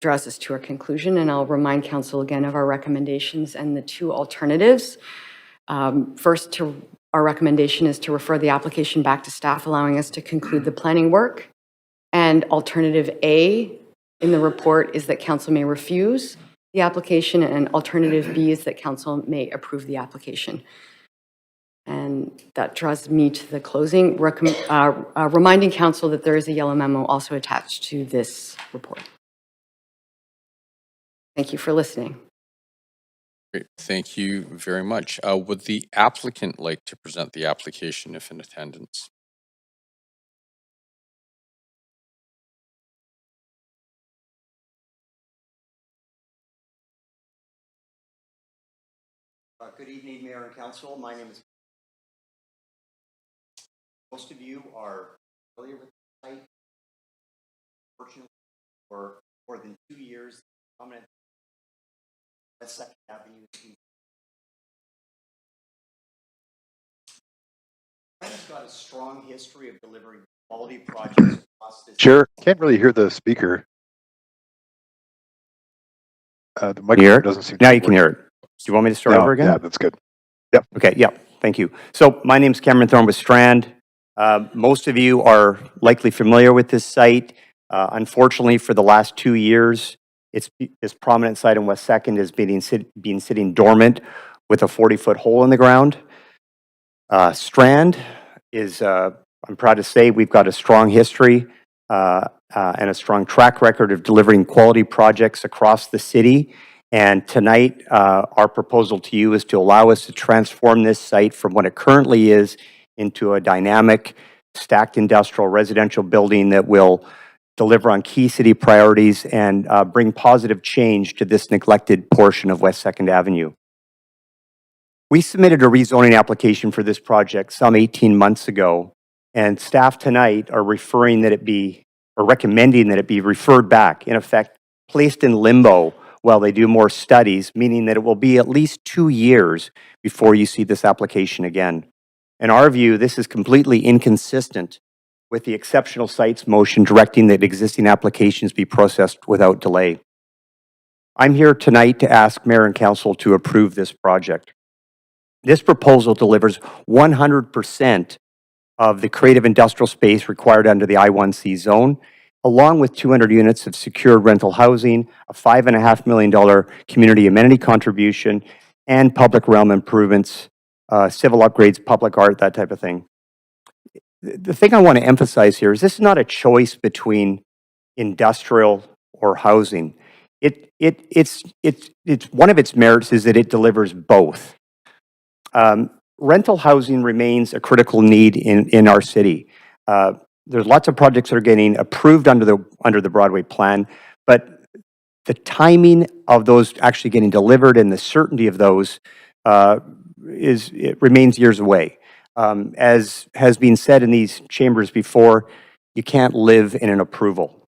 draws us to our conclusion, and I'll remind Council again of our recommendations and the 2 alternatives. First, our recommendation is to refer the application back to staff, allowing us to conclude the planning work. And alternative A in the report is that Council may refuse the application, and alternative B is that Council may approve the application. And that draws me to the closing, reminding Council that there is a yellow memo also attached to this report. Thank you for listening. Great, thank you very much. Would the applicant like to present the application if in attendance? Good evening, Mayor and Council. My name is. Most of you are familiar with the site. Fortunately, for more than 2 years, prominent West 2nd Avenue. It's got a strong history of delivering quality projects across the Chair, can't really hear the speaker. The Hear microphone it? doesn't seem to Now be you can hear it. Do you want me to start No, over again? yeah, that's good. Yep. Okay, yeah, thank you. So my name's Cameron Thorne with Strand. Most of you are likely familiar with this site. Unfortunately, for the last 2 years, this prominent site in West Second has been sitting dormant with a 40-foot hole in the ground. Strand is, I'm proud to say, we've got a strong history and a strong track record of delivering quality projects across the city. And tonight, our proposal to you is to allow us to transform this site from what it currently is into a dynamic, stacked industrial residential building that will deliver on key city priorities and bring positive change to this neglected portion of West 2nd Avenue. We submitted a rezoning application for this project some 18 months ago, and staff tonight are recommending that it be referred back, in effect, placed in limbo while they do more studies, meaning that it will be at least 2 years before you see this application again. In our view, this is completely inconsistent with the exceptional sites motion directing that existing applications be processed without delay. I'm here tonight to ask Mayor and Council to approve this project. This proposal delivers 100% of the creative industrial space required under the I-1C zone, along with 200 units of secured rental housing, a $5.5 million community amenity contribution, and public realm improvements, civil upgrades, public art, that type of thing. The thing I want to emphasize here is this is not a choice between industrial or housing. It's one of its merits is that it delivers both. Rental housing remains a critical need in our city. There's lots of projects that are getting approved under the Broadway plan, but the timing of those actually getting delivered and the certainty of those it remains years away. As has been said in these chambers before, you can't live in an approval.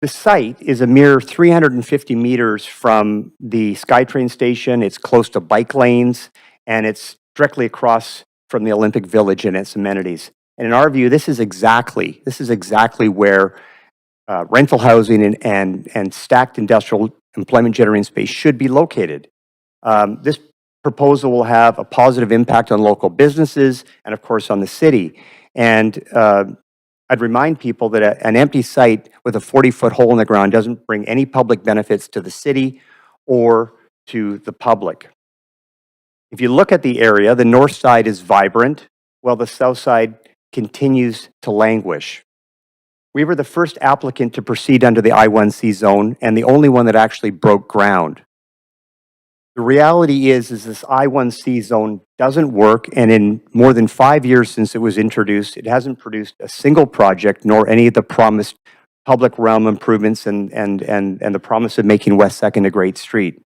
The site is a mere 350 meters from the SkyTrain station. It's close to bike lanes, and it's directly across from the Olympic Village and its amenities. And in our view, this is exactly where rental housing and stacked industrial employment generating space should be located. This proposal will have a positive impact on local businesses and, of course, on the city. And I'd remind people that an empty site with a 40-foot hole in the ground doesn't bring any public benefits to the city or to the public. If you look at the area, the north side is vibrant, while the south side continues to languish. We were the first applicant to proceed under the I-1C zone and the only one that actually broke ground. The reality is this I-1C zone doesn't work, and in more than 5 years since it was introduced, it hasn't produced a single project nor any of the promised public realm improvements and the promise of making West 2nd a great street.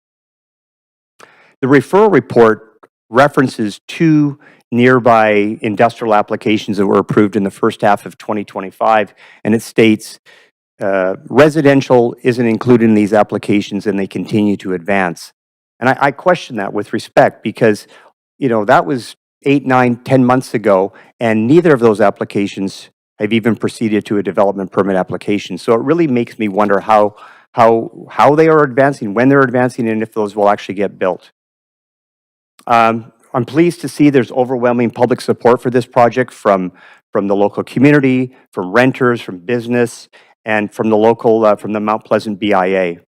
The referral report references 2 nearby industrial applications that were approved in the first half of 2025, and it states residential isn't included in these applications and they continue to advance. And I question that with respect because, that was 8, 9, 10 months ago, and neither of those applications have even proceeded to a development permit application. So it really makes me wonder how they are advancing, when they're advancing, and if those will actually get built. I'm pleased to see there's overwhelming public support for this project from the local community, from renters, from business, and from the Mount Pleasant BIA.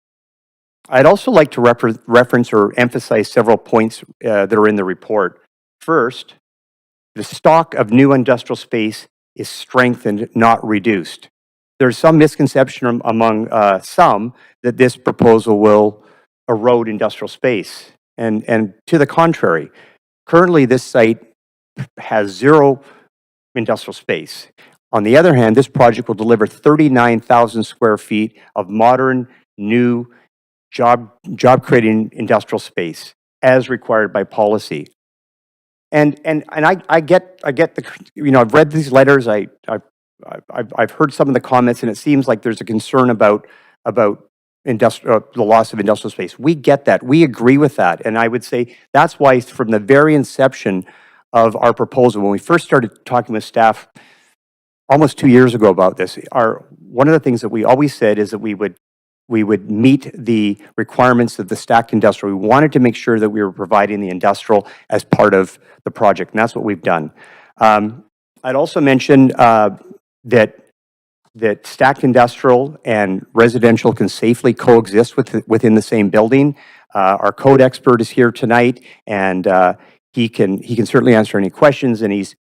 I'd also like to reference or emphasize several points that are in the report. First, the stock of new industrial space is strengthened, not reduced. There's some misconception among some that this proposal will erode industrial space, and to the contrary. Currently, this site has 0 industrial space. On the other hand, this project will deliver 39,000 square feet of modern, new, job-creating industrial space as required by policy. And I get the, I've read these letters, I've heard some of the comments, and it seems like there's a concern about the loss of industrial space. We get that. We agree with that. And I would say that's why from the very inception of our proposal, when we first started talking with staff almost 2 years ago about this. One of the things that we always said is that we would meet the requirements of the stacked industrial. We wanted to make sure that we were providing the industrial as part of the project, and that's what we've done. I'd also mention that stacked industrial and residential can safely coexist within the same building. Our code expert is here tonight, and he can certainly answer any questions, and he's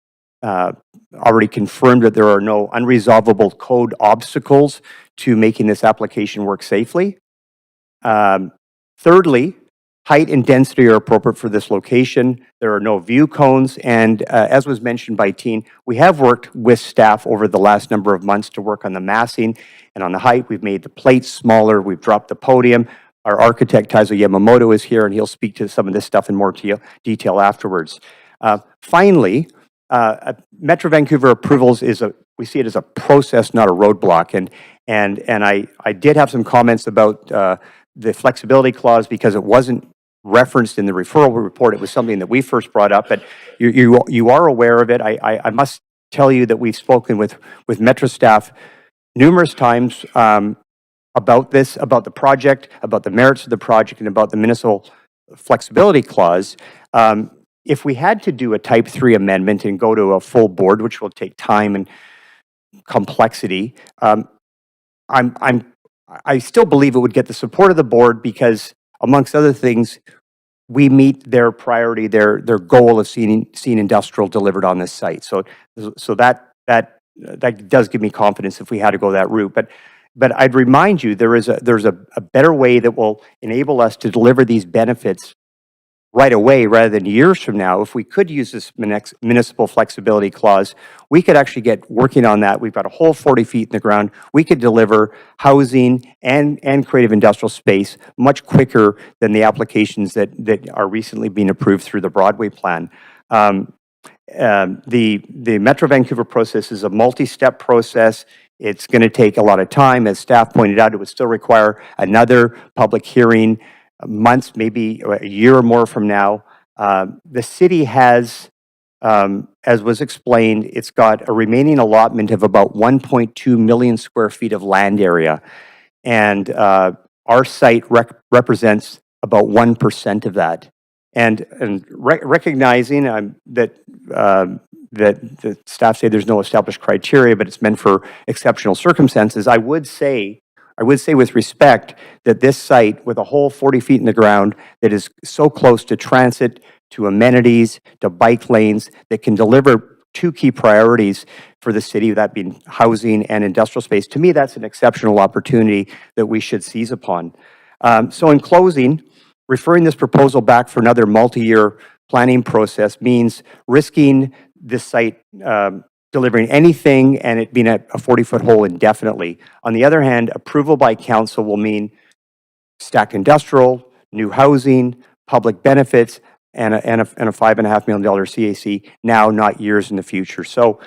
already confirmed that there are no unresolvable code obstacles to making this application work safely. Thirdly, height and density are appropriate for this location. There are no view cones, and as was mentioned by Teen, we have worked with staff over the last number of months to work on the massing and on the height. We've made the plates smaller, we've dropped the podium. Our architect, Taizo Yamamoto, is here, and he'll speak to some of this stuff in more detail afterwards. Finally, Metro Vancouver approvals we see it as a process, not a roadblock. And I did have some comments about the flexibility clause because it wasn't referenced in the referral report. It was something that we first brought up, but you are aware of it. I must tell you that we've spoken with Metro staff numerous times about this, about the project, about the merits of the project, and about the municipal flexibility clause. If we had to do a type 3 amendment and go to a full board, which will take time and complexity, I still believe it would get the support of the board because, amongst other things, we meet their priority, their goal of seeing industrial delivered on this site. So that does give me confidence if we had to go that route. But I'd remind you there's a better way that will enable us to deliver these benefits right away rather than years from now. If we could use this municipal flexibility clause, we could actually get working on that. We've got a whole 40 feet in the ground. We could deliver housing and creative industrial space much quicker than the applications that are recently being approved through the Broadway plan. The Metro Vancouver process is a multi-step process. It's going to take a lot of time. As staff pointed out, it would still require another public hearing, months, maybe a year or more from now. The city has, as was explained, it's got a remaining allotment of about 1.2 million square feet of land area. And our site represents about 1% of that. And recognizing that the staff say there's no established criteria, but it's meant for exceptional circumstances, I would say with respect that this site, with a whole 40 feet in the ground, that is so close to transit, to amenities, to bike lanes, that can deliver two key priorities for the city, that being housing and industrial space. To me, that's an exceptional opportunity that we should seize upon. So in closing, referring this proposal back for another multi-year planning process means risking this site delivering anything and it being a 40-foot hole indefinitely. On the other hand, approval by council will mean stacked industrial, new housing, public benefits, and a $5.5 million CAC now, not years in the future. So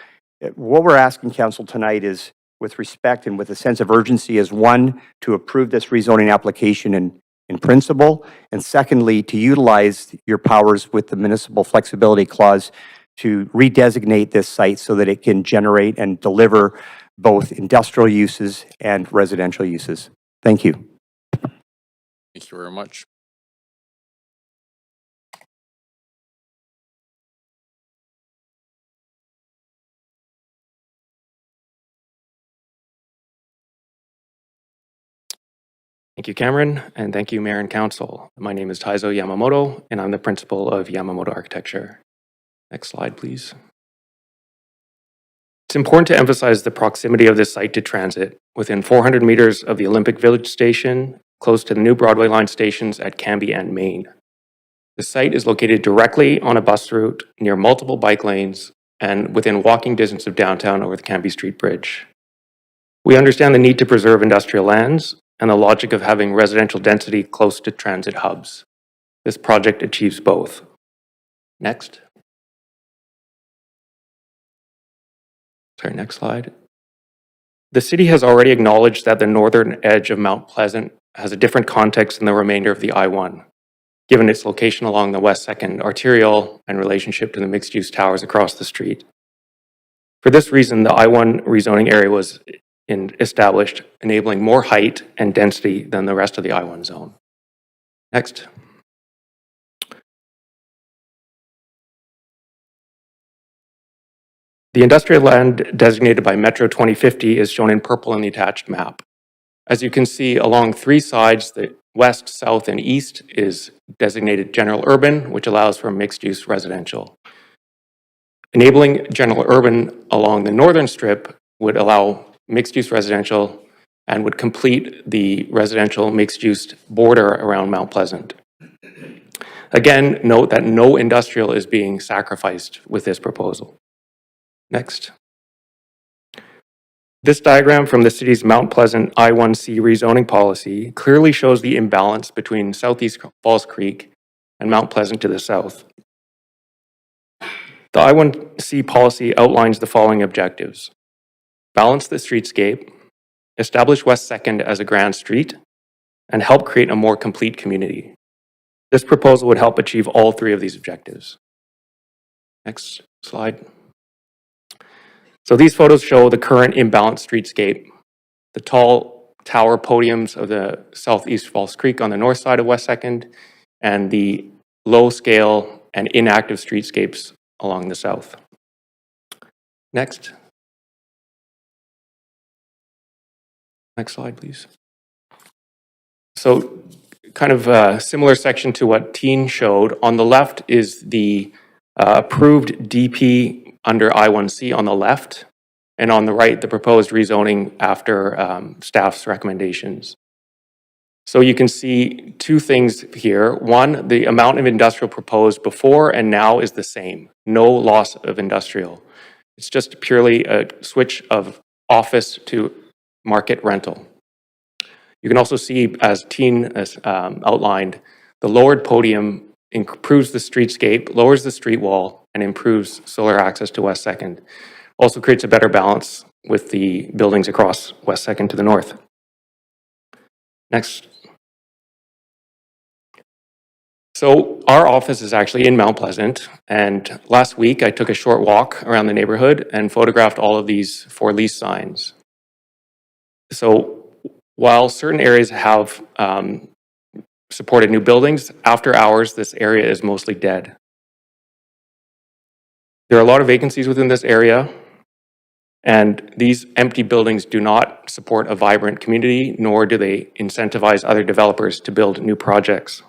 what we're asking council tonight is, with respect and with a sense of urgency, is one, to approve this rezoning application in principle, and secondly, to utilize your powers with the municipal flexibility clause to redesignate this site so that it can generate and deliver both industrial uses and residential uses. Thank you. Thank you very much. Thank you, Cameron, and thank you, Mayor and Council. My name is Taizo Yamamoto, and I'm the principal of Yamamoto Architecture. Next slide, please. It's important to emphasize the proximity of this site to transit, within 400 meters of the Olympic Village station, close to the new Broadway line stations at Cambie and Main. The site is located directly on a bus route near multiple bike lanes and within walking distance of downtown over the Cambie Street Bridge. We understand the need to preserve industrial lands and the logic of having residential density close to transit hubs. This project achieves both. Next. Sorry, next slide. The city has already acknowledged that the northern edge of Mount Pleasant has a different context than the remainder of the I-1, given its location along the West 2nd Arterial and relationship to the mixed-use towers across the street. For this reason, the I-1 rezoning area was established, enabling more height and density than the rest of the I-1 zone. Next. The industrial land designated by Metro 2050 is shown in purple in the attached map. As you can see, along three sides, the west, south, and east is designated general urban, which allows for mixed-use residential. Enabling general urban along the northern strip would allow mixed-use residential and would complete the residential mixed-use border around Mount Pleasant. Again, note that no industrial is being sacrificed with this proposal. Next. This diagram from the city's Mount Pleasant I-1C rezoning policy clearly shows the imbalance between Southeast Falls Creek and Mount Pleasant to the south. The I-1C policy outlines the following objectives: balance the streetscape, establish West 2nd as a grand street, and help create a more complete community. This proposal would help achieve all three of these objectives. Next slide. So these photos show the current imbalanced streetscape. The tall tower podiums of the Southeast Falls Creek on the north side of West 2nd, and the low scale and inactive streetscapes along the south. Next. Next slide, please. So kind of a similar section to what Teen showed. On the left is the approved DP under I-1C on the left, and on the right, the proposed rezoning after staff's recommendations. So you can see two things here. One, the amount of industrial proposed before and now is the same. No loss of industrial. It's just purely a switch of office to market rental. You can also see, as Teen has outlined, the lowered podium improves the streetscape, lowers the street wall, and improves solar access to West 2nd. Also creates a better balance with the buildings across West 2nd to the north. Next. So our office is actually in Mount Pleasant, and last week I took a short walk around the neighborhood and photographed all of these for lease signs. So while certain areas have supported new buildings, after hours this area is mostly dead. There are a lot of vacancies within this area, and these empty buildings do not support a vibrant community, nor do they incentivize other developers to build new projects.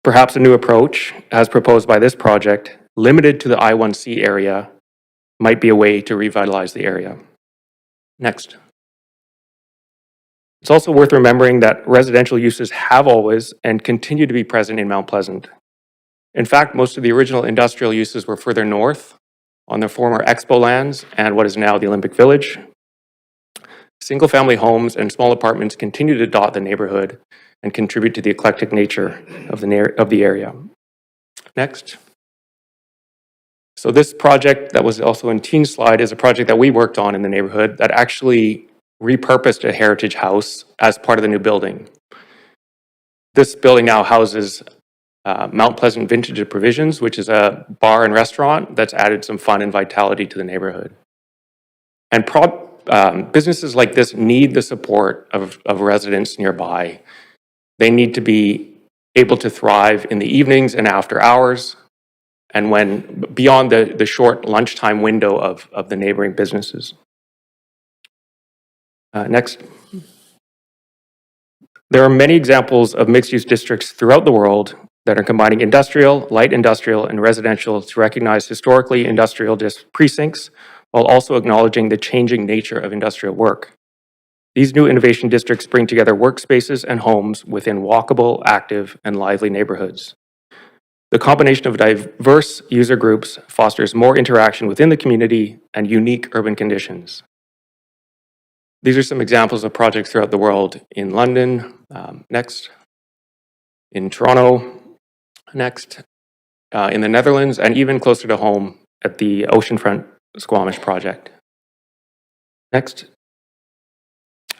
Perhaps a new approach, as proposed by this project, limited to the I-1C area, might be a way to revitalize the area. Next. It's also worth remembering that residential uses have always and continue to be present in Mount Pleasant. In fact, most of the original industrial uses were further north on the former Expo lands and what is now the Olympic Village. Single-family homes and small apartments continue to dot the neighborhood and contribute to the eclectic nature of the area. Next. So this project that was also in Teen's slide is a project that we worked on in the neighborhood that actually repurposed a heritage house as part of the new building. This building now houses Mount Pleasant Vintage Provisions, which is a bar and restaurant that's added some fun and vitality to the neighborhood. And businesses like this need the support of residents nearby. They need to be able to thrive in the evenings and after hours, and when beyond the short lunchtime window of the neighboring businesses. Next. There are many examples of mixed-use districts throughout the world that are combining industrial, light industrial, and residential to recognize historically industrial precincts, while also acknowledging the changing nature of industrial work. These new innovation districts bring together workspaces and homes within walkable, active, and lively neighborhoods. The combination of diverse user groups fosters more interaction within the community and unique urban conditions. These are some examples of projects throughout the world: in London, next, in Toronto, next, in the Netherlands, and even closer to home at the Oceanfront Squamish project. Next.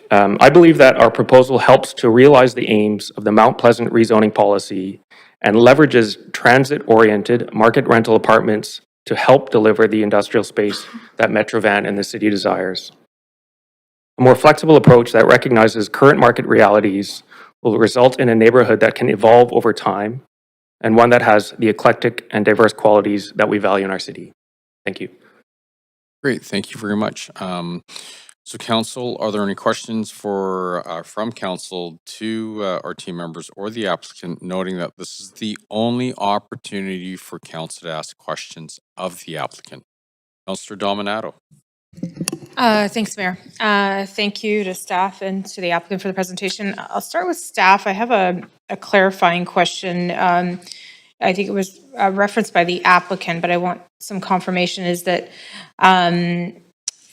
I believe that our proposal helps to realize the aims of the Mount Pleasant rezoning policy and leverages transit-oriented market rental apartments to help deliver the industrial space that Metrovan and the city desires. A more flexible approach that recognizes current market realities will result in a neighborhood that can evolve over time and one that has the eclectic and diverse qualities that we value in our city. Thank you. Great, thank you very much. So council, are there any questions from council to our team members or the applicant, noting that this is the only opportunity for council to ask questions of the applicant? Councillor Dominato. Thanks, Mayor. Thank you to staff and to the applicant for the presentation. I'll start with staff. I have a clarifying question. I think it was referenced by the applicant, but I want some confirmation, is that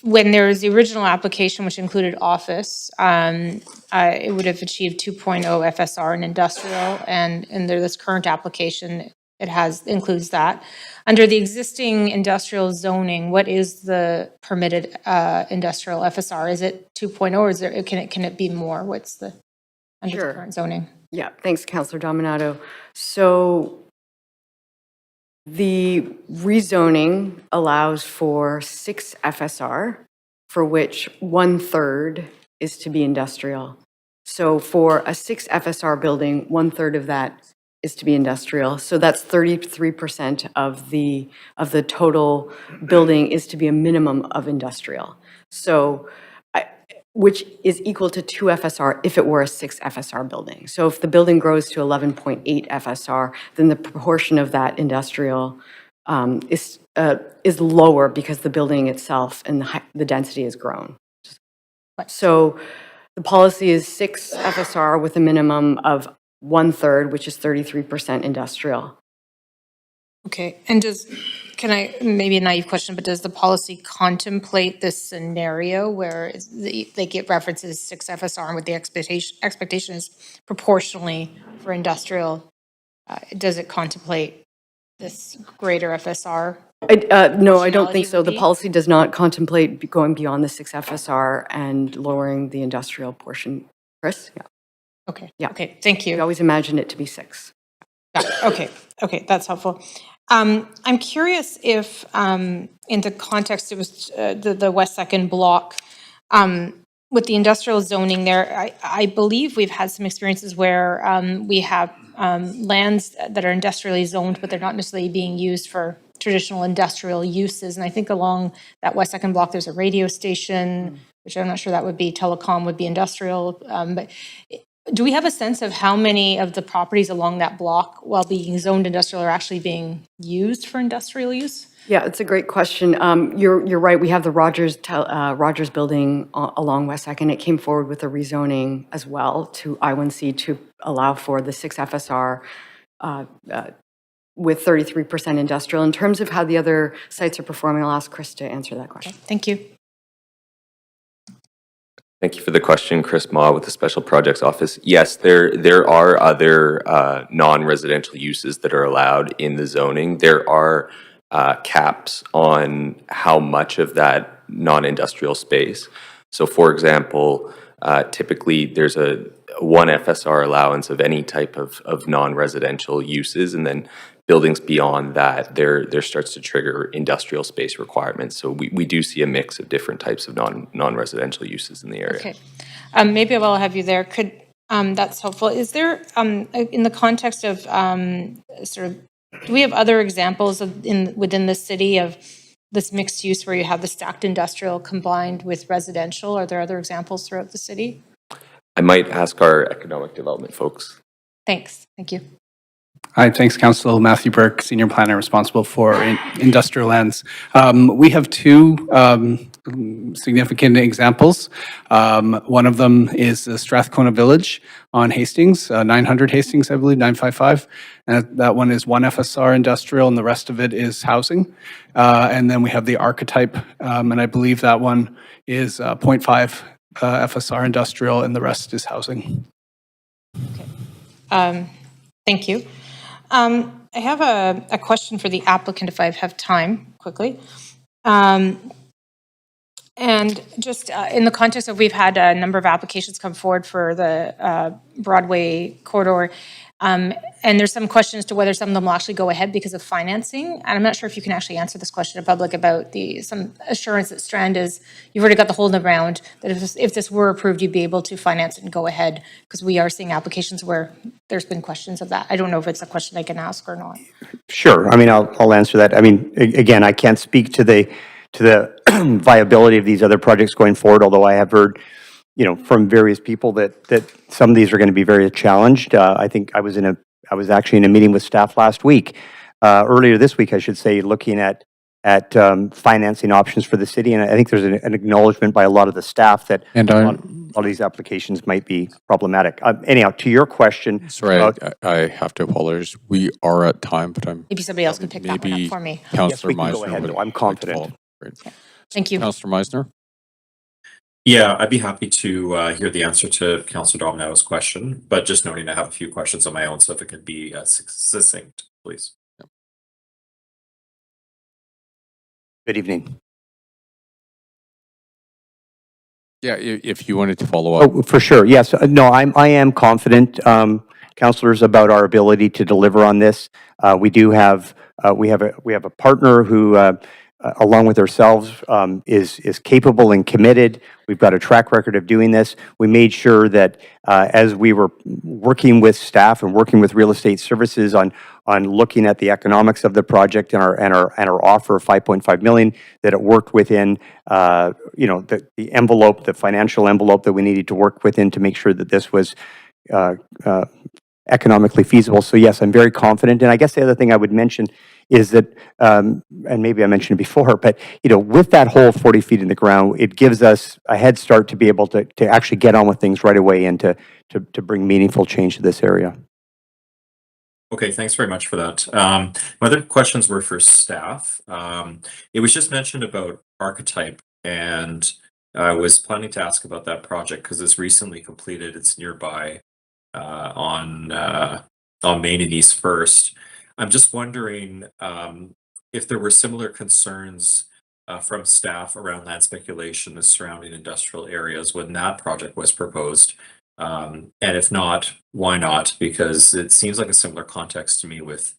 when there was the original application, which included office, it would have achieved 2.0 FSR in industrial, and under this current application, it includes that. Under the existing industrial zoning, what is the permitted industrial FSR? Is it 2.0, or can it be more? What's the under the current zoning? Yeah, thanks, Councillor Dominato. So the rezoning allows for 6 FSR, for which 1/3 is to be industrial. So for a 6 FSR building, 1/3 of that is to be industrial. So that's 33% of the total building is to be a minimum of industrial. So which is equal to 2 FSR if it were a 6 FSR building. So if the building grows to 11.8 FSR, then the proportion of that industrial is lower because the building itself and the density has grown. So the policy is 6 FSR with a minimum of 1/3, which is 33% industrial. Okay, and maybe a naive question, but does the policy contemplate this scenario where like it references 6 FSR and with the expectation is proportionally for industrial? Does it contemplate this greater FSR? No, I don't think so. The policy does not contemplate going beyond the 6 FSR and lowering the industrial portion. Chris? Yeah. Okay. Yeah. Okay. Thank you. We always imagine it to be 6. Okay. Okay. That's helpful. I'm curious if, in the context, it was the West Second Block, with the industrial zoning there, I believe we've had some experiences where we have lands that are industrially zoned, but they're not necessarily being used for traditional industrial uses. And I think along that West Second Block, there's a radio station, which I'm not sure that would be telecom, would be industrial. But do we have a sense of how many of the properties along that block, while being zoned industrial, are actually being used for industrial use? Yeah, it's a great question. You're right. We have the Rogers building along West Second. It came forward with a rezoning as well to I1C to allow for the 6 FSR with 33% industrial. In terms of how the other sites are performing, I'll ask Chris to answer that question. Okay, thank you. Thank you for the question, Chris Ma with the Special Projects Office. Yes, there are other non-residential uses that are allowed in the zoning. There are caps on how much of that non-industrial space. So for example, typically there's a 1 FSR allowance of any type of non-residential uses, and then buildings beyond that, there starts to trigger industrial space requirements. So we do see a mix of different types of non-residential uses in the area. Okay, maybe while I have you there, that's helpful. Is there, in the context of do we have other examples within the city of this mixed use where you have the stacked industrial combined with residential? Are there other examples throughout the city? I might ask our economic development folks. Thanks. Thank you. Hi, thanks, Council. Matthew Burke, Senior Planner responsible for industrial lands. We have 2 significant examples. One of them is the Strathcona Village on Hastings, 900 Hastings, I believe, 955. And that one is 1 FSR industrial, and the rest of it is housing. And then we have the Archetype, and I believe that one is 0.5 FSR industrial, and the rest is housing. Okay. Thank you. I have a question for the applicant, if I have time, quickly. And just in the context of, we've had a number of applications come forward for the Broadway corridor. And there's some question as to whether some of them will actually go ahead because of financing. And I'm not sure if you can actually answer this question in public about some assurance that Strand you've already got the hole in the ground, that if this were approved, you'd be able to finance it and go ahead, because we are seeing applications where there's been questions of that. I don't know if it's a question I can ask or not. Sure. I mean, I'll answer that. I mean, again, I can't speak to the viability of these other projects going forward, although I have heard, from various people that some of these are going to be very challenged. I think I was actually in a meeting with staff last week, earlier this week, I should say, looking at financing options for the city, and I think there's an acknowledgement by a lot of the staff that a lot of these applications might be problematic. Anyhow, to your question, Sorry, I have to apologize. We are at time, but Maybe somebody else can pick that one up for me. Councillor Yes, we can go Meisner ahead, would though. I'm like to confident. follow. Great. Thank you. Councillor Meisner. Yeah, I'd be happy to hear the answer to Councillor Dominato's question, but just noting I have a few questions on my own, so if it could be succinct, please. Good evening. Yeah, if you wanted to follow up. Oh, for sure. Yes. No, I am confident, councillors, about our ability to deliver on this. We have a partner who, along with ourselves, is capable and committed. We've got a track record of doing this. We made sure that as we were working with staff and working with real estate services on looking at the economics of the project and our offer of 5.5 million, that it worked within the envelope, the financial envelope that we needed to work within to make sure that this was economically feasible. So yes, I'm very confident. And I guess the other thing I would mention is that, and maybe I mentioned it before, but with that hole 40 feet in the ground, it gives us a head start to be able to actually get on with things right away and to bring meaningful change to this area. Okay, thanks very much for that. My other questions were for staff. It was just mentioned about archetype, and I was planning to ask about that project because it's recently completed. It's nearby on Main and East First. I'm just wondering if there were similar concerns from staff around land speculation in the surrounding industrial areas when that project was proposed. And if not, why not? Because it seems like a similar context to me with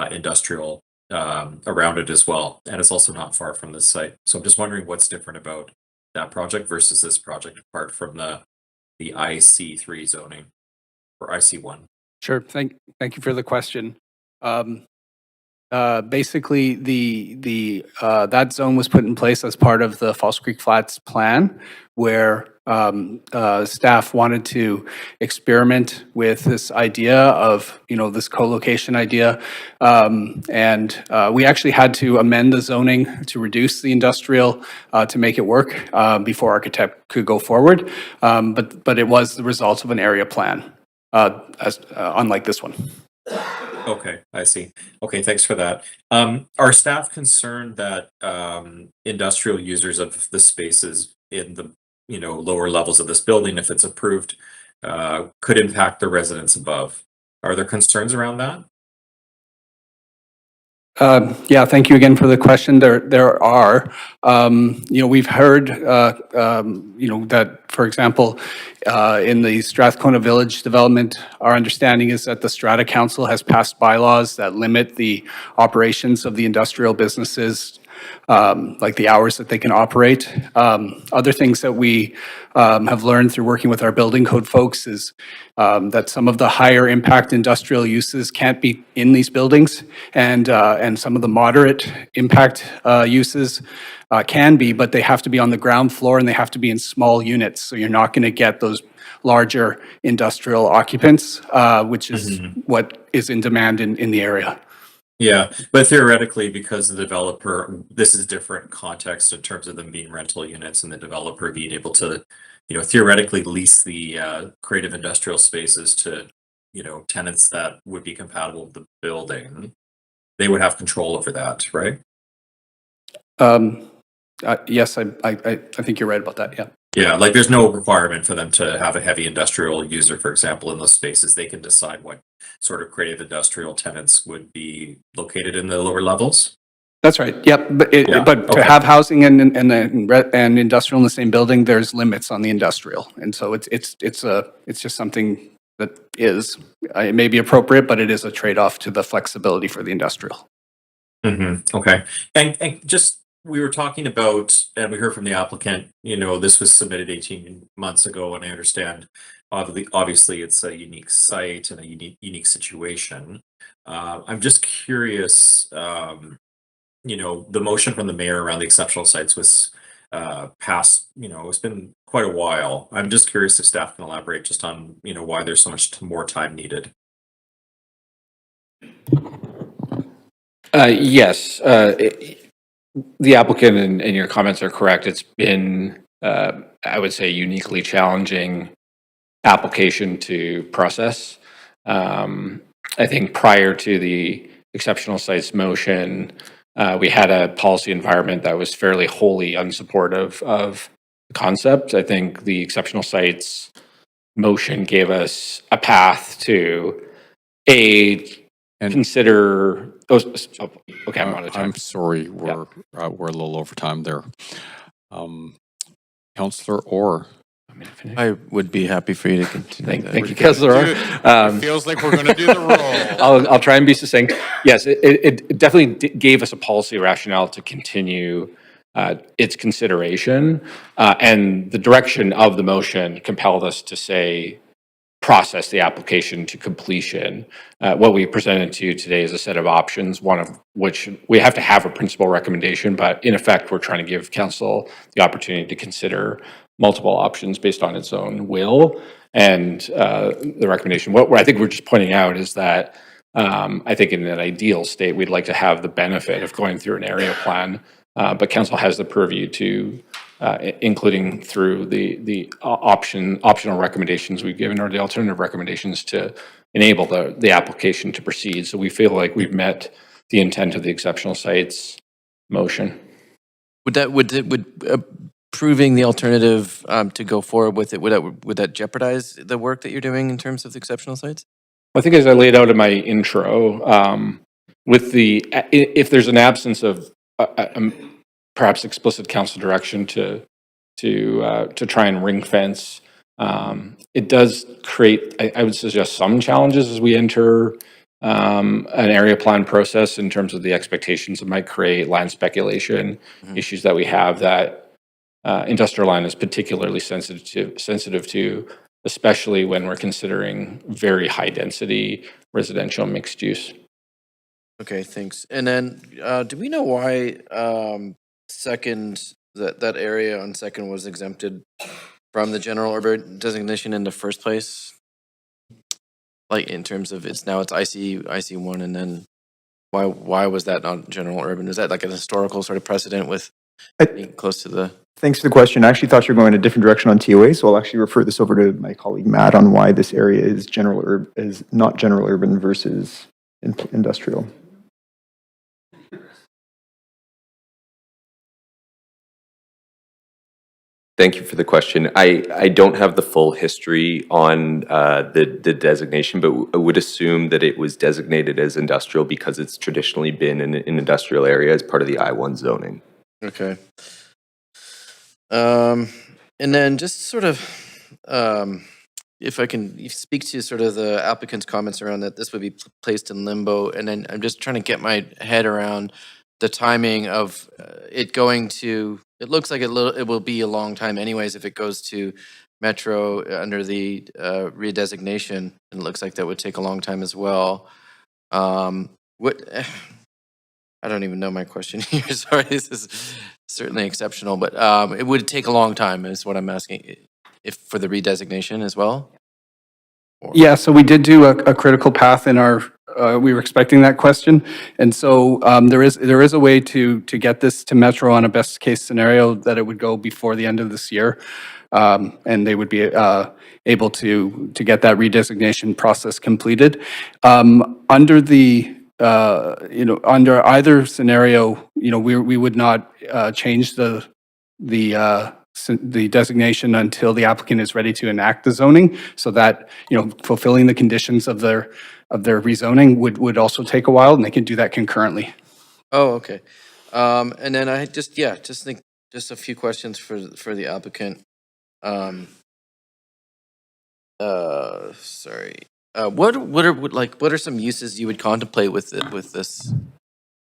industrial around it as well. And it's also not far from this site. So I'm just wondering what's different about that project versus this project, apart from the IC3 zoning or IC1. Sure. Thank you for the question. Basically, that zone was put in place as part of the False Creek Flats plan, where staff wanted to experiment with this idea of this co-location idea, and we actually had to amend the zoning to reduce the industrial to make it work before architect could go forward. But it was the result of an area plan, unlike this one. Okay, I see. Okay, thanks for that. Are staff concerned that industrial users of the spaces in the lower levels of this building, if it's approved, could impact the residents above? Are there concerns around that? Yeah, thank you again for the question. There are. We've heard, that, for example, in the Strathcona Village development, our understanding is that the Strata Council has passed bylaws that limit the operations of the industrial businesses, like the hours that they can operate. Other things that we have learned through working with our building code folks is that some of the higher impact industrial uses can't be in these buildings, and some of the moderate impact uses can be, but they have to be on the ground floor and they have to be in small units. So you're not going to get those larger industrial occupants, which is what is in demand in the area. Yeah, but theoretically, because the developer, this is different context in terms of them being rental units and the developer being able to, theoretically lease the creative industrial spaces to, tenants that would be compatible with the building. They would have control over that, right? Yes, I think you're right about that. Yeah. Yeah, like there's no requirement for them to have a heavy industrial user, for example, in those spaces. They can decide what sort of creative industrial tenants would be located in the lower levels. That's right. Yep. But to have housing and industrial in the same building, there's limits on the industrial, and so it's just something that is. It may be appropriate, but it is a trade-off to the flexibility for the industrial. Okay. And just, we were talking about, and we heard from the applicant, this was submitted 18 months ago, and I understand obviously it's a unique site and a unique situation. I'm just curious, the motion from the mayor around the exceptional sites was passed, it's been quite a while. I'm just curious if staff can elaborate just on, why there's so much more time needed. Yes, the applicant and your comments are correct. It's been, I would say, uniquely challenging application to process. I think prior to the exceptional sites motion, we had a policy environment that was fairly wholly unsupportive of the concept. I think the exceptional sites motion gave us a path to consider. Okay, I'm out of time. I'm sorry, we're a little over time there. Councillor Orr. I would be happy for you to continue. Thank you, Councillor Orr. It feels like we're going to do the roll. I'll try and be succinct. Yes, it definitely gave us a policy rationale to continue its consideration, and the direction of the motion compelled us to say process the application to completion. What we presented to you today is a set of options, one of which we have to have a principal recommendation, but in effect, we're trying to give council the opportunity to consider multiple options based on its own will. And the recommendation, what I think we're just pointing out is that I think in an ideal state, we'd like to have the benefit of going through an area plan, but council has the purview to including through the optional recommendations we've given or the alternative recommendations to enable the application to proceed. So we feel like we've met the intent of the exceptional sites motion. Would proving the alternative to go forward with it, would that jeopardize the work that you're doing in terms of the exceptional sites? I think as I laid out in my intro, if there's an absence of perhaps explicit council direction to try and ring fence, it does create, I would suggest, some challenges as we enter an area plan process in terms of the expectations it might create, land speculation, issues that we have that industrial land is particularly sensitive to, especially when we're considering very high density residential mixed use. Okay, thanks. And then, do we know why that area on Second was exempted from the general urban designation in the first place? Like in terms of it's IC1, and then why was that not general urban? Is that like an historical sort of precedent with being close to the? Thanks for the question. I actually thought you were going in a different direction on TOA, so I'll actually refer this over to my colleague Matt on why this area is not general urban versus industrial. Thank you for the question. I don't have the full history on the designation, but I would assume that it was designated as industrial because it's traditionally been in an industrial area as part of the I-1 zoning. Okay. And then just sort of, if I can speak to sort of the applicant's comments around that this would be placed in limbo, and then I'm just trying to get my head around the timing of it going to, it looks like it will be a long time anyways if it goes to Metro under the redesignation, and it looks like that would take a long time as well. I don't even know my question here. Sorry, this is certainly exceptional, but it would take a long time is what I'm asking, if for the redesignation as well? Yeah, so we did do a critical path in our, we were expecting that question. And so there is a way to get this to Metro on a best case scenario that it would go before the end of this year. And they would be able to get that redesignation process completed. Under the, under either scenario, we would not change the designation until the applicant is ready to enact the zoning, so that fulfilling the conditions of their rezoning would also take a while, and they can do that concurrently. Oh, okay. And then I just think just a few questions for the applicant. sorry. What are some uses you would contemplate with this?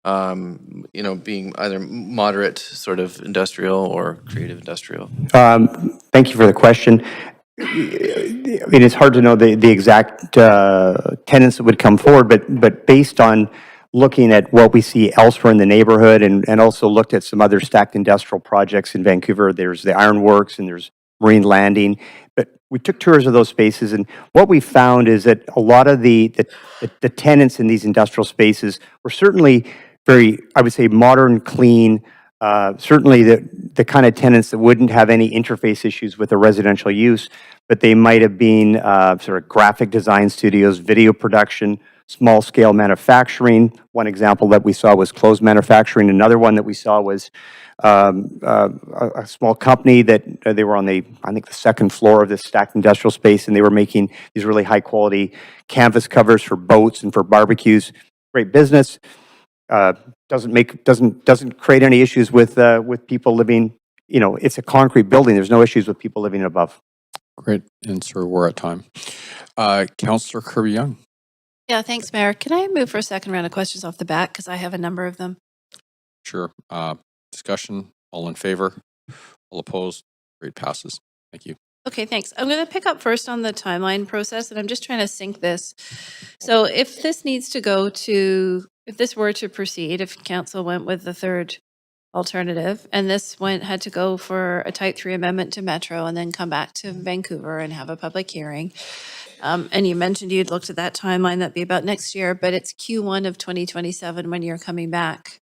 Being either moderate sort of industrial or creative industrial. Thank you for the question. I mean, it's hard to know the exact tenants that would come forward, but based on looking at what we see elsewhere in the neighborhood and also looked at some other stacked industrial projects in Vancouver, there's the Ironworks and there's Marine Landing. But we took tours of those spaces, and what we found is that a lot of the tenants in these industrial spaces were certainly very, I would say, modern, clean, certainly the kind of tenants that wouldn't have any interface issues with a residential use, but they might have been sort of graphic design studios, video production, small scale manufacturing. One example that we saw was clothes manufacturing. Another one that we saw was a small company that they were on I think the second floor of this stacked industrial space, and they were making these really high quality canvas covers for boats and for barbecues. Great business. Doesn't create any issues with people living. It's a concrete building. There's no issues with people living above. Great. And sir, we're at time. Councillor Kirby-Young. Yeah, thanks, Mayor. Can I move for a second round of questions off the bat? Because I have a number of them. Sure. Discussion. All in favor? All opposed? Great, passes. Thank you. Okay, thanks. I'm going to pick up first on the timeline process, and I'm just trying to sync this. So if this were to proceed, if council went with the third alternative, and this had to go for a type 3 amendment to Metro and then come back to Vancouver and have a public hearing, and you mentioned you'd looked at that timeline, that'd be about next year, but it's Q1 of 2027 when you're coming back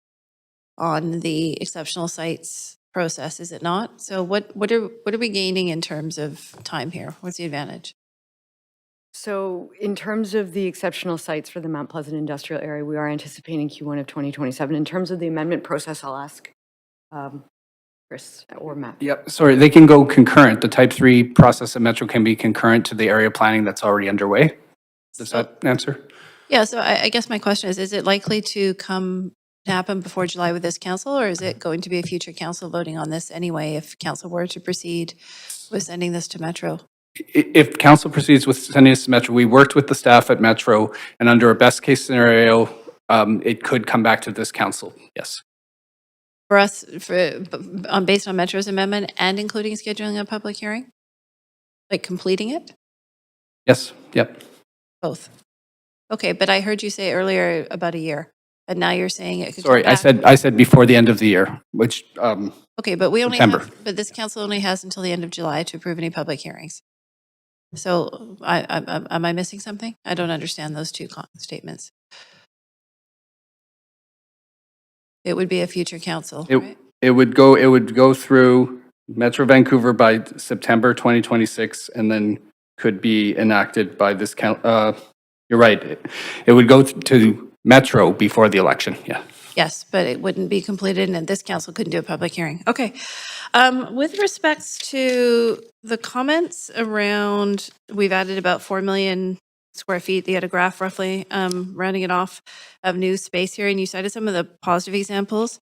on the exceptional sites process, is it not? So what are we gaining in terms of time here? What's the advantage? So in terms of the exceptional sites for the Mount Pleasant industrial area, we are anticipating Q1 of 2027. In terms of the amendment process, I'll ask Chris or Matt. Yep, sorry, they can go concurrent. The type 3 process at Metro can be concurrent to the area planning that's already underway. Does that answer? Yeah, so I guess my question is it likely to happen before July with this council, or is it going to be a future council voting on this anyway if council were to proceed with sending this to Metro? If council proceeds with sending this to Metro, we worked with the staff at Metro, and under a best case scenario, it could come back to this council, yes. For us, based on Metro's amendment and including scheduling a public hearing? Like completing it? Yes, yep. Both. Okay, but I heard you say earlier about a year, and now you're saying it could Sorry, come back. I said before the end of the year, which Okay, but we only September. but this council only has until the end of July to approve any public hearings. So am I missing something? I don't understand those two statements. It would be a future council, right? It would go through Metro Vancouver by September 2026, and then could be enacted by this you're right. It would go to Metro before the election, yeah. Yes, but it wouldn't be completed and this council couldn't do a public hearing. Okay. With respects to the comments around, we've added about 4 million square feet, they had a graph roughly, rounding it off, of new space here, and you cited some of the positive examples.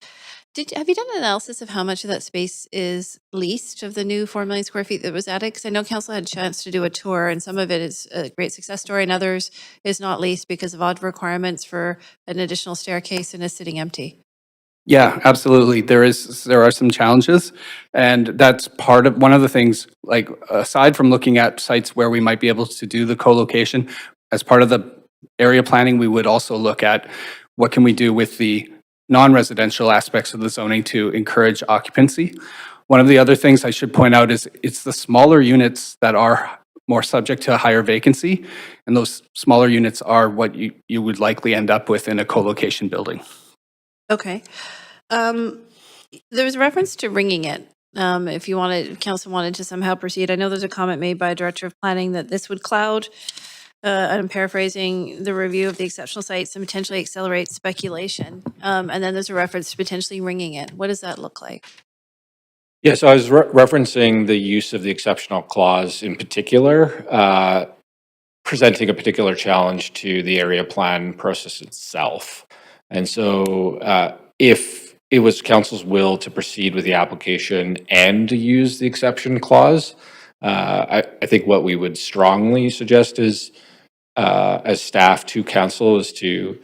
Have you done an analysis of how much of that space is leased of the new 4 million square feet that was added? Because I know council had a chance to do a tour, and some of it is a great success story, and others is not leased because of odd requirements for an additional staircase and is sitting empty. Yeah, absolutely. There are some challenges, and that's one of the things, like aside from looking at sites where we might be able to do the co-location, as part of the area planning, we would also look at what can we do with the non-residential aspects of the zoning to encourage occupancy. One of the other things I should point out is it's the smaller units that are more subject to a higher vacancy, and those smaller units are what you would likely end up with in a co-location building. Okay. There was a reference to ringing it. If council wanted to somehow proceed, I know there's a comment made by a director of planning that this would cloud, I'm paraphrasing, the review of the exceptional sites and potentially accelerate speculation. And then there's a reference to potentially ringing it. What does that look like? Yeah, so I was referencing the use of the exceptional clause in particular, presenting a particular challenge to the area plan process itself. And so if it was council's will to proceed with the application and to use the exception clause, I think what we would strongly suggest is, as staff to council, is to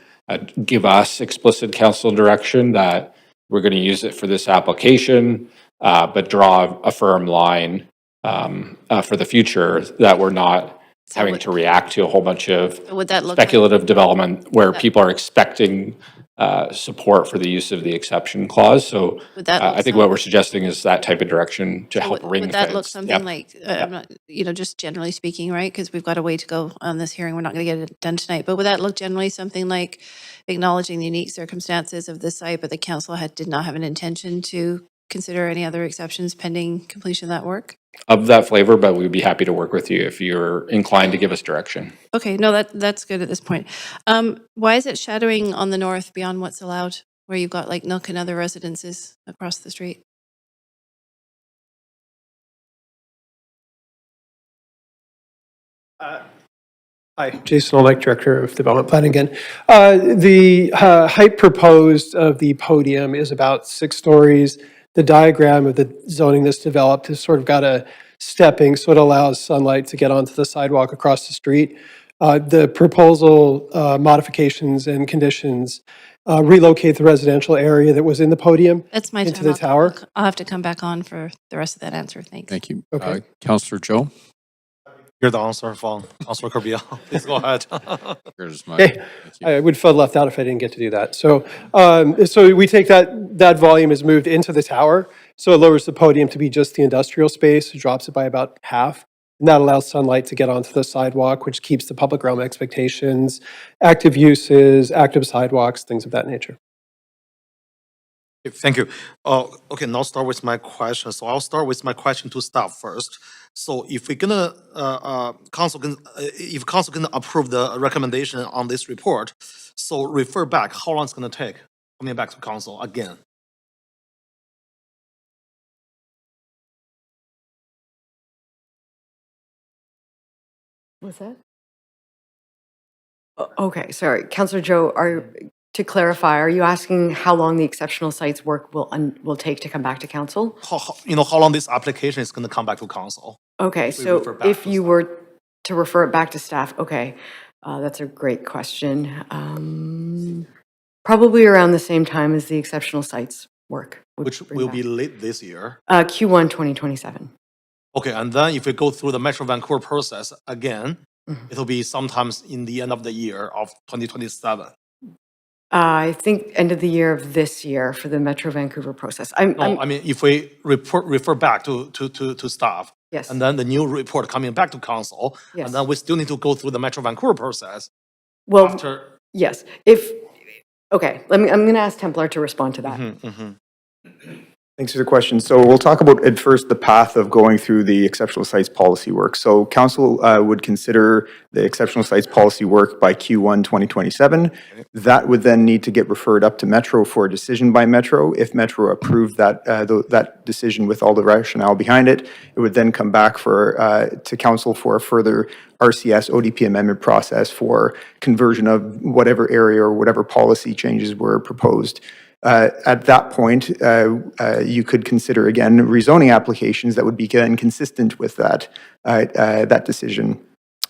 give us explicit council direction that we're going to use it for this application, but draw a firm line for the future that we're not having to react to a whole bunch of Would that look speculative development where that- people are expecting support for the use of the exception clause. So Would that look I think what we're suggesting is that type of direction to help ring Would that look fence. something Yep. like, I'm not, just generally speaking, right? Because we've got a way to go on this hearing. We're not going to get it done tonight. But would that look generally something like acknowledging the unique circumstances of this site, but the council did not have an intention to consider any other exceptions pending completion of that work? Of that flavor, but we'd be happy to work with you if you're inclined to give us direction. Okay, no, that's good at this point. Why is it shadowing on the north beyond what's allowed, where you've got like Nook and other residences across the street? Hi, Jason Olek, Director of Development Planning again. The height proposed of the podium is about 6 stories. The diagram of the zoning that's developed has sort of got a stepping, so it allows sunlight to get onto the sidewalk across the street. The proposal modifications and conditions relocate the residential area that was in the podium That's my into time. the tower. I'll have to come back on for the rest of that answer. Thanks. Thank you. Okay. Councillor Joe? Hear the answer from Councillor Corbiel. Please go ahead. Here's my. Okay, I would feel left out if I didn't get to do that. So, we take that volume is moved into the tower, so it lowers the podium to be just the industrial space, it drops it by about half. And that allows sunlight to get onto the sidewalk, which keeps the public realm expectations, active uses, active sidewalks, things of that nature. Thank you. Okay, now start with my question. So I'll start with my question to staff first. So if we're gonna, if council can approve the recommendation on this report, so refer back, how long it's gonna take coming back to council again? What's that? Okay, sorry. Councillor Joe, to clarify, are you asking how long the exceptional sites work will take to come back to council? How long this application is gonna come back to council? Okay, If we refer so back if to you staff. were to refer it back to staff, okay, that's a great question. Probably around the same time as the exceptional sites work. would Which bring will back. be late this year. Q1 2027. Okay, and then if we go through the Metro Vancouver process again, Mhm. it'll be sometimes in the end of the year of 2027. I think end of the year of this year for the Metro Vancouver process. No, I mean, if we refer back to staff, Yes. and then the new report coming back to council, Yes. and then we still need to go through the Metro Vancouver process Well, after. yes, okay, I'm going to ask Templar to respond to that. Thanks for the question. So we'll talk about at first the path of going through the exceptional sites policy work. So council would consider the exceptional sites policy work by Q1 2027. That would then need to get referred up to Metro for a decision by Metro. If Metro approved that decision with all the rationale behind it, it would then come back to council for a further RCS ODP amendment process for conversion of whatever area or whatever policy changes were proposed. At that point, you could consider again rezoning applications that would be again consistent with that decision.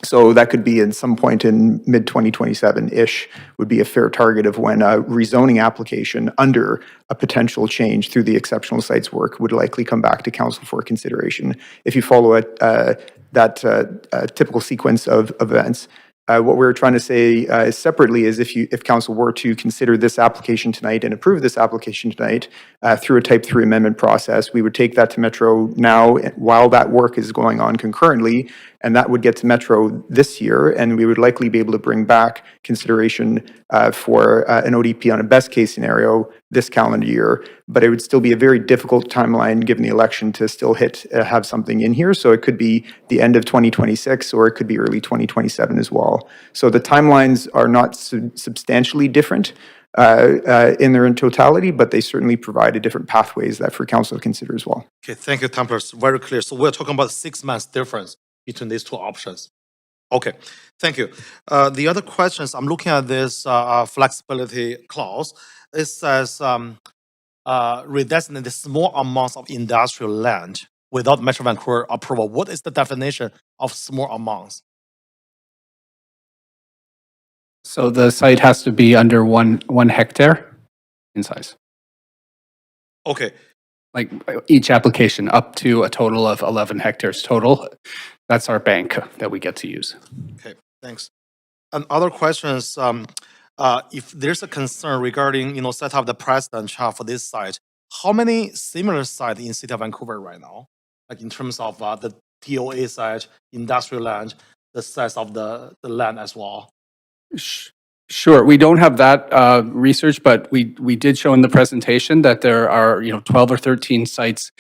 So that could be at some point in mid 2027-ish would be a fair target of when a rezoning application under a potential change through the exceptional sites work would likely come back to council for consideration. If you follow that typical sequence of events. What we're trying to say separately is if council were to consider this application tonight and approve this application tonight through a type 3 amendment process, we would take that to Metro now while that work is going on concurrently, and that would get to Metro this year, and we would likely be able to bring back consideration for an ODP on a best case scenario this calendar year, but it would still be a very difficult timeline given the election to still have something in here. So it could be the end of 2026 or it could be early 2027 as well. So the timelines are not substantially different in their totality, but they certainly provide a different pathways that for council to consider as well. Okay, thank you, Templars. Very clear. So we're talking about 6 months difference between these two options. Okay, thank you. The other questions, I'm looking at this flexibility clause. It says redesignate the small amounts of industrial land without Metro Vancouver approval? What is the definition of small amounts? So the site has to be under 1 hectare in size. Okay, Like each application up to a total of 11 hectares total. That's our bank that we get to use. okay, thanks. And other questions, if there's a concern regarding, set up the precedent chart for this site, how many similar sites in City of Vancouver right now? Like in terms of the TOA site, industrial land, the size of the land as well? Sure, we don't have that research, but we did show in the presentation that there are 12 or 13 sites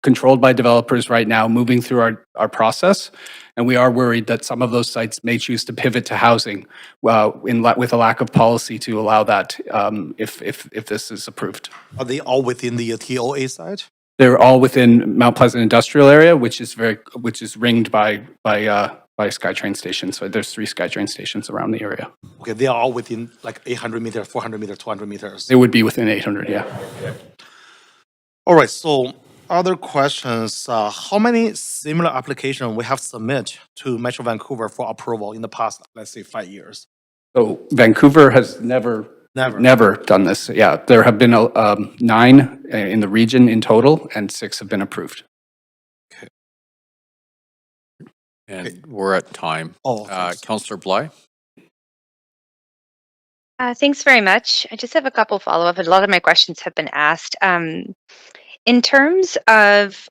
controlled by developers right now moving through our process, and we are worried that some of those sites may choose to pivot to housing with a lack of policy to allow that if this is approved. Are they all within the TOA site? They're all within Mount Pleasant Industrial Area, which is ringed by SkyTrain stations. So there's 3 SkyTrain stations around the area. Okay, they are all within like 800 meters, 400 meters, 200 meters. They would be within 800, yeah. All right, so other questions. How many similar applications we have submitted to Metro Vancouver for approval in the past, let's say, 5 years? So Vancouver has never done this. Yeah, there have been 9 in the region in total, and 6 have been approved. And we're at time. Oh, Councillor Bly? Thanks very much. I just have a couple follow-up. A lot of my questions have been asked. In terms of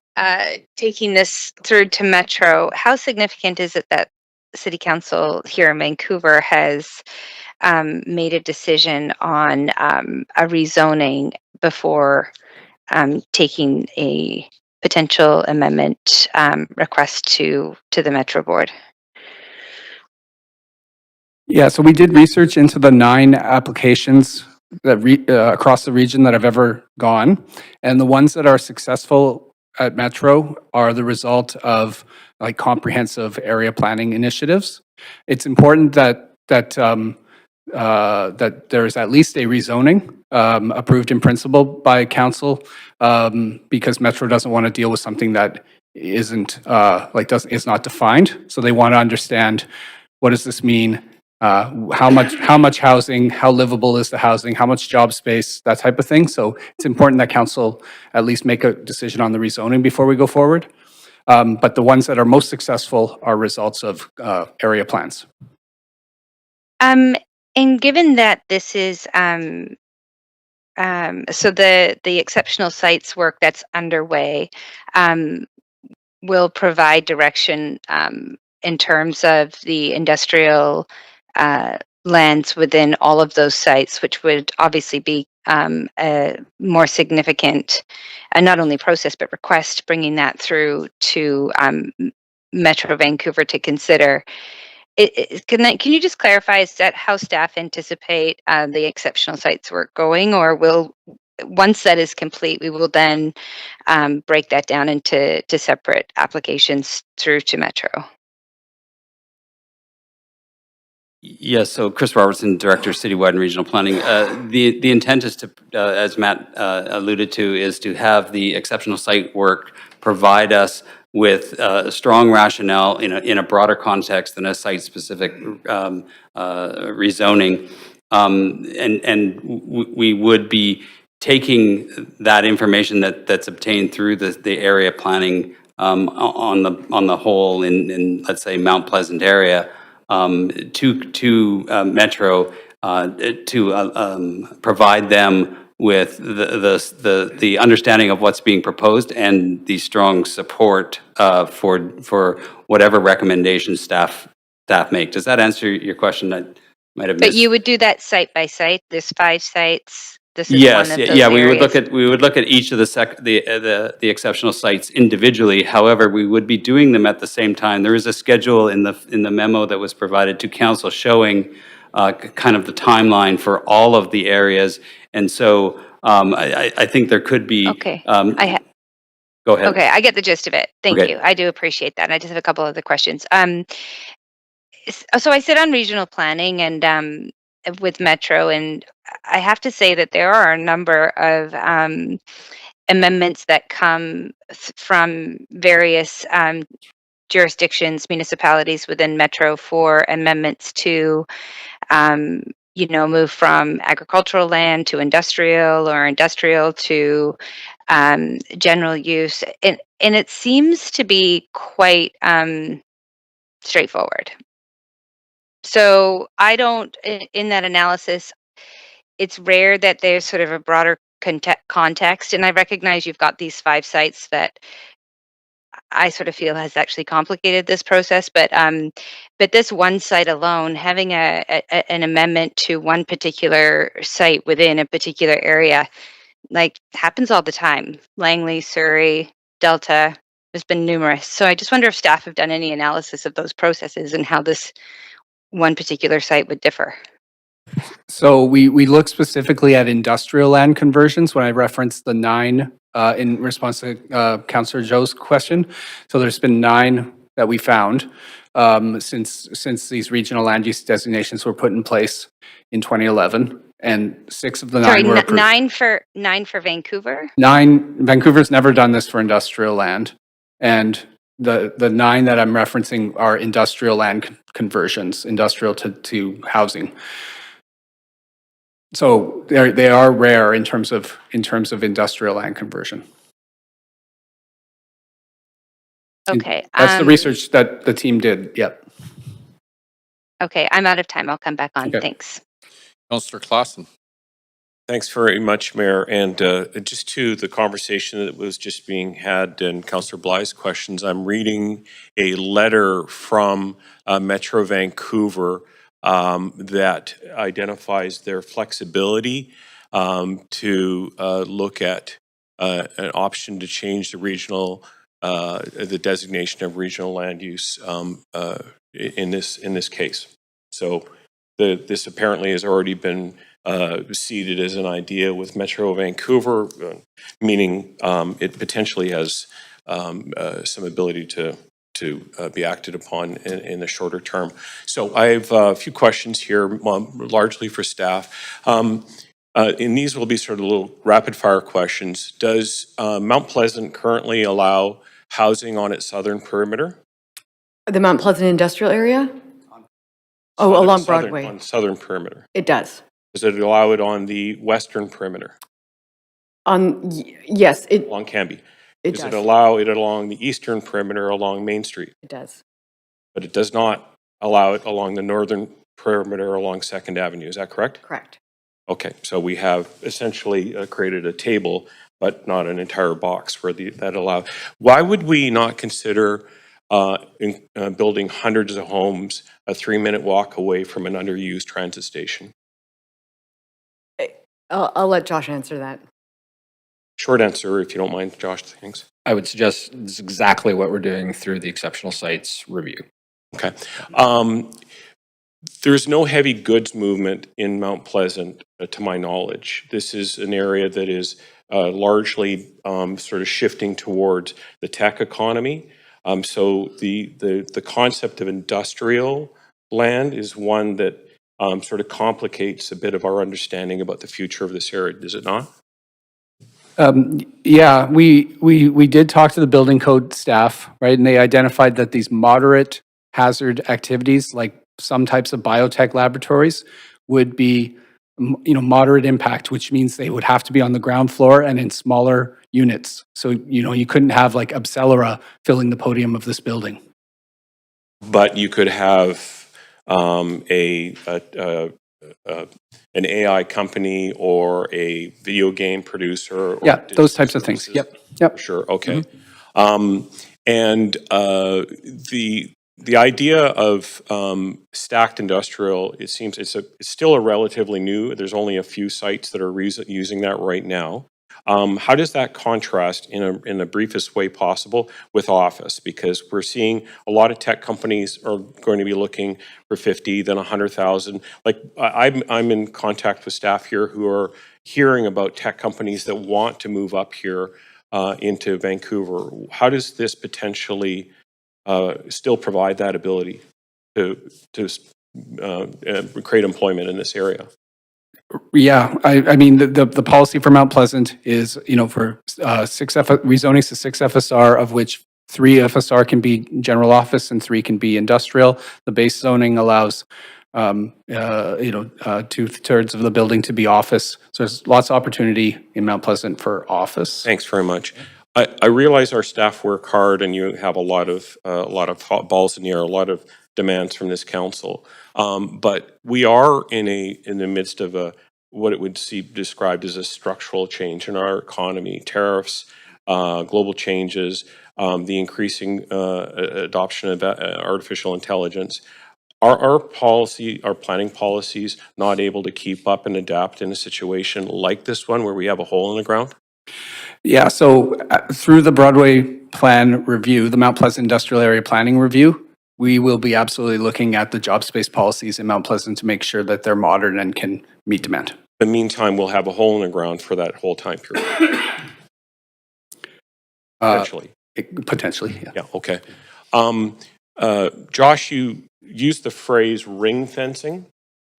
taking this through to Metro, how significant is it that City Council here in Vancouver has made a decision on a rezoning before taking a potential amendment request to the Metro Board? Yeah, so we did research into the 9 applications that across the region that have ever gone, and the ones that are successful at Metro are the result of like comprehensive area planning initiatives. It's important that there is at least a rezoning approved in principle by council, because Metro doesn't want to deal with something that isn't is not defined. So they want to understand, what does this mean? How much housing? How livable is the housing? How much job space? That type of thing. So it's important that council at least make a decision on the rezoning before we go forward. But the ones that are most successful are results of area plans. And given that this is so the exceptional sites work that's underway will provide direction in terms of the industrial lands within all of those sites, which would obviously be a more significant, not only process but request, bringing that through to Metro Vancouver to consider. Can you just clarify, is that how staff anticipate the exceptional sites work going, or once that is complete, we will then break that down into separate applications through to Metro? Yes, so Chris Robertson, Director of Citywide and Regional Planning. The intent is to, as Matt alluded to, is to have the exceptional site work provide us with a strong rationale in a broader context than a site-specific rezoning. And we would be taking that information that's obtained through the area planning on the whole in let's say Mount Pleasant area to Metro to provide them with the understanding of what's being proposed and the strong support for whatever recommendations staff make. Does that answer your question? I might have missed. But you would do that site by site. There's 5 sites. This is Yes, one of those yeah. areas. We would look at each of the exceptional sites individually. However, we would be doing them at the same time. There is a schedule in the memo that was provided to council showing kind of the timeline for all of the areas, and so I think there could be. Okay. Go ahead. Okay, I get the gist of it. Thank Okay. you. I do appreciate that. I just have a couple other questions. So I sit on regional planning and with Metro, and I have to say that there are a number of amendments that come from various jurisdictions, municipalities within Metro for amendments to, move from agricultural land to industrial or industrial to general use. And it seems to be quite straightforward. So I don't, in that analysis, it's rare that there's sort of a broader context. And I recognize you've got these 5 sites that I sort of feel has actually complicated this process, but this one site alone, having an amendment to one particular site within a particular area, like happens all the time. Langley, Surrey, Delta, there's been numerous. So I just wonder if staff have done any analysis of those processes and how this one particular site would differ. So we look specifically at industrial land conversions when I referenced the 9 in response to Councillor Joe's question. So there's been 9 that we found since these regional land use designations were put in place in 2011, and 6 of the 9 Sorry, were approved. 9 for Vancouver? 9, Vancouver's never done this for industrial land, and the 9 that I'm referencing are industrial land conversions, industrial to housing. So they are rare in terms of industrial land conversion. Okay. That's the research that the team did. Yep. Okay, I'm out of time. I'll come back on. Okay. Thanks. Councillor Clausen. Thanks very much, Mayor. And just to the conversation that was just being had and Councillor Bly's questions, I'm reading a letter from Metro Vancouver that identifies their flexibility to look at an option to change the regional, the designation of regional land use in this case. So this apparently has already been seeded as an idea with Metro Vancouver, meaning it potentially has some ability to be acted upon in the shorter term. So I have a few questions here, largely for staff. And these will be sort of little rapid fire questions. Does Mount Pleasant currently allow housing on its southern perimeter? The Mount Pleasant industrial area? Oh, along Broadway. On southern perimeter. It does. Does it allow it on the western perimeter? Yes. Along Cambie? It does does. it allow it along the eastern perimeter along Main Street? It does. But it does not allow it along the northern perimeter along 2nd Avenue, is that correct? Correct. Okay, so we have essentially created a table, but not an entire box where that allows. Why would we not consider building hundreds of homes a 3-minute walk away from an underused transit station? I'll let Josh answer that. Short answer, if you don't mind, Josh, thanks. I would suggest this is exactly what we're doing through the exceptional sites review. Okay. There's no heavy goods movement in Mount Pleasant, to my knowledge. This is an area that is largely sort of shifting towards the tech economy. So the concept of industrial land is one that sort of complicates a bit of our understanding about the future of this area, does it not? Yeah, we did talk to the building code staff, right? And they identified that these moderate hazard activities, like some types of biotech laboratories, would be, moderate impact, which means they would have to be on the ground floor and in smaller units. So, you couldn't have like Abcelera filling the podium of this building. But you could have an AI company or a video game producer. Or those types of things. Yep. Sure. Okay. And the idea of stacked industrial, it seems it's still a relatively new. There's only a few sites that are using that right now. How does that contrast in the briefest way possible with office? Because we're seeing a lot of tech companies are going to be looking for 50, then 100,000. Like I'm in contact with staff here who are hearing about tech companies that want to move up here into Vancouver. How does this potentially still provide that ability to create employment in this area? Yeah, I mean, the policy for Mount Pleasant is, for rezonings to 6 FSR, of which 3 FSR can be general office and 3 can be industrial. The base zoning allows, 2/3 of the building to be office. So there's lots of opportunity in Mount Pleasant for office. Thanks very much. I realize our staff work hard and you have a lot of hot balls in the air, a lot of demands from this council. But we are in the midst of what it would be described as a structural change in our economy, tariffs, global changes, the increasing adoption of artificial intelligence. Are our planning policies not able to keep up and adapt in a situation like this one where we have a hole in the ground? Yeah, so through the Broadway Plan review, the Mount Pleasant Industrial Area Planning Review, we will be absolutely looking at the job space policies in Mount Pleasant to make sure that they're modern and can meet demand. In the meantime, we'll have a hole in the ground for that whole time period. Potentially. Potentially, yeah. Yeah, okay. Josh, you used the phrase ring fencing.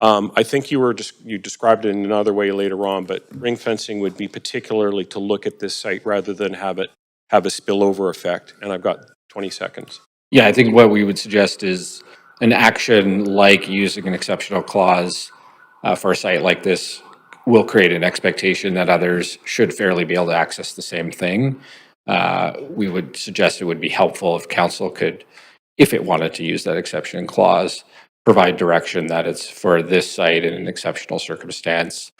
I think you described it in another way later on, but ring fencing would be particularly to look at this site rather than have a spillover effect. And I've got 20 seconds. Yeah, I think what we would suggest is an action like using an exceptional clause for a site like this will create an expectation that others should fairly be able to access the same thing. We would suggest it would be helpful if council could, if it wanted to use that exception clause, provide direction that it's for this site in an exceptional circumstance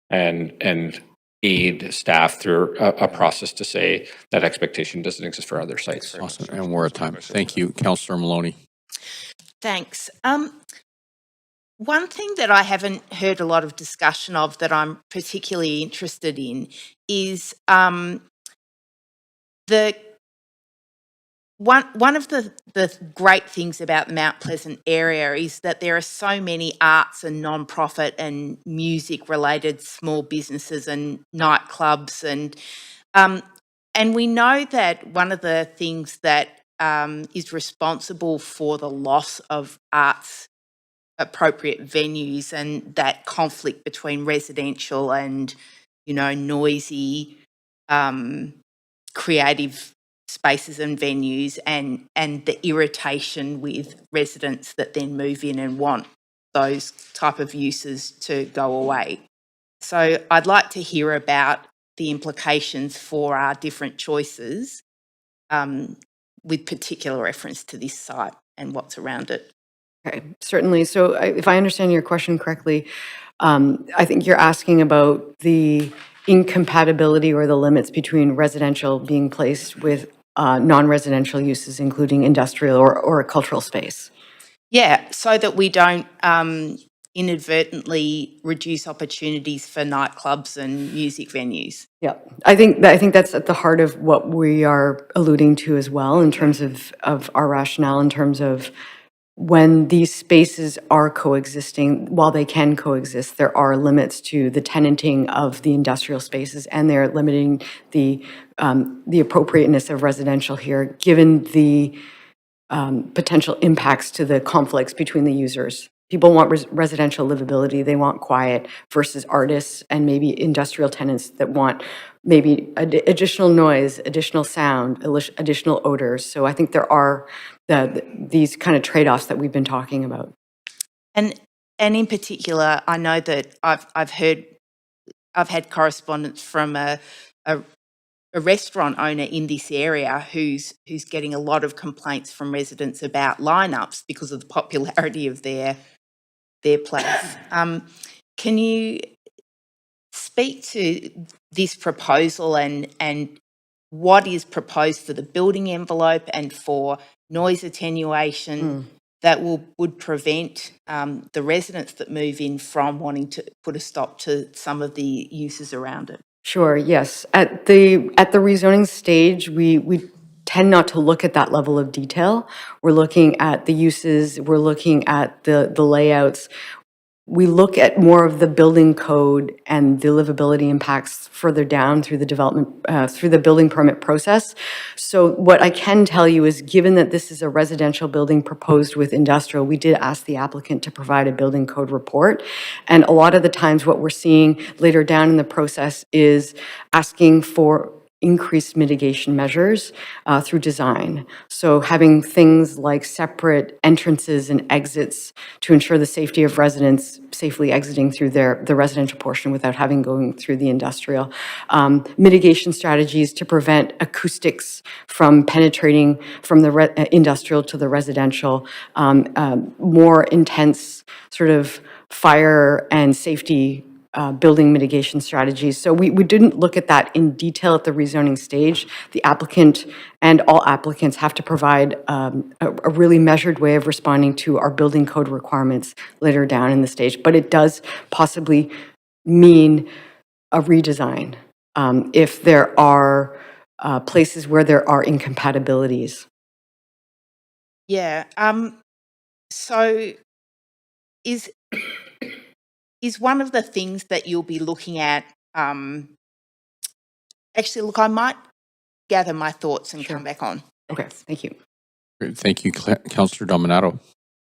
and aid staff through a process to say that expectation doesn't exist for other sites. Awesome. And we're at time. Thank you, Councillor Maloney. Thanks. One thing that I haven't heard a lot of discussion of that I'm particularly interested in is one of the great things about the Mount Pleasant area is that there are so many arts and non-profit and music-related small businesses and nightclubs, and we know that one of the things that is responsible for the loss of arts appropriate venues and that conflict between residential and, noisy, creative spaces and venues and the irritation with residents that then move in and want those type of uses to go away. So I'd like to hear about the implications for our different choices with particular reference to this site and what's around it. Okay, certainly. So if I understand your question correctly, I think you're asking about the incompatibility or the limits between residential being placed with non-residential uses, including industrial or a cultural space. Yeah, so that we don't inadvertently reduce opportunities for nightclubs and music venues. Yeah, I think that's at the heart of what we are alluding to as well in terms of our rationale, in terms of when these spaces are coexisting, while they can coexist, there are limits to the tenanting of the industrial spaces, and they're limiting the appropriateness of residential here, given the potential impacts to the conflicts between the users. People want residential livability, they want quiet, versus artists and maybe industrial tenants that want maybe additional noise, additional sound, additional odors. So I think there are these kind of trade-offs that we've been talking about. And in particular, I know that I've had correspondence from a restaurant owner in this area who's getting a lot of complaints from residents about lineups because of the popularity of their place. Can you speak to this proposal and what is proposed for the building envelope and for noise attenuation that would prevent the residents that move in from wanting to put a stop to some of the uses around it? Sure, yes. At the rezoning stage, we tend not to look at that level of detail. We're looking at the uses, we're looking at the layouts. we look at more of the building code and the livability impacts further down through the development, through the building permit process. So what I can tell you is, given that this is a residential building proposed with industrial, we did ask the applicant to provide a building code report. And a lot of the times what we're seeing later down in the process is asking for increased mitigation measures through design. So having things like separate entrances and exits to ensure the safety of residents safely exiting through the residential portion without having going through the industrial. Mitigation strategies to prevent acoustics from penetrating from the industrial to the residential. More intense sort of fire and safety building mitigation strategies. So we didn't look at that in detail at the rezoning stage. The applicant and all applicants have to provide a really measured way of responding to our building code requirements later down in the stage. But it does possibly mean a redesign if there are places where there are incompatibilities. Yeah. So is one of the things that you'll be looking at, actually, look, I might gather my thoughts and come back on. Okay, thank you. Great. Thank you, Councillor Dominato.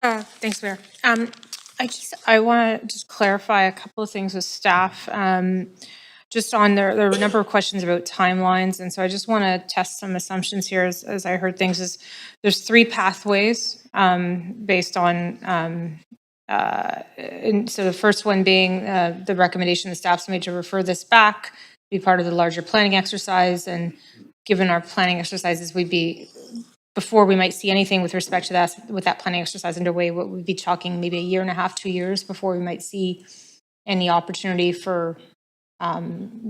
Thanks, Mayor. I want to just clarify a couple of things with staff. Just on there are a number of questions about timelines, and so I just want to test some assumptions here as I heard things. Is there's 3 pathways based on and so the first one being the recommendation the staff's made to refer this back, be part of the larger planning exercise, and given our planning exercises, before we might see anything with respect to that, with that planning exercise underway, what we'd be talking maybe 1.5 years, 2 years before we might see any opportunity for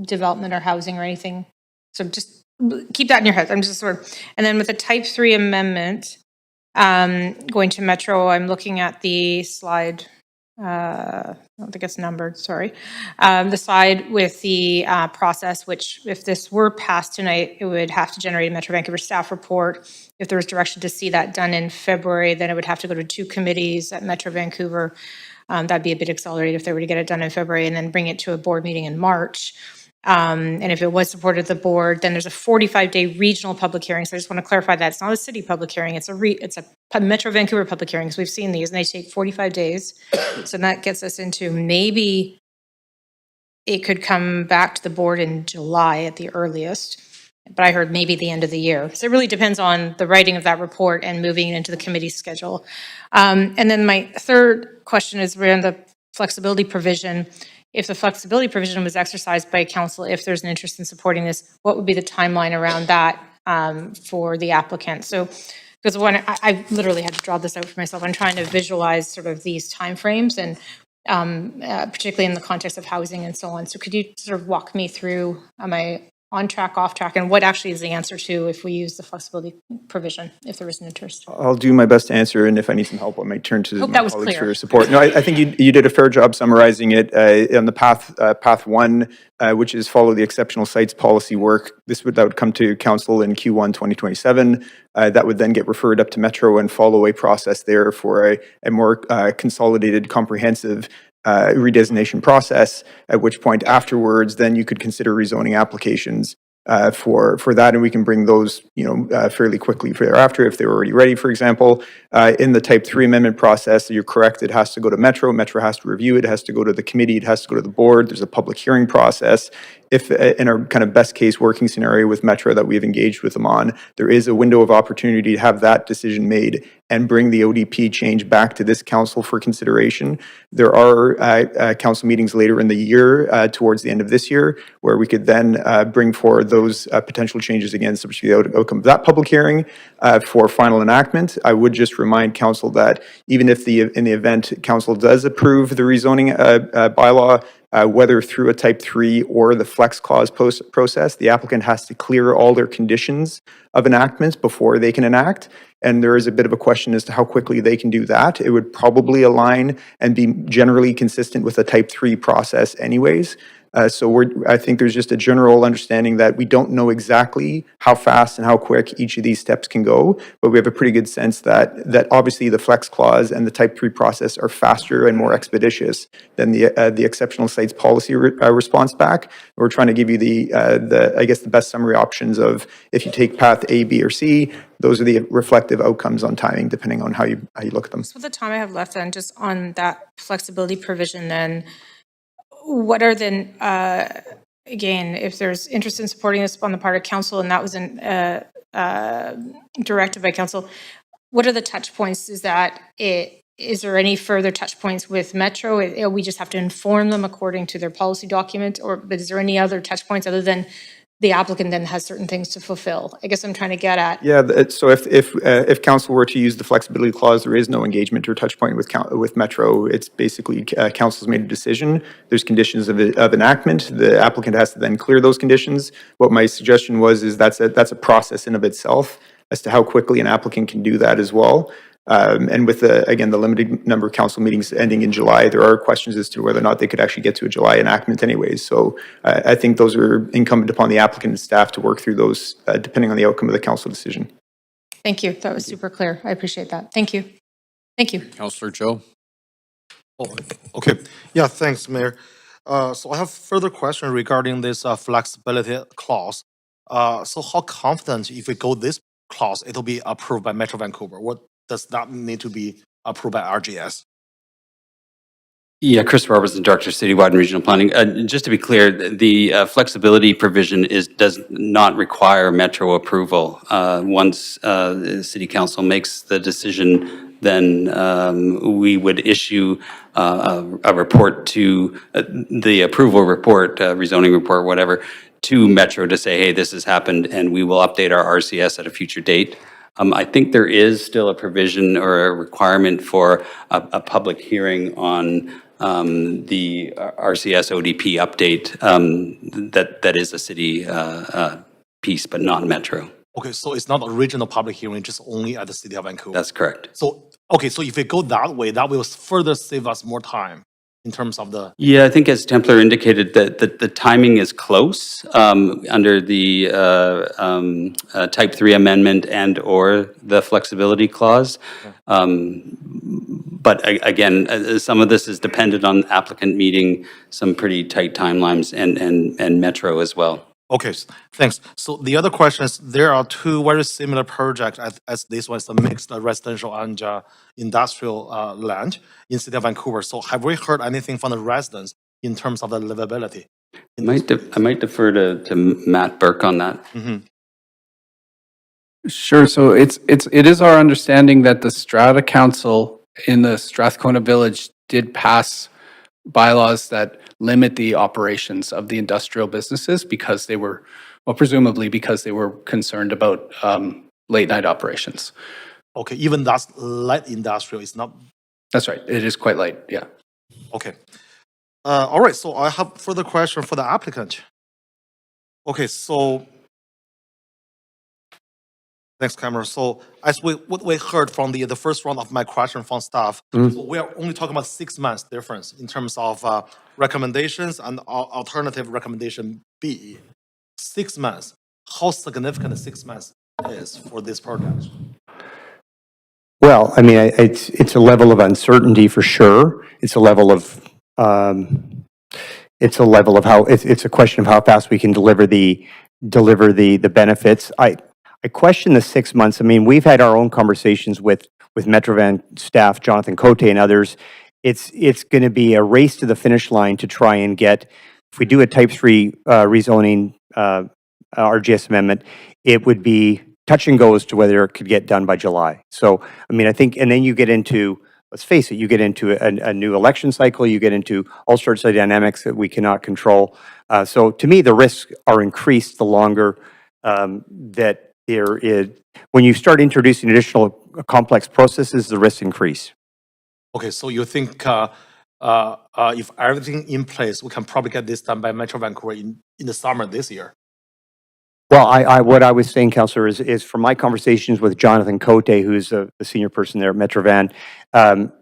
development or housing or anything. So just keep that in your head. I'm just and then with the type 3 amendment, going to Metro, I'm looking at the slide, I don't think it's numbered, sorry. The slide with the process, which if this were passed tonight, it would have to generate a Metro Vancouver staff report. If there was direction to see that done in February, then it would have to go to 2 committees at Metro Vancouver. That'd be a bit accelerated if they were to get it done in February and then bring it to a board meeting in March. And if it was supported at the board, then there's a 45-day regional public hearing. So I just want to clarify that it's not a city public hearing. It's a Metro Vancouver public hearing. So we've seen these and they take 45 days. So that gets us into maybe it could come back to the board in July at the earliest. But I heard maybe the end of the year. So it really depends on the writing of that report and moving it into the committee schedule. And then my third question is around the flexibility provision. If the flexibility provision was exercised by council, if there's an interest in supporting this, what would be the timeline around that for the applicant? So, because when I literally had to draw this out for myself, I'm trying to visualize sort of these timeframes and particularly in the context of housing and so on. So could you sort of walk me through, am I on track, off track, and what actually is the answer to if we use the flexibility provision, if there is an interest? I'll do my best to answer, and if I need some help, I might turn to Hope my that was colleagues clear. for support. No, I think you did a fair job summarizing it. On the path 1, which is follow the exceptional sites policy work, that would come to council in Q1 2027. That would then get referred up to Metro and follow a process there for a more consolidated, comprehensive redesignation process, at which point afterwards, then you could consider rezoning applications for that, and we can bring those, fairly quickly thereafter if they're already ready, for example. In the Type 3 amendment process, you're correct, it has to go to Metro. Metro has to review it, it has to go to the committee, it has to go to the board. There's a public hearing process. If in our kind of best case working scenario with Metro that we've engaged with them on, there is a window of opportunity to have that decision made and bring the ODP change back to this council for consideration. There are council meetings later in the year, towards the end of this year, where we could then bring forward those potential changes again, subject to the outcome of that public hearing for final enactment. I would just remind council that even if in the event council does approve the rezoning bylaw, whether through a Type 3 or the flex clause process, the applicant has to clear all their conditions of enactment before they can enact. And there is a bit of a question as to how quickly they can do that. It would probably align and be generally consistent with a Type 3 process anyways. So I think there's just a general understanding that we don't know exactly how fast and how quick each of these steps can go, but we have a pretty good sense that obviously the flex clause and the type 3 process are faster and more expeditious than the exceptional sites policy response back. We're trying to give you I guess the best summary options of if you take path A, B, or C, those are the reflective outcomes on timing, depending on how you look at them. So the time I have left then, just on that flexibility provision then, what are then, again, if there's interest in supporting this on the part of council and that was directed by council, what are the touch points? Is there any further touch points with Metro? We just have to inform them according to their policy document, but is there any other touch points other than the applicant then has certain things to fulfill? I guess I'm trying to get at. Yeah, so if council were to use the flexibility clause, there is no engagement or touch point with Metro. It's basically council's made a decision. There's conditions of enactment. The applicant has to then clear those conditions. What my suggestion is that's a process in of itself as to how quickly an applicant can do that as well. And with again, the limited number of council meetings ending in July, there are questions as to whether or not they could actually get to a July enactment anyways. So I think those are incumbent upon the applicant and staff to work through those depending on the outcome of the council decision. Thank you. That was super clear. I appreciate that. Thank you. Thank you. Councillor Joe. Oh, okay. Yeah, thanks, Mayor. So I have further question regarding this flexibility clause. So how confident if we go this clause, it'll be approved by Metro Vancouver? What does that need to be approved by RGS? Yeah, Chris Robertson, Director of Citywide and Regional Planning. Just to be clear, the flexibility provision does not require Metro approval. Once City Council makes the decision, then we would issue a report to the approval report, rezoning report, whatever, to Metro to say, hey, this has happened, and we will update our RCS at a future date. I think there is still a provision or a requirement for a public hearing on the RCS ODP update that is a city piece, but not Metro. Okay, so it's not a regional public hearing, just only at the City of Vancouver. That's correct. So, okay, so if we go that way, that will further save us more time in terms of the... Yeah, I think as Templar indicated, that the timing is close under the Type 3 amendment and or the flexibility clause. But again, some of this is dependent on applicant meeting some pretty tight timelines and Metro as well. Okay, thanks. So the other question is, there are two very similar projects as this one, is a mixed residential and industrial land in City of Vancouver. So have we heard anything from the residents in terms of the livability? I might defer to Matt Burke on that. Mm-hmm. Sure. So it is our understanding that the Strata Council in the Strathcona Village did pass bylaws that limit the operations of the industrial businesses because they were, well, presumably because they were concerned about late night operations. Okay, even that's light industrial, it's not... That's right. It is quite light, yeah. Okay. All right, so I have further question for the applicant. Okay, so... Thanks, Cameron. So as what we heard from the first round of my question from staff, so we are only talking about 6 months difference in terms of recommendations and alternative recommendation B. 6 months. How significant 6 months is for this project? Well, I mean, it's a level of uncertainty for sure. It's a level of it's a question of how fast we can deliver the benefits. I question the 6 months. I mean, we've had our own conversations with Metrovan staff, Jonathan Cote and others. It's going to be a race to the finish line to try and get, if we do a type 3 rezoning RGS amendment, it would be touch and go as to whether it could get done by July. So, I mean, I think, and then you get into, let's face it, you get into a new election cycle, you get into all sorts of dynamics that we cannot control. So to me, the risks are increased the longer that there is, when you start introducing additional complex processes, the risks increase. Okay, so you think if everything in place, we can probably get this done by Metro Vancouver in the summer this year? Well, what I was saying, Councillor, is from my conversations with Jonathan Cote, who's the senior person there at Metrovan,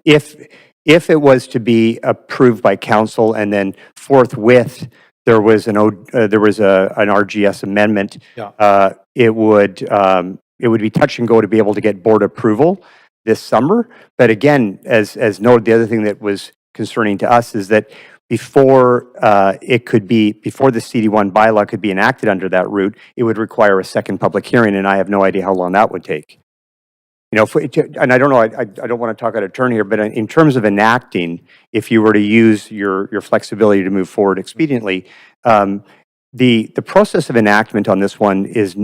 if it was to be approved by council and then forthwith there was an RGS amendment, it would be touch and go to be able to get board approval this summer. But again, as noted, the other thing that was concerning to us is that before the CD1 bylaw could be enacted under that route, it would require a second public hearing, and I have no idea how long that would take. You know, and I don't know, I don't want to talk out of turn here, but in terms of enacting, if you were to use your flexibility to move forward expediently, the process of enactment on this one is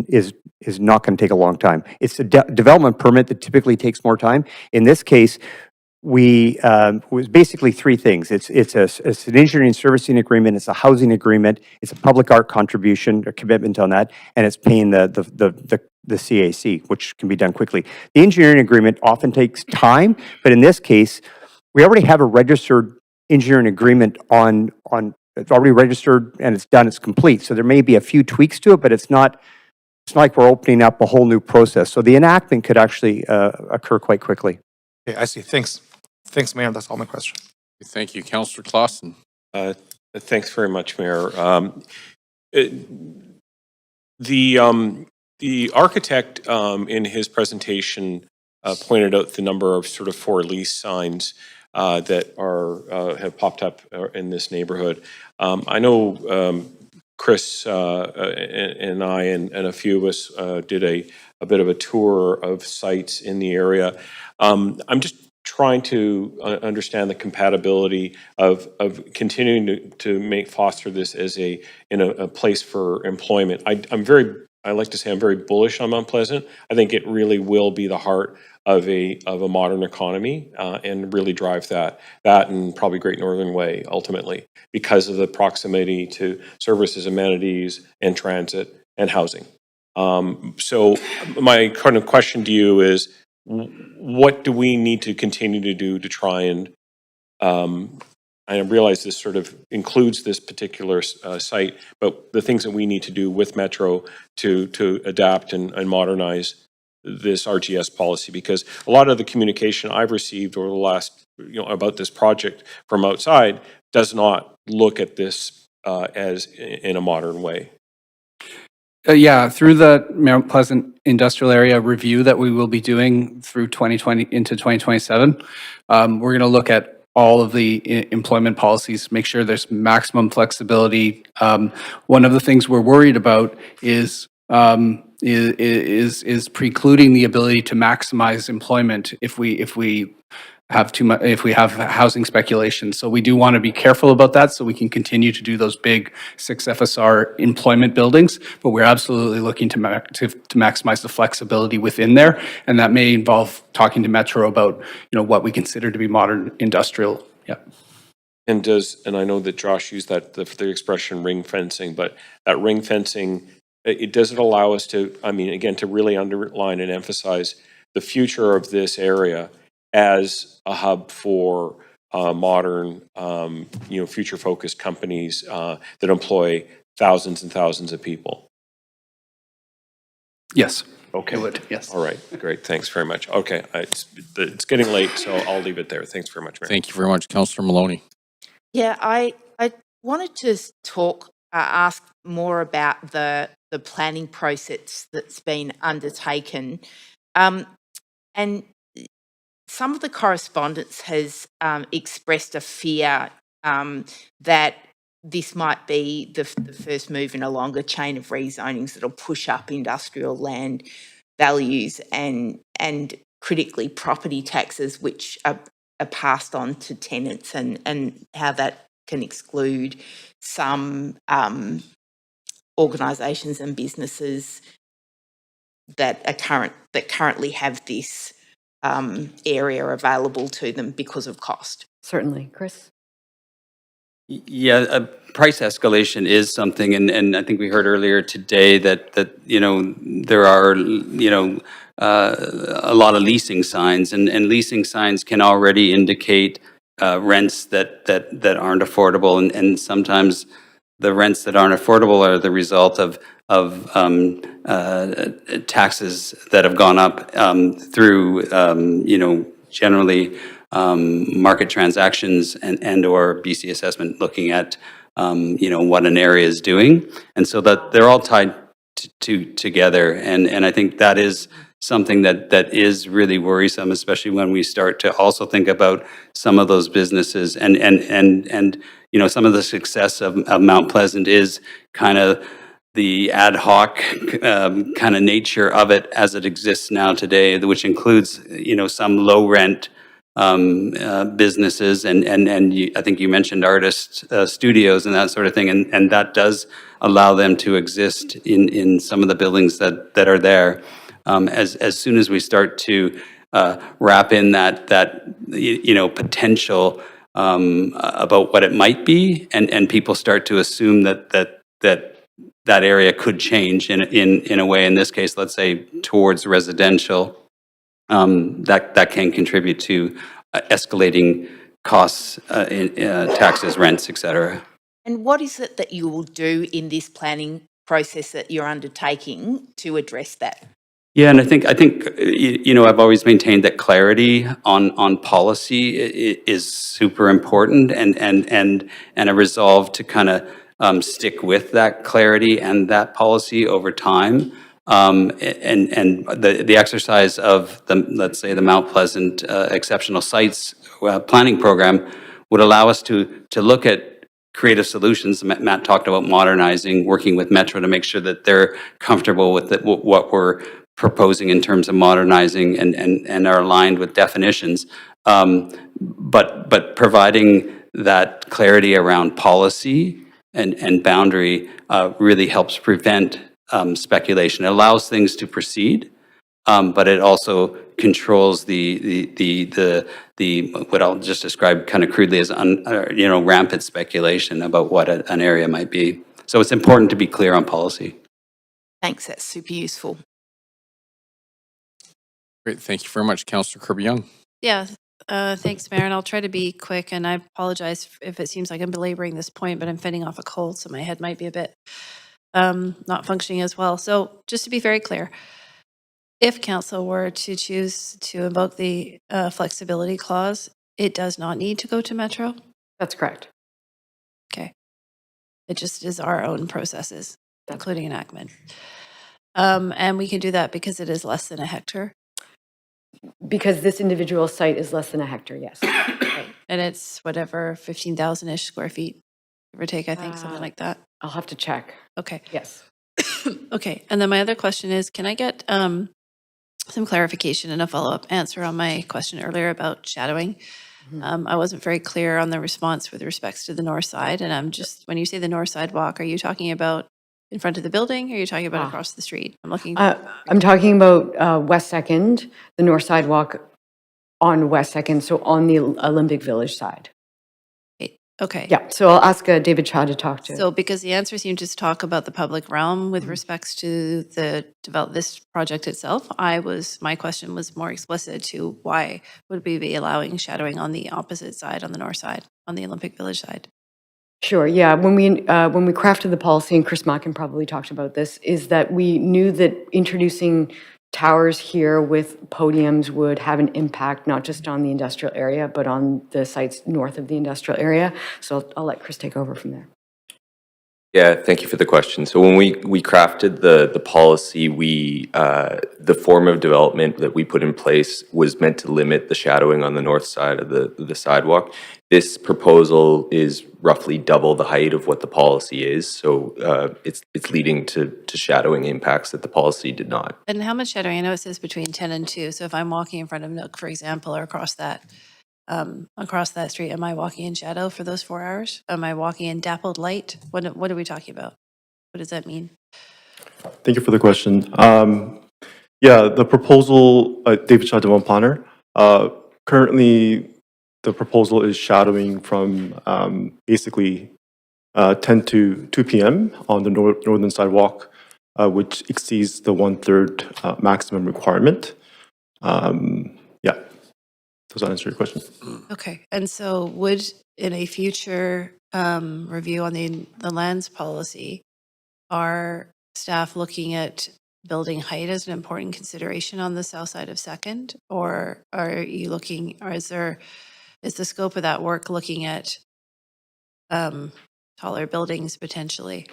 not going to take a long time. It's a development permit that typically takes more time. In this case, it was basically three things. It's an engineering servicing agreement, it's a housing agreement, it's a public art contribution, a commitment on that, and it's paying the CAC, which can be done quickly. The engineering agreement often takes time, but in this case, we already have a registered engineering agreement it's already registered and it's done, it's complete. So there may be a few tweaks to it, but it's not like we're opening up a whole new process. So the enactment could actually occur quite quickly. Okay, I see. Thanks. Thanks, Mayor. That's all my question. Thank you. Councillor Clausen. Thanks very much, Mayor. The architect in his presentation pointed out the number of sort of for lease signs that have popped up in this neighborhood. I know Chris and I and a few of us did a bit of a tour of sites in the area. I'm just trying to understand the compatibility of continuing to foster this as a place for employment. I like to say I'm very bullish on Mount Pleasant. I think it really will be the heart of a modern economy and really drive that and probably Great Northern Way ultimately because of the proximity to services, amenities, and transit and housing. So my kind of question to you is, what do we need to continue to do to try and I realize this sort of includes this particular site, but the things that we need to do with Metro to adapt and modernize this RGS policy, because a lot of the communication I've received over the last, about this project from outside does not look at this as in a modern way. Yeah, through the Mount Pleasant Industrial Area review that we will be doing through 2020 into 2027, we're going to look at all of the employment policies, make sure there's maximum flexibility. One of the things we're worried about is precluding the ability to maximize employment if we have too much, if we have housing speculation. So we do want to be careful about that so we can continue to do those big 6 FSR employment buildings, but we're absolutely looking to maximize the flexibility within there. And that may involve talking to Metro about, what we consider to be modern industrial. Yeah. And I know that Josh used the expression ring fencing, but that ring fencing, it doesn't allow us to, again, to really underline and emphasize the future of this area as a hub for modern, future-focused companies that employ thousands and thousands of people. Yes. Okay. It would, yes. All right. Great. Thanks very much. Okay. It's getting late, so I'll leave it there. Thanks very much, Mayor. Thank you very much, Councillor Maloney. Yeah, I wanted to ask more about the planning process that's been undertaken. And some of the correspondence has expressed a fear that this might be the first move in a longer chain of rezonings that'll push up industrial land values and critically property taxes, which are passed on to tenants, and how that can exclude some organisations and businesses that currently have this area available to them because of cost. Certainly. Chris? Yeah, price escalation is something, and I think we heard earlier today that there are a lot of leasing signs, and leasing signs can already indicate rents that aren't affordable, and sometimes the rents that aren't affordable are the result of taxes that have gone up through generally market transactions and or BC assessment looking at what an area is doing. And so that they're all tied together. And I think that is something that is really worrisome, especially when we start to also think about some of those businesses and some of the success of Mount Pleasant is kind of the ad hoc kind of nature of it as it exists now today, which includes, some low rent businesses and I think you mentioned artist studios and that sort of thing, and that does allow them to exist in some of the buildings that are there. As soon as we start to wrap in that potential about what it might be, and people start to assume that area could change in a way, in this case, let's say towards residential, that can contribute to escalating costs, in taxes, rents, et cetera. And what is it that you will do in this planning process that you're undertaking to address that? Yeah, and I think I've always maintained that clarity on policy is super important, and a resolve to kind of stick with that clarity and that policy over time. And the exercise of let's say the Mount Pleasant exceptional sites planning program would allow us to look at creative solutions. Matt talked about modernizing, working with Metro to make sure that they're comfortable with what we're proposing in terms of modernizing and are aligned with definitions. But providing that clarity around policy and boundary really helps prevent speculation. It allows things to proceed, but it also controls the what I'll just describe kind of crudely as rampant speculation about what an area might be. So it's important to be clear on policy. Thanks, that's super useful. Great. Thank you very much, Councillor Kirby-Young. Yeah, thanks, Mayor, and I'll try to be quick, and I apologize if it seems like I'm belaboring this point, but I'm fending off a cold, so my head might be a bit not functioning as well. So just to be very clear, if council were to choose to invoke the flexibility clause, it does not need to go to Metro? That's correct. Okay. It just is our own processes, including enactment. And we can do that because it is less than a hectare? Because this individual site is less than a hectare, yes. Right. And it's whatever, 15,000-ish square feet, give or take, I think, something like that. I'll have to check. Okay. Yes. Okay. And then my other question is, can I get some clarification and a follow-up answer on my question earlier about shadowing? I wasn't very clear on the response with respects to the north side. And I'm just, when you say the north sidewalk, are you talking about in front of the building, or are you talking about across the street? I'm looking. I'm talking about West 2nd, the north sidewalk on West 2nd, so on the Olympic Village side. Okay. Yeah, so I'll ask David Cha to talk to. So because the answer seemed to talk about the public realm with respects to this project itself, my question was more explicit to why would we be allowing shadowing on the opposite side, on the north side, on the Olympic Village side? Sure, yeah. When we crafted the policy, and Chris Mackin probably talked about this, is that we knew that introducing towers here with podiums would have an impact not just on the industrial area, but on the sites north of the industrial area. So I'll let Chris take over from there. Yeah, thank you for the question. So when we crafted the policy, the form of development that we put in place was meant to limit the shadowing on the north side of the sidewalk. This proposal is roughly double the height of what the policy is, so it's leading to shadowing impacts that the policy did not. And how much shadowing? I know it says between 10 and 2. So if I'm walking in front of Nook, for example, or across that street, am I walking in shadow for those 4 hours? Am I walking in dappled light? What are we talking about? What does that mean? Thank you for the question. Yeah, the proposal, David Cha, Development Planner. Currently, the proposal is shadowing from basically 10 to 2 p.m. on the northern sidewalk, which exceeds the 1/3 maximum requirement. Yeah. Does that answer your question? Okay. And so would, in a future review on the lands policy, are staff looking at building height as an important consideration on the south side of 2nd? Or are you looking, or is the scope of that work looking at taller buildings potentially?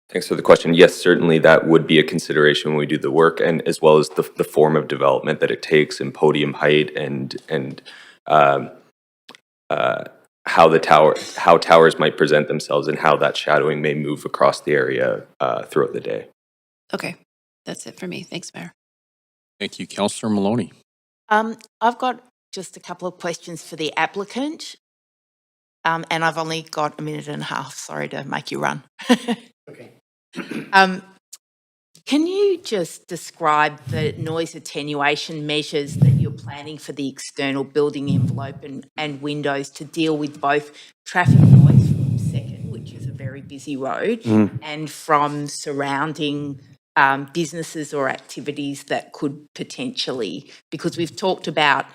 Thanks for the question. Yes, certainly that would be a consideration when we do the work, and as well as the form of development that it takes, and podium height, and how towers might present themselves, and how that shadowing may move across the area throughout the day. Okay, that's it for me. Thanks, Mayor. Thank you, Councillor Maloney. I've got just a couple of questions for the applicant. And I've only got a minute and a half. Sorry to make you run. Okay. Can you just describe the noise attenuation measures that you're planning for the external building envelope and windows to deal with both traffic noise from Second, which is a very busy road, and from surrounding businesses or activities that could potentially, because we've talked about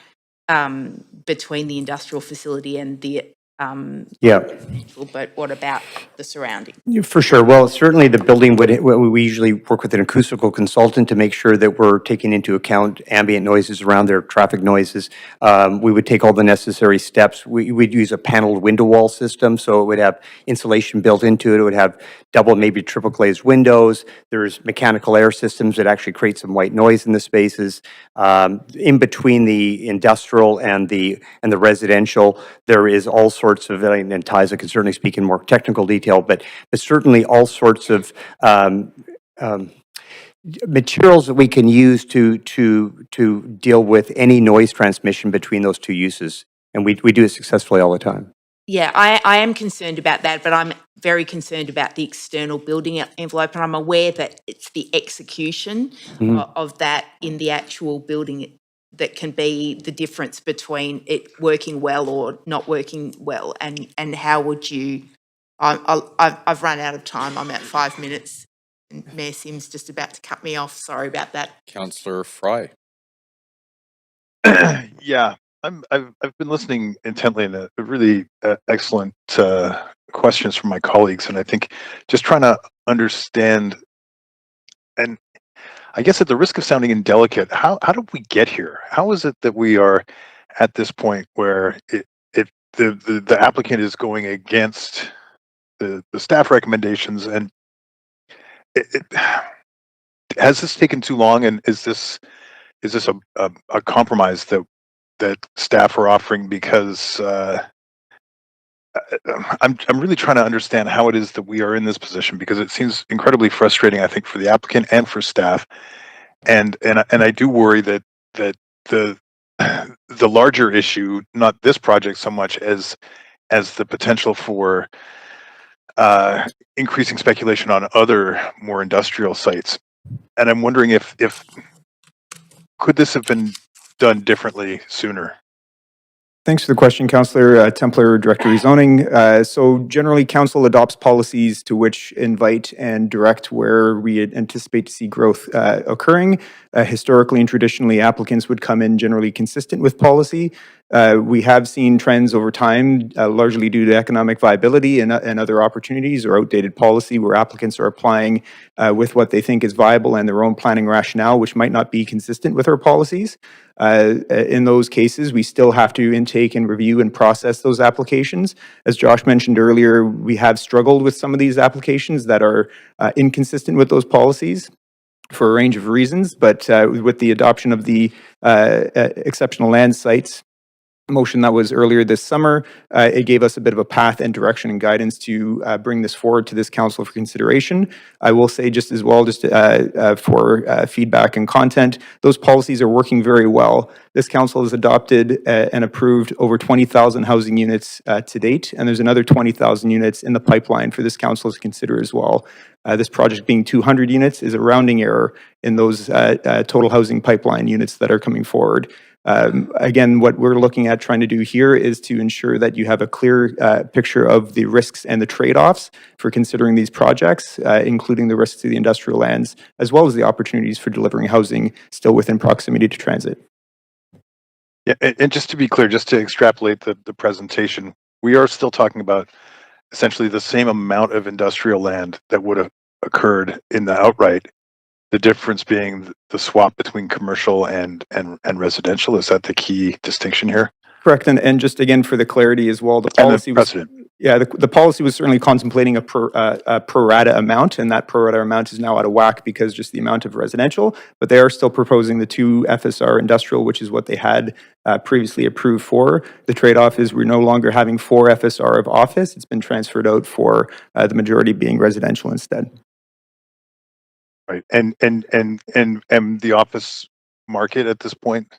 between the industrial facility and the residential, but what about the surrounding? Yeah, for sure. Well, certainly the building we usually work with an acoustical consultant to make sure that we're taking into account ambient noises around there, traffic noises. We would take all the necessary steps. We'd use a paneled window wall system, so it would have insulation built into it. It would have double, maybe triple glazed windows. There's mechanical air systems that actually create some white noise in the spaces. In between the industrial and the residential, there is all sorts of, and Tyza can certainly speak in more technical detail, but certainly all sorts of materials that we can use to deal with any noise transmission between those two uses. And we do it successfully all the time. Yeah, I am concerned about that, but I'm very concerned about the external building envelope, and I'm aware that it's the execution of that in the actual building that can be the difference between it working well or not working well. And how would you? I've run out of time. I'm at 5 minutes. And Mayor Sims just about to cut me off. Sorry about that. Councillor Fry. Yeah, I've been listening intently, and a really excellent questions from my colleagues, and I think just trying to understand, and I guess at the risk of sounding indelicate, how did we get here? How is it that we are at this point where the applicant is going against the staff recommendations, and has this taken too long, and is this a compromise that staff are offering? Because I'm really trying to understand how it is that we are in this position, because it seems incredibly frustrating, I think, for the applicant and for staff, and I do worry that the larger issue, not this project so much as the potential for increasing speculation on other more industrial sites. And I'm wondering if could this have been done differently sooner? Thanks for the question, Councillor Templer, Director Rezoning. So generally, Council adopts policies to which invite and direct where we anticipate to see growth occurring. Historically and traditionally, applicants would come in generally consistent with policy. We have seen trends over time, largely due to economic viability and other opportunities or outdated policy, where applicants are applying with what they think is viable and their own planning rationale, which might not be consistent with our policies. In those cases, we still have to intake and review and process those applications. As Josh mentioned earlier, we have struggled with some of these applications that are inconsistent with those policies for a range of reasons, but with the adoption of the exceptional land sites motion that was earlier this summer, it gave us a bit of a path and direction and guidance to bring this forward to this council for consideration. I will say just as well, just for feedback and content, those policies are working very well. This council has adopted and approved over 20,000 housing units to date, and there's another 20,000 units in the pipeline for this council to consider as well. This project being 200 units is a rounding error in those total housing pipeline units that are coming forward. Again, what we're looking at trying to do here is to ensure that you have a clear picture of the risks and the trade-offs for considering these projects, including the risks to the industrial lands, as well as the opportunities for delivering housing still within proximity to transit. Yeah, and just to be clear, just to extrapolate the presentation, we are still talking about essentially the same amount of industrial land that would have occurred in the outright. The difference being the swap between commercial and residential. Is that the key distinction here? Correct, and just again for the clarity as well, the And the policy was, precedent. yeah, the policy was certainly contemplating a pro rata amount, and that pro rata amount is now out of whack because just the amount of residential, but they are still proposing the 2 FSR industrial, which is what they had previously approved for. The trade-off is we're no longer having 4 FSR of office, it's been transferred out for the majority being residential instead. Right. And the office market at this point?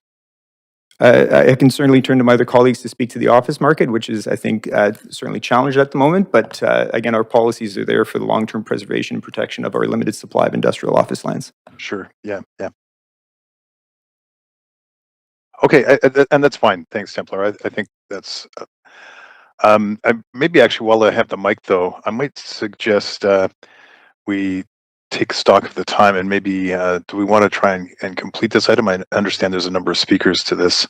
I can certainly turn to my other colleagues to speak to the office market, which is, I think, certainly challenged at the moment. But again, our policies are there for the long-term preservation and protection of our limited supply of industrial office lands. Sure. Yeah. Yeah. Okay. And that's fine. Thanks, Templar. I think that's. Maybe actually, while I have the mic, though, I might suggest we take stock of the time and maybe do we want to try and complete this item? I understand there's a number of speakers to this.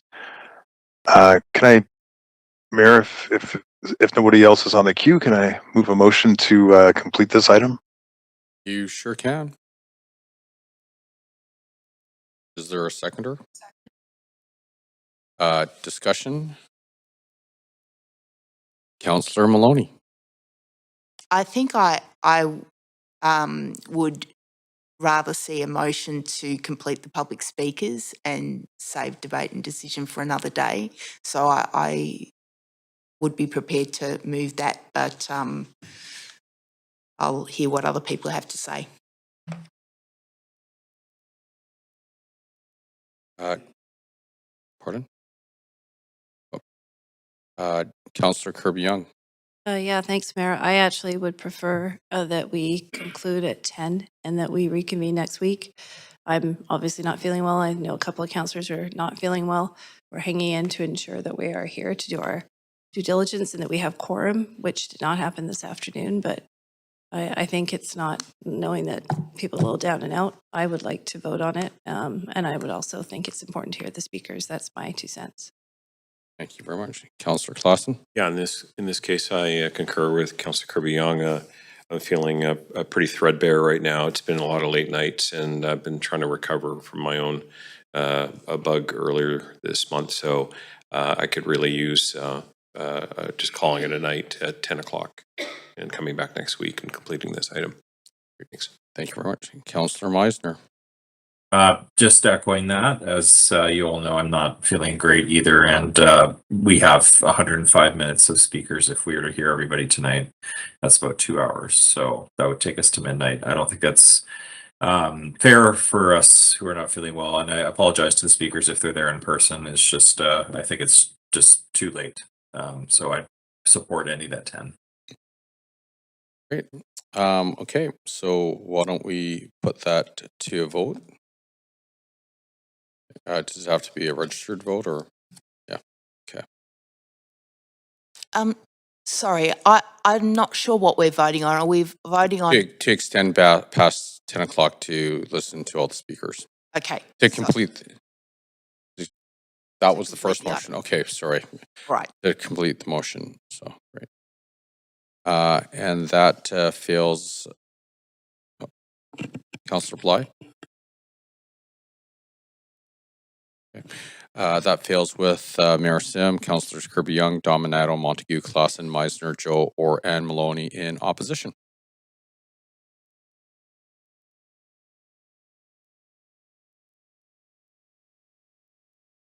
Can I, Mayor, if nobody else is on the queue, can I move a motion to complete this item? You sure can. Is there a seconder? Discussion? Councillor Maloney. I think I would rather see a motion to complete the public speakers and save debate and decision for another day. So I would be prepared to move that, but I'll hear what other people have to say. Pardon? Councillor Kirby-Young. Yeah, thanks, Mayor. I actually would prefer that we conclude at 10 and that we reconvene next week. I'm obviously not feeling well. I know a couple of councillors are not feeling well. We're hanging in to ensure that we are here to do our due diligence and that we have quorum, which did not happen this afternoon. But I think it's not, knowing that people are a little down and out, I would like to vote on it. And I would also think it's important to hear the speakers. That's my 2 cents. Thank you very much. Councillor Clausen. Yeah, in this case, I concur with Councillor Kirby-Young. I'm feeling pretty threadbare right now. It's been a lot of late nights, and I've been trying to recover from my own a bug earlier this month. So I could really use just calling it a night at 10 o'clock and coming back next week and completing this item. Thanks. Thank you very much. Councillor Meisner. Just echoing that, as you all know, I'm not feeling great either, and we have 105 minutes of speakers. If we were to hear everybody tonight, that's about 2 hours, so that would take us to midnight. I don't think that's fair for us who are not feeling well, and I apologize to the speakers if they're there in person. It's just, I think it's just too late, so I support ending at 10. Great. Okay, so why don't we put that to a vote? Does it have to be a registered vote, or? Yeah, okay. Sorry, I'm not sure what we're voting on. Are we voting on? To extend past 10 o'clock to listen to all the speakers. Okay. To complete. That was the first motion. Okay, sorry. Right. To complete the motion, so, great. And that fails. Councillor Bly? Okay. That fails with Mayor Sim, Councillors Kirby-Young, Dominato, Montague, Clausen, Meisner, Joe, and Maloney in opposition.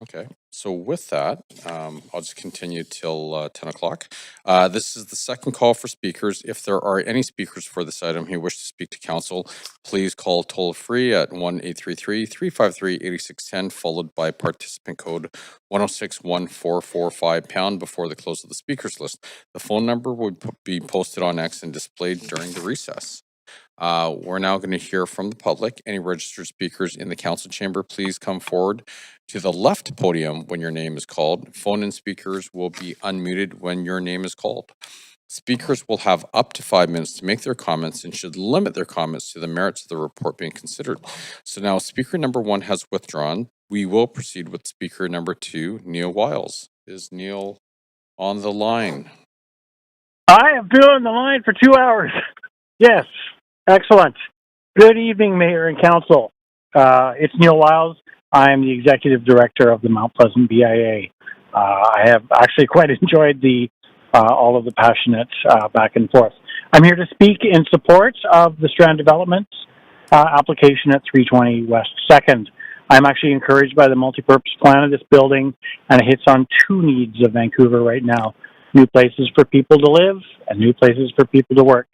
Okay, so with that, I'll just continue till 10 o'clock. This is the second call for speakers. If there are any speakers for this item who wish to speak to council, please call toll-free at 1-833-353-8610, followed by participant code 1061445# before the close of the speakers list. The phone number would be posted on X and displayed during the recess. We're now going to hear from the public. Any registered speakers in the council chamber, please come forward to the left podium when your name is called. Phone-in speakers will be unmuted when your name is called. Speakers will have up to 5 minutes to make their comments and should limit their comments to the merits of the report being considered. So now speaker number 1 has withdrawn. We will proceed with speaker number 2, Neil Wiles. Is Neil on the line? I have been on the line for 2 hours. Yes. Excellent. Good evening, Mayor and Council. It's Neil Wiles. I'm the Executive Director of the Mount Pleasant BIA. I have actually quite enjoyed all of the passionate back and forth. I'm here to speak in support of the Strand Developments application at 320 West 2nd. I'm actually encouraged by the multi-purpose plan of this building, and it hits on two needs of Vancouver right now: new places for people to live and new places for people to work.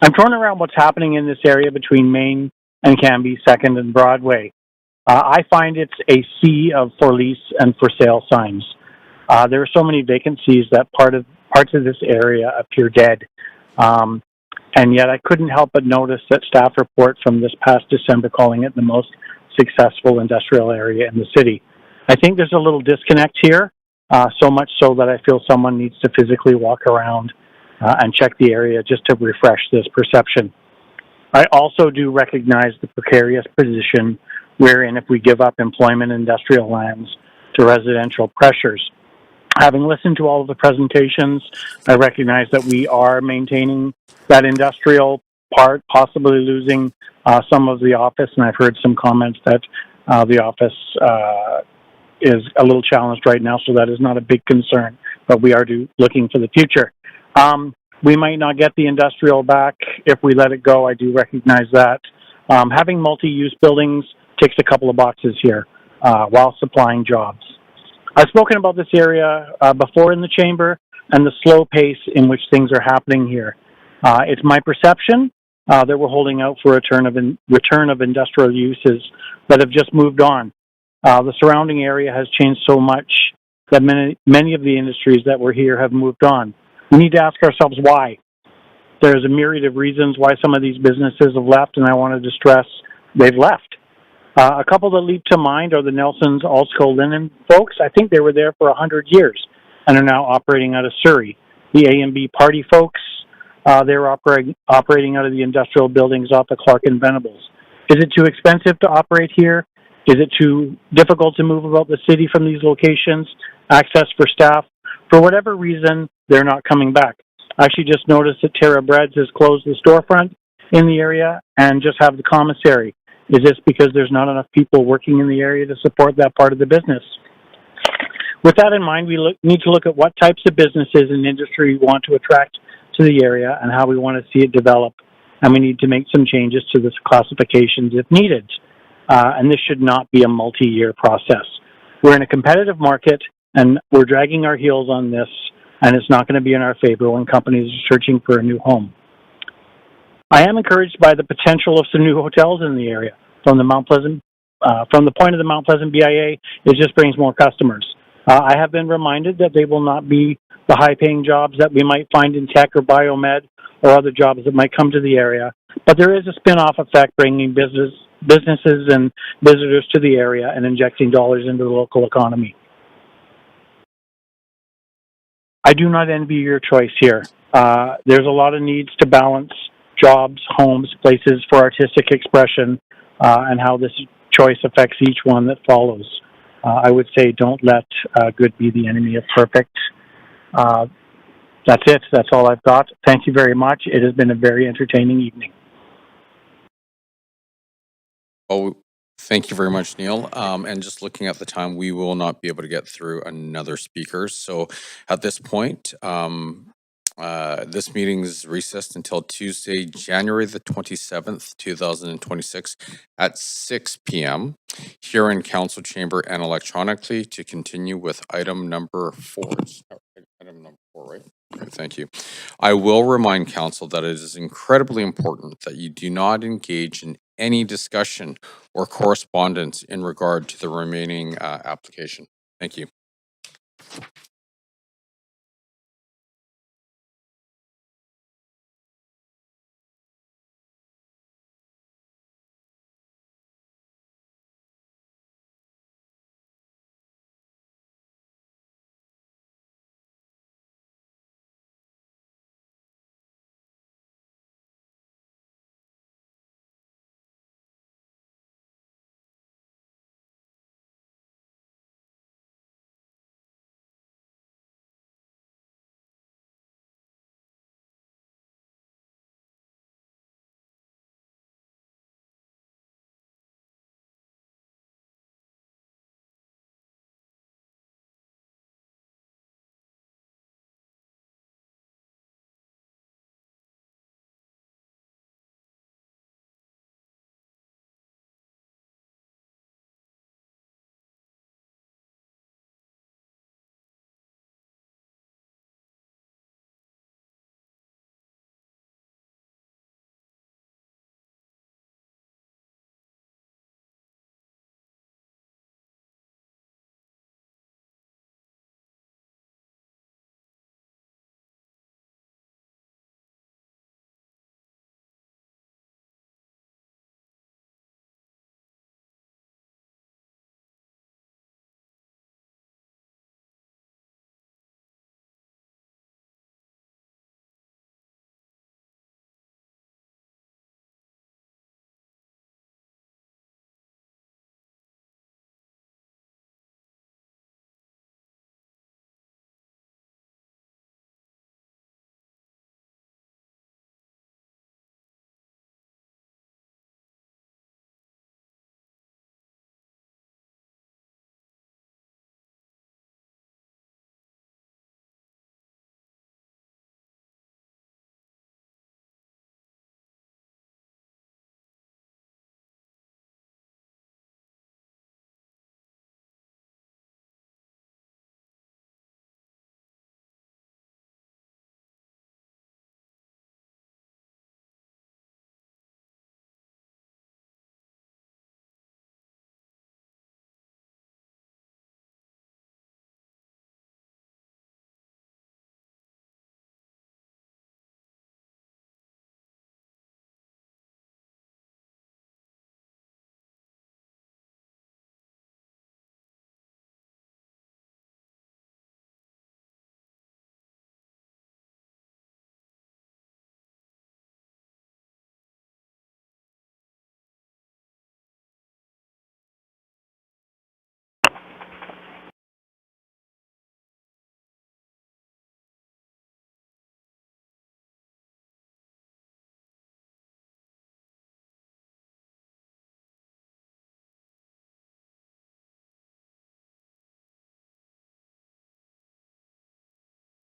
I'm torn around what's happening in this area between Main and Cambie, 2nd and Broadway. I find it's a sea of for lease and for sale signs. There are so many vacancies that parts of this area appear dead. And yet I couldn't help but notice that staff report from this past December calling it the most successful industrial area in the city. I think there's a little disconnect here, so much so that I feel someone needs to physically walk around and check the area just to refresh this perception. I also do recognize the precarious position wherein if we give up employment industrial lands to residential pressures. Having listened to all of the presentations, I recognize that we are maintaining that industrial part, possibly losing some of the office, and I've heard some comments that the office is a little challenged right now, so that is not a big concern, but we are looking for the future. We might not get the industrial back if we let it go. I do recognize that. Having multi-use buildings ticks a couple of boxes here while supplying jobs. I've spoken about this area before in the chamber and the slow pace in which things are happening here. It's my perception that we're holding out for a return of industrial uses that have just moved on. The surrounding area has changed so much that many of the industries that were here have moved on. We need to ask ourselves why. There's a myriad of reasons why some of these businesses have left, and I wanted to stress they've left. A couple that leap to mind are the Nelson's Alsco Linen folks. I think they were there for 100 years and are now operating out of Surrey. The A&B Party folks, they're operating out of the industrial buildings off of Clerk and Venables. Is it too expensive to operate here? Is it too difficult to move about the city from these locations? Access for staff? For whatever reason, they're not coming back. I actually just noticed that Terra Breads has closed the storefront in the area and just have the commissary. Is this because there's not enough people working in the area to support that part of the business? With that in mind, we need to look at what types of businesses and industry we want to attract to the area and how we want to see it develop. And we need to make some changes to the classifications if needed. And this should not be a multi-year process. We're in a competitive market and we're dragging our heels on this, and it's not going to be in our favor when companies are searching for a new home. I am encouraged by the potential of some new hotels in the area. From the point of the Mount Pleasant BIA, it just brings more customers. I have been reminded that they will not be the high-paying jobs that we might find in tech or biomed or other jobs that might come to the area, but there is a spin-off effect bringing businesses and visitors to the area and injecting dollars into the local economy. I do not envy your choice here. There's a lot of needs to balance jobs, homes, places for artistic expression, and how this choice affects each one that follows. I would say don't let good be the enemy of perfect. That's it. That's all I've got. Thank you very much. It has been a very entertaining evening. Oh, thank you very much, Neil. And just looking at the time, we will not be able to get through another speaker. So at this point, this meeting is recessed until Tuesday, January the 27th, 2026 at 6 p.m. here in Council Chamber and electronically to continue with item number 4. Item number 4, right? Okay, thank you. I will remind Council that it is incredibly important that you do not engage in any discussion or correspondence in regard to the remaining application. Thank you.